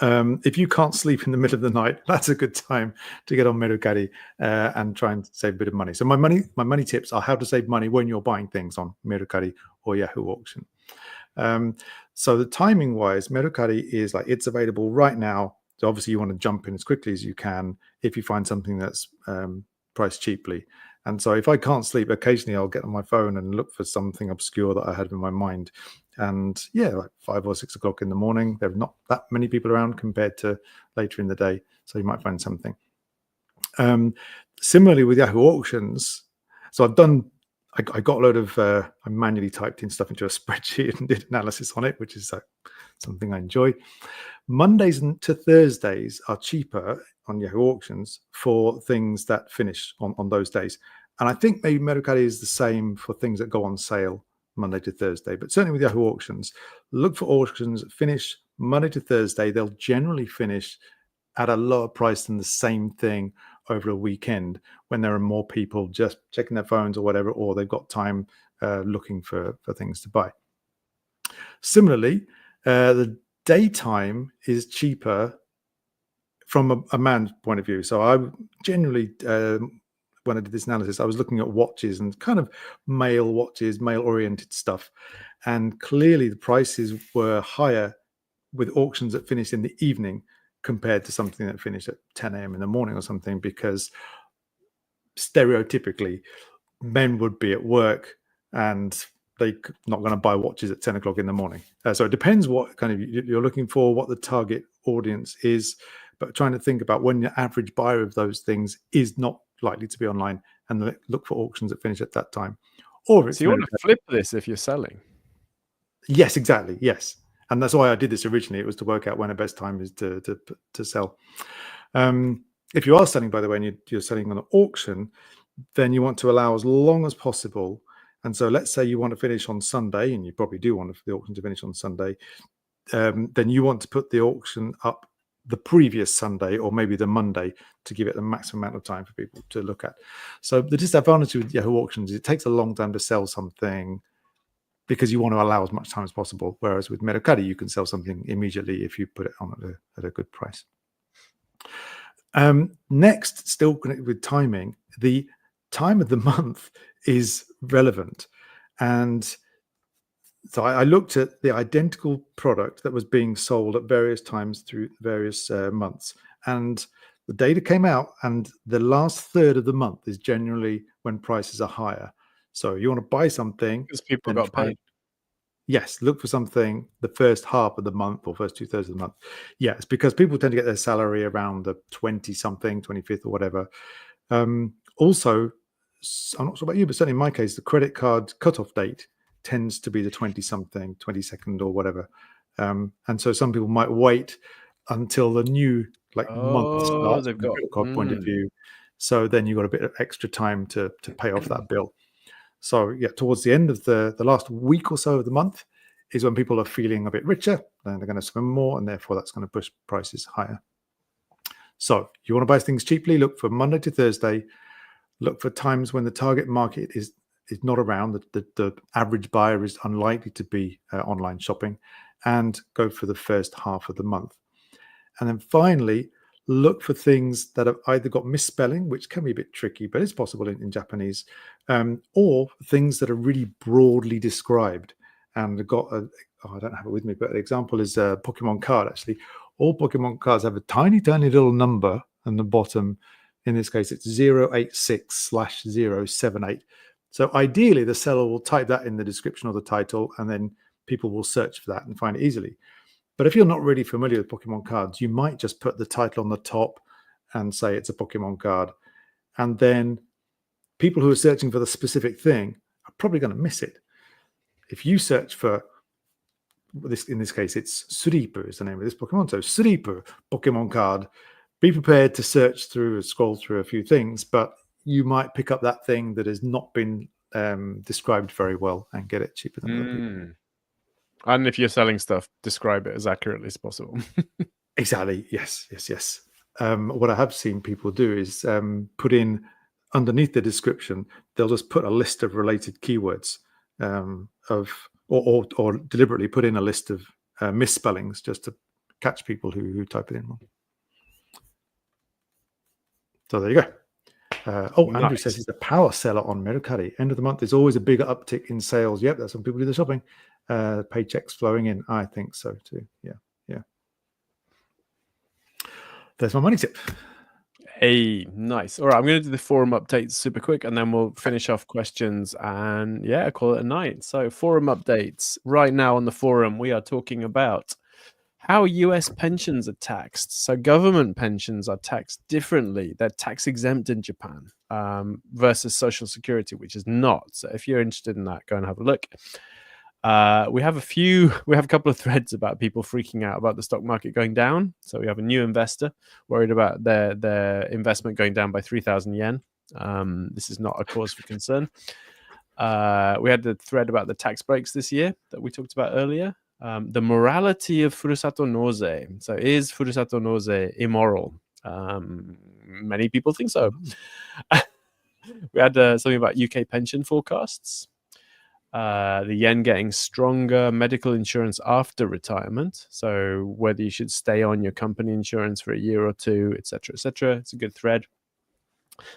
if you can't sleep in the middle of the night, that's a good time to get on Mercari and try and save a bit of money. So my money tips are how to save money when you're buying things on Mercari or Yahoo Auction. So the timing wise, Mercari is like it's available right now. So obviously you want to jump in as quickly as you can if you find something that's priced cheaply. And so if I can't sleep, occasionally I'll get on my phone and look for something obscure that I had in my mind. And yeah, like 5 or 6 o'clock in the morning, there are not that many people around compared to later in the day. So you might find something. Similarly with Yahoo Auctions, so I got a load of, I manually typed in stuff into a spreadsheet and did analysis on it, which is something I enjoy. Mondays to Thursdays are cheaper on Yahoo Auctions for things that finish on those days. And I think maybe Mercari is the same for things that go on sale Monday to Thursday. But certainly with Yahoo Auctions, look for auctions that finish Monday to Thursday. They'll generally finish at a lower price than the same thing over a weekend when there are more people just checking their phones or whatever, or they've got time looking for things to buy. Similarly, the daytime is cheaper from a man's point of view. So I generally, when I did this analysis, I was looking at watches and kind of male watches, male-oriented stuff. And clearly the prices were higher with auctions that finished in the evening compared to something that finished at 10 a.m. in the morning or something, because stereotypically men would be at work and they're not going to buy watches at 10 o'clock in the morning. So it depends what kind of you're looking for, what the target audience is, but trying to think about when your average buyer of those things is not likely to be online, and look for auctions that finish at that time. Or it's So you want to flip this if you're selling. Yes, exactly. Yes. And that's why I did this originally. It was to work out when the best time is to sell. If you are selling, by the way, and you're selling on an auction, then you want to allow as long as possible. And so let's say you want to finish on Sunday, and you probably do want the auction to finish on Sunday. Then you want to put the auction up the previous Sunday or maybe the Monday to give it the maximum amount of time for people to look at. So the disadvantage with Yahoo Auctions is it takes a long time to sell something because you want to allow as much time as possible. Whereas with Mercari, you can sell something immediately if you put it on at a good price. Next, still connected with timing, the time of the month is relevant. And so I looked at the identical product that was being sold at various times through various months. And the data came out, and the last third of the month is generally when prices are higher. So you want to buy something Because people got paid. Yes, look for something the first half of the month or first 2/3 of the month. Yes, because people tend to get their salary around the 20-something, 25th or whatever. Also, I'm not sure about you, but certainly in my case, the credit card cutoff date tends to be the 20-something, 22nd or whatever. And so some people might wait until the new month starts They've from a got credit card point of view. So then you've got a bit of extra time to pay off that bill. So yeah, towards the end of the last week or so of the month is when people are feeling a bit richer, and they're going to spend more, and therefore that's going to push prices higher. So you want to buy things cheaply, look for Monday to Thursday, look for times when the target market is not around, the average buyer is unlikely to be online shopping, and go for the first half of the month. And then finally, look for things that have either got misspelling, which can be a bit tricky, but it's possible in Japanese, or things that are really broadly described. And I've got I don't have it with me, but an example is a Pokemon card. Actually, all Pokemon cards have a tiny, tiny little number on the bottom. In this case, it's 086/078. So ideally, the seller will type that in the description or the title, and then people will search for that and find it easily. But if you're not really familiar with Pokemon cards, you might just put the title on the top and say it's a Pokemon card. And then people who are searching for the specific thing are probably going to miss it. If you search for this, in this case, it's Suripu is the name of this Pokemon. So Suripu Pokemon card. Be prepared to search through, scroll through a few things, but you might pick up that thing that has not been described very well and get it cheaper than other people. And if you're selling stuff, describe it as accurately as possible. Exactly. Yes. What I have seen people do is put in underneath the description, they'll just put a list of related keywords or deliberately put in a list of misspellings just to catch people who type it in wrong. So there you go. Nice. Andrew says he's a power seller on Mercari. End of the month, there's always a bigger uptick in sales. Yep, that's when people do the shopping. Paychecks flowing in. I think so too. Yeah. There's my money tip. Hey, nice. All right, I'm going to do the forum updates super quick, and then we'll finish off questions and call it a night. So forum updates. Right now on the forum, we are talking about how US pensions are taxed. So government pensions are taxed differently. They're tax exempt in Japan versus Social Security, which is not. So if you're interested in that, go and have a look. We have a couple of threads about people freaking out about the stock market going down. So we have a new investor worried about their investment going down by 3,000 yen. This is not a cause for concern. We had the thread about the tax breaks this year that we talked about earlier. The morality of Furusato Nozei. So is Furusato Nozei immoral? Many people think so. We had something about UK pension forecasts. The yen getting stronger, medical insurance after retirement. So whether you should stay on your company insurance for a year or two, etc., etc. It's a good thread.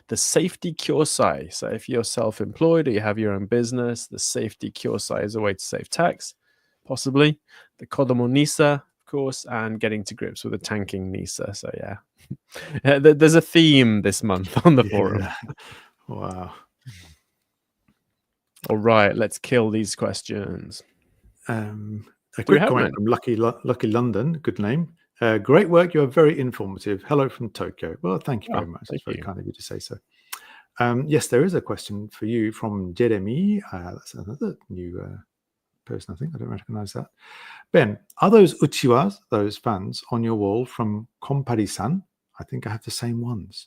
The safety kyosai. So if you're self-employed or you have your own business, the safety kyosai is a way to save tax, possibly. The kodomo NISA, of course, and getting to grips with the tanking NISA. So yeah, there's a theme this month on the forum. Wow. All right, let's kill these questions. A quick comment from Lucky London. Good name. Great work. You are very informative. Hello from Tokyo. Well, thank you very much. It's very kind of you to say so. Yes, there is a question for you from Jeremy. That's another new person, I think. I don't recognize that. Ben, are those uchiwas, those fans, on your wall from Kompari-san? I think I have the same ones.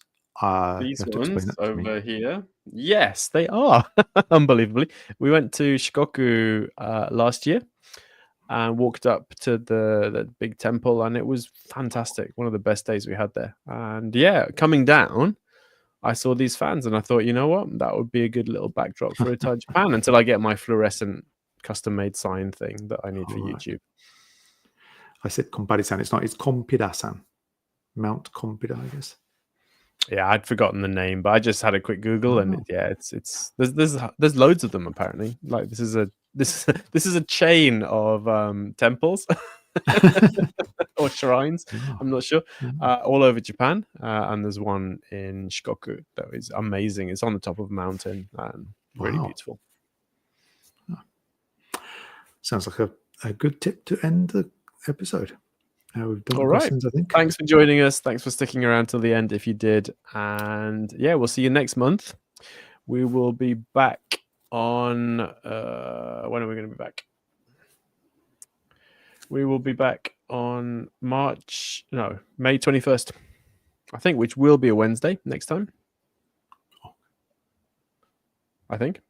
These ones over here. Yes, they are. Unbelievably. We went to Shikoku last year and walked up to the big temple, and it was fantastic. One of the best days we had there. And yeah, coming down, I saw these fans and I thought, you know what? That would be a good little backdrop for RetireJapan until I get my fluorescent custom-made sign thing that I need for YouTube. I said Kompari-san. It's not. It's Kompira-san. Mount Kompira, I guess. Yeah, I'd forgotten the name, but I just had a quick Google, and it's there's loads of them apparently. Like this is a chain of temples or shrines. I'm not sure. All over Japan, and there's one in Shikoku that is amazing. It's on the top of a mountain and really beautiful. Sounds like a good tip to end the episode. We've done all right. Questions, I think. Thanks for joining us. Thanks for sticking around till the end if you did. And yeah, we'll see you next month. We will be back on when are we going to be back? We will be back on May 21st, I think, which will be a Wednesday next time. I think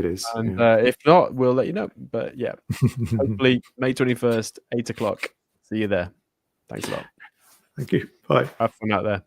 it is. And if not, we'll let you know. But yeah, hopefully May 21st, 8 o'clock. See you there. Thanks a lot. Thank you. Bye. Have fun out there.